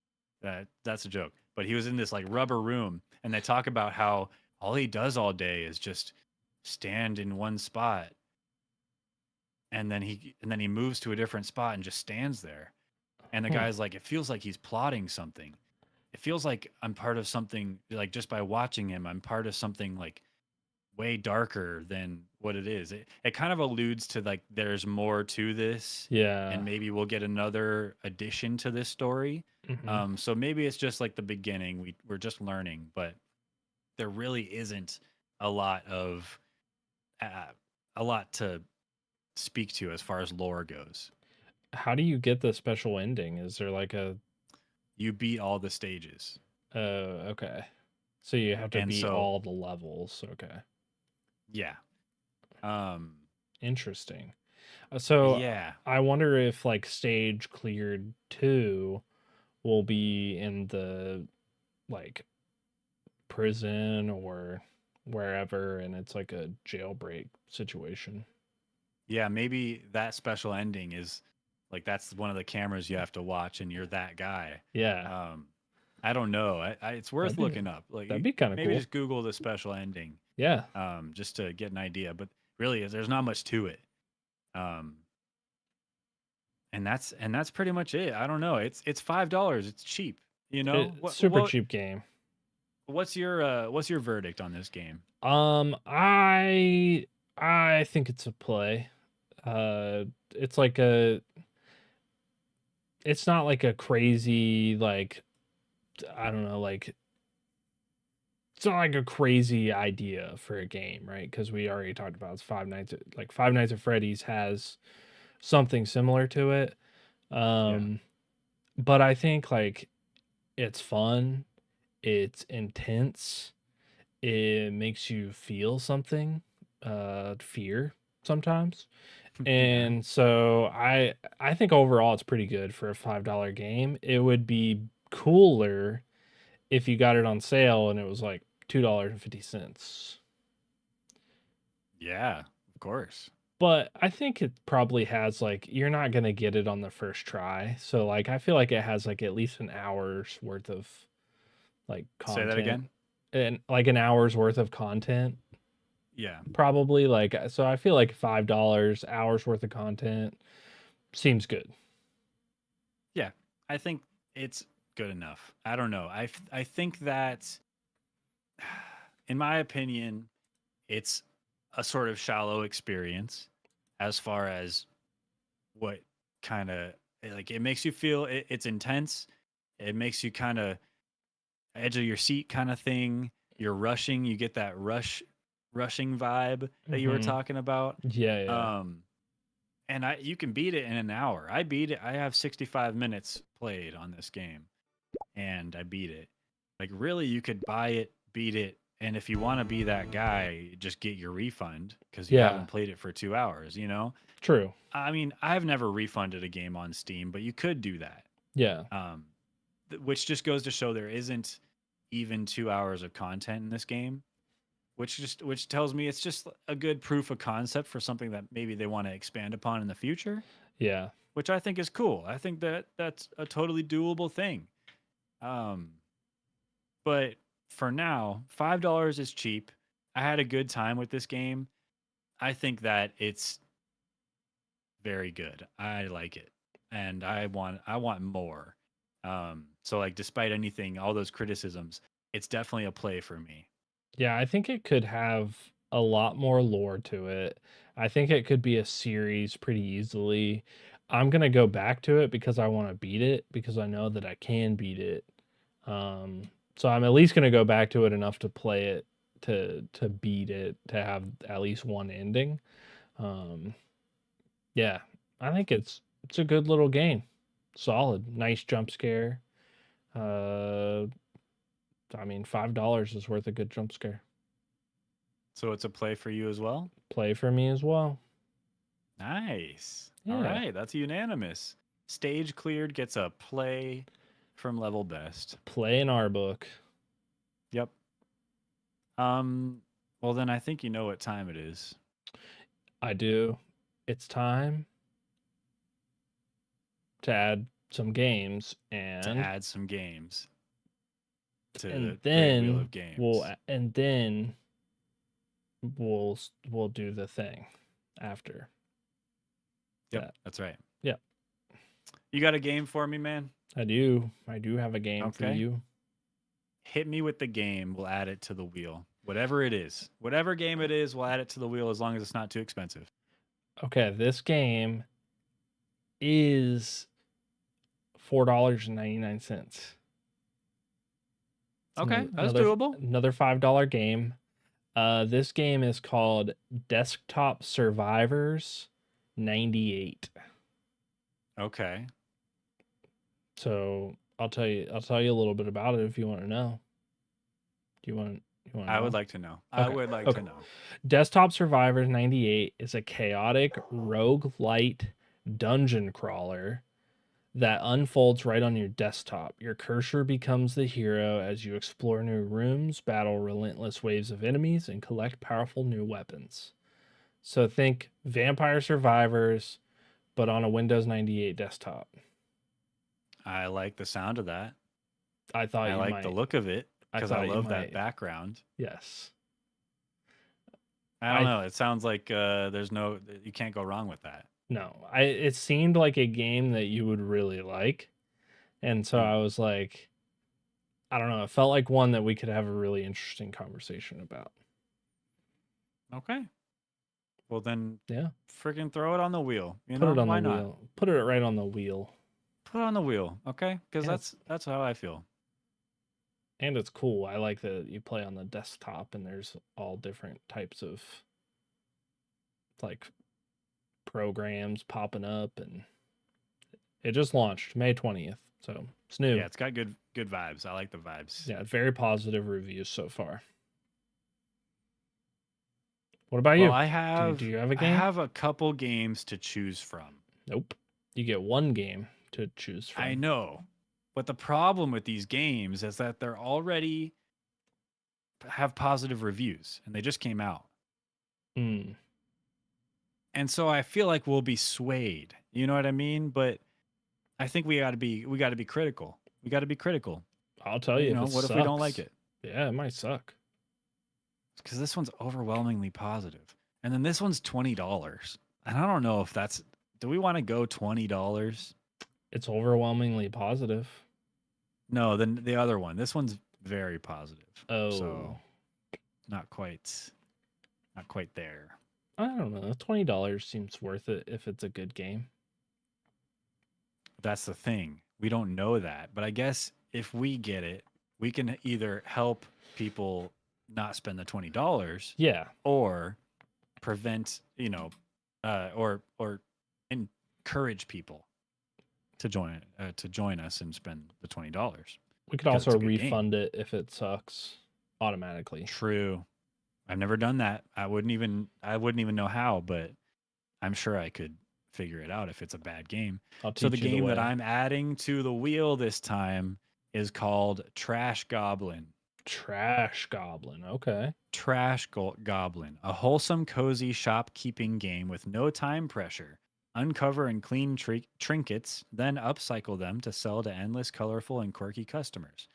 That's a joke, but he was in this like rubber room, and they talk about how all he does all day is just stand in one spot, and then he moves to a different spot and just stands there. And the Huh. guy's like, it feels like he's plotting something. It feels like I'm part of something, like just by watching him, I'm part of something like way darker than what it is. It kind of alludes to like there's more to this, Yeah. and maybe we'll get another addition to this story. Mhm. So maybe it's just like the beginning. We're just learning, but there really isn't a lot of a lot to speak to as far as lore goes. How do you get the special ending? Is there like a You beat all the stages. okay. So you have to And beat so- all the levels. Okay. Yeah. Interesting. So yeah. I wonder if like stage cleared 2 will be in the like prison or wherever, and it's like a jailbreak situation. Yeah, maybe that special ending is like that's one of the cameras you have to watch, and you're that guy. Yeah. I don't know. It's worth That'd be- looking up. Like That'd be kind of maybe cool. just Google the special ending, Yeah. just to get an idea. But really, there's not much to it. And that's pretty much it. I don't know. It's $5. It's cheap. You know, Super cheap game. What's your verdict on this game? I think it's a play. It's like it's not like a crazy like I don't know, like it's not like a crazy idea for a game, right? Because we already talked about it's Five Nights at Freddy's has something similar to it. But I think like it's fun, it's intense, it makes you feel something, fear sometimes. And so I think overall it's pretty good for a $5 game. It would be cooler if you got it on sale and it was like $2.50. Yeah, of course. But I think it probably has like you're not gonna get it on the first try. So like I feel like it has like at least an hour's worth of like Say that content again. and like an hour's worth of content Yeah. probably like so I feel like $5 hours worth of content seems good. Yeah. I think it's good enough. I don't know. I think that in my opinion, it's a sort of shallow experience as far as what kind of like it makes you feel it's intense. It makes you kind of edge of your seat kind of thing. You're rushing, you get that rushing vibe that you were Mhm. talking about. Yeah, yeah. And you can beat it in an hour. I beat it. I have 65 minutes played on this game and I beat it. Like really you could buy it, beat it, and if you want to be that guy, just get your refund because you Yeah. haven't played it for 2 hours, you know? True. I mean, I've never refunded a game on Steam, but you could do that. Yeah. Which just goes to show there isn't even 2 hours of content in this game, which tells me it's just a good proof of concept for something that maybe they want to expand upon in the future, Yeah. which I think is cool. I think that that's a totally doable thing. Um, but for now, $5 is cheap. I had a good time with this game. I think that it's very good. I like it, and I want more. So like, despite anything, all those criticisms, it's definitely a play for me. Yeah, I think it could have a lot more lore to it. I think it could be a series pretty easily. I'm gonna go back to it because I want to beat it because I know that I can beat it. So I'm at least gonna go back to it enough to play it to beat it to have at least one ending. Um, yeah, I think it's a good little game. Solid, nice jump scare. Uh, I mean, $5 is worth a good jump scare. So it's a play for you as well. Play for me as well. Nice. Yeah. All right, that's unanimous. Stage cleared gets a play from level best. Play in our book. Yep. Well then I think you know what time it is. I do. It's time to add some games To and add some games to and the Great Wheel then of Games. we'll do the thing after. Yep, that. that's right. Yep. You got a game for me, man? I do have a game for Okay. you. Hit me with the game. We'll add it to the wheel. Whatever it is. Whatever game it is, we'll add it to the wheel as long as it's not too expensive. Okay, this game is $4.99. Okay, that's doable. Another $5 game. This game is called Desktop Survivors 98. Okay. So I'll tell you a little bit about it if you want to know. Do you want to I would know? like to know. I Okay, would like okay. to know. Desktop Survivors 98 is a chaotic roguelite dungeon crawler that unfolds right on your desktop. Your cursor becomes the hero as you explore new rooms, battle relentless waves of enemies, and collect powerful new weapons. So think Vampire Survivors, but on a Windows 98 desktop. I like the sound of that. I thought I you like might. the look of it I because thought I you love that might. background. Yes. I don't know. It sounds like you can't go wrong with that. No, it seemed like a game that you would really like. And so Hmm. I was like, I don't know, it felt like one that we could have a really interesting conversation about. Okay. Well then, Yeah. freaking throw it on the wheel. You Put know it on why the not? wheel. Put it right on the wheel. Put it on the wheel, okay? Because Yes. that's how I feel. And it's cool. I like that you play on the desktop and there's all different types of like programs popping up, and it just launched May 20th. So it's new. Yeah, it's got good vibes. I like the vibes. Yeah, very positive reviews so far. What about you? Well, I have. do you have a I game? have a couple games to choose from. Nope. You get one game to choose from. I know, but the problem with these games is that they're already have positive reviews, and they just came out. Mm. And so I feel like we'll be swayed. You know what I mean? But I think we got to be critical. We got to be critical. I'll tell you You if know, it what sucks. if we don't like it? Yeah, it might suck. Because this one's overwhelmingly positive. And then this one's $20. And I don't know if that's, do we want to go $20? It's overwhelmingly positive. No, then the other one. This one's very positive. Oh, So not quite there. I don't know. $20 seems worth it if it's a good game. That's the thing. We don't know that. But I guess if we get it, we can either help people not spend the $20 Yeah. or prevent, or encourage people to join us and spend the $20. We could Because it's also a good game. refund it if it sucks automatically. True. I've never done that. I wouldn't even know how, but I'm sure I could figure it out if it's a bad game. I'll teach So the you game that way. I'm adding to the wheel this time is called Trash Goblin. Trash Goblin. Okay. Goblin, a wholesome, cozy shopkeeping game with no time pressure. Uncover and clean trinkets, then upcycle them to sell to endless, colorful, and quirky customers.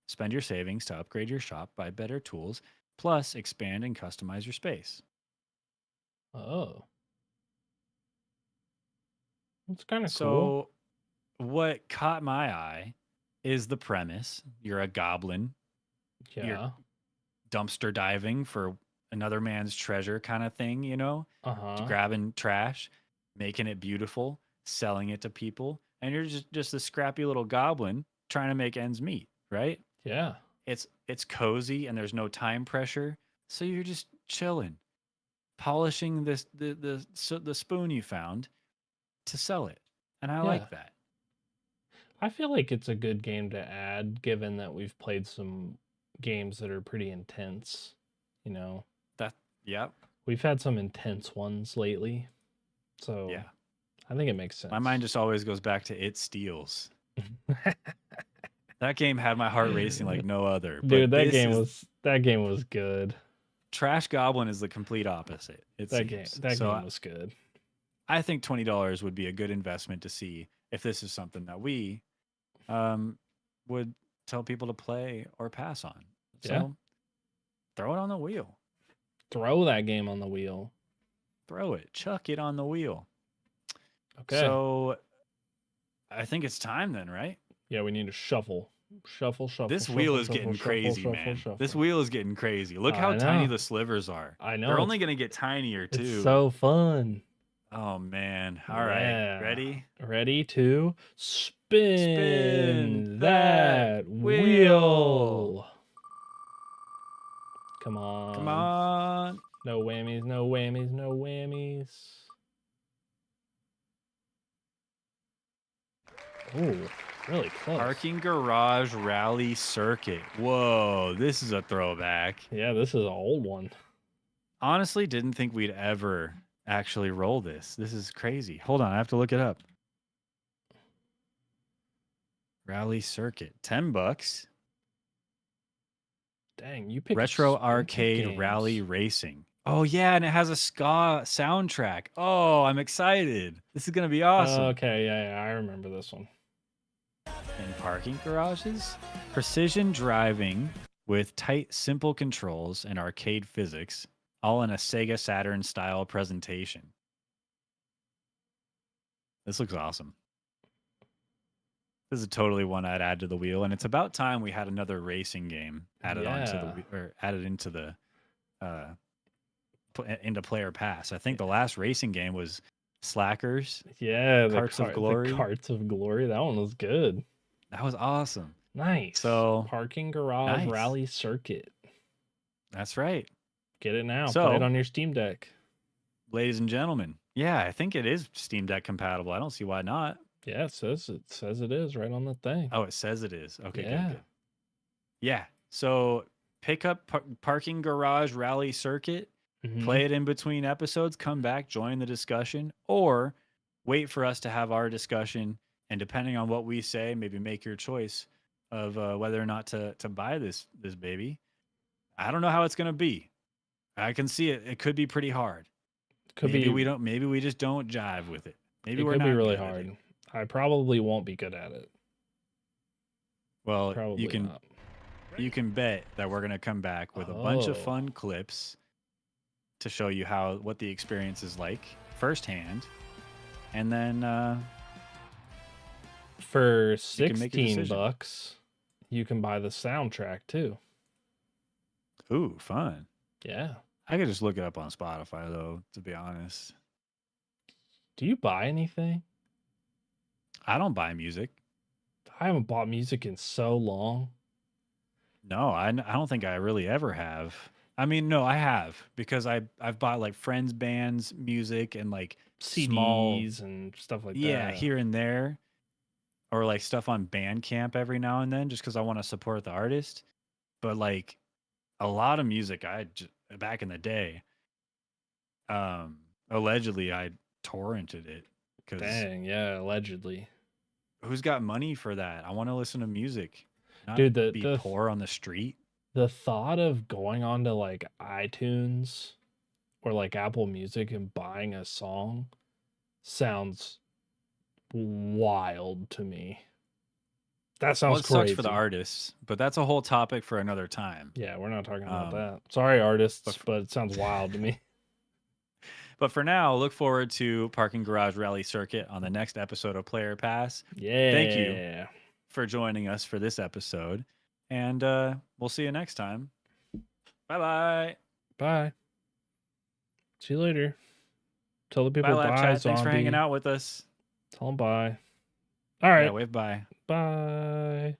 Spend your savings to upgrade your shop, buy better tools, plus expand and customize your space. Oh. That's kind of cool. So, what caught my eye is the premise. You're a goblin Yeah. dumpster diving for another man's treasure kind of thing, Uh-huh. grabbing trash, making it beautiful, selling it to people, and you're just a scrappy little goblin trying to make ends meet, right? Yeah. It's cozy and there's no time pressure, so you're just chilling, polishing the spoon you found to sell it, and I Yeah. like that. I feel like it's a good game to add, given that we've played some games that are pretty intense. Yep, We've had some intense ones lately. So yeah. I think it makes sense. My mind just always goes back to It Steals. That game had my heart racing like no other. but Dude, this that game was good. Trash Goblin is the complete opposite. That game was good. I think $20 would be a good investment to see if this is something that we would tell people to play or pass on. So Yeah. throw it on the wheel. Throw that game on the wheel. Throw it. Chuck it on the wheel. Okay. So I think it's time then, right? Yeah, we need to shuffle. Shuffle. This shuffle, wheel is shuffle, getting shuffle, crazy, shuffle, man. shuffle. This wheel is getting crazy. Look I how tiny know. the slivers are. I know. They're it's- only going to get tinier too. It's so fun. Oh man. All right. Yeah. Ready? Ready to spin, Spin that that wheel. Come on. Come on. No whammies, no whammies, no whammies. Oh, really close. Parking Garage Rally Circuit. Whoa, this is a throwback. Yeah, this is an old one. Honestly, didn't think we'd ever actually roll this. This is crazy. Hold on, I have to look it up. Rally Circuit, $10. Dang, you picked Retro expensive Arcade games. Rally Racing. Oh yeah, and it has a ska soundtrack. Oh, I'm excited. This is gonna be awesome. Okay, yeah, I remember this one. In parking garages, precision driving with tight, simple controls and arcade physics, all in a Sega Saturn style presentation. This looks awesome. This is totally one I'd add to the wheel, and it's about time we had another racing game added onto the or added into the into Player Pass. I think the last racing game was Slackers. Yeah, Carts of Glory. The Carts of Glory. That one was good. That was awesome. Nice. So, Parking Garage nice. Rally Circuit. That's right. Get it now. So- Play it on your Steam Deck. Ladies and gentlemen, yeah, I think it is Steam Deck compatible. I don't see why not. Yeah, it says it is right on the thing. Oh, it says it is. Okay, Yeah. good. Yeah. So pick up Parking Garage Rally Circuit, Mhm. play it in between episodes, come back, join the discussion, or wait for us to have our discussion. And depending on what we say, maybe make your choice of whether or not to buy this baby. I don't know how it's going to be. I can see it. It could be pretty hard. Could Maybe be we don't. Maybe we just don't jive with it. Maybe it we're could not be really good at it. hard. I probably won't be good at it. Well, Probably not. you can bet that we're gonna come back with a bunch of Oh. fun clips to show you what the experience is like firsthand, and then For You can make a 16 decision. bucks, you can buy the soundtrack too. ooh, fun. Yeah. I could just look it up on Spotify though. To be honest, Do you buy anything? I don't buy music. I haven't bought music in so long. No, I don't think I really ever have. I mean, no, I have because I've bought like friends' bands music and like small, CDs and stuff like yeah, that. here and there, or like stuff on Bandcamp every now and then, just because I want to support the artist. But like a lot of music, back in the day, allegedly I torrented it because Dang, yeah, allegedly. who's got money for that? I want to listen to music, not Dude, be the poor on the street. the thought of going onto like iTunes or like Apple Music and buying a song sounds wild to me. That Well, sounds it sucks crazy. for the artists, but that's a whole topic for another time. Yeah, we're not talking about Um, that. Sorry, artists, but but it sounds wild to me. But for now, look forward to Parking Garage Rally Circuit on the next episode of Player Pass. Yeah. Thank you for joining us for this episode, and we'll see you next time. Bye-bye. Bye. See you later. Tell the Bye, people Lab bye, Chat. zombie. Thanks for hanging out with us. Tell them bye. All right. Yeah, wave bye. Bye.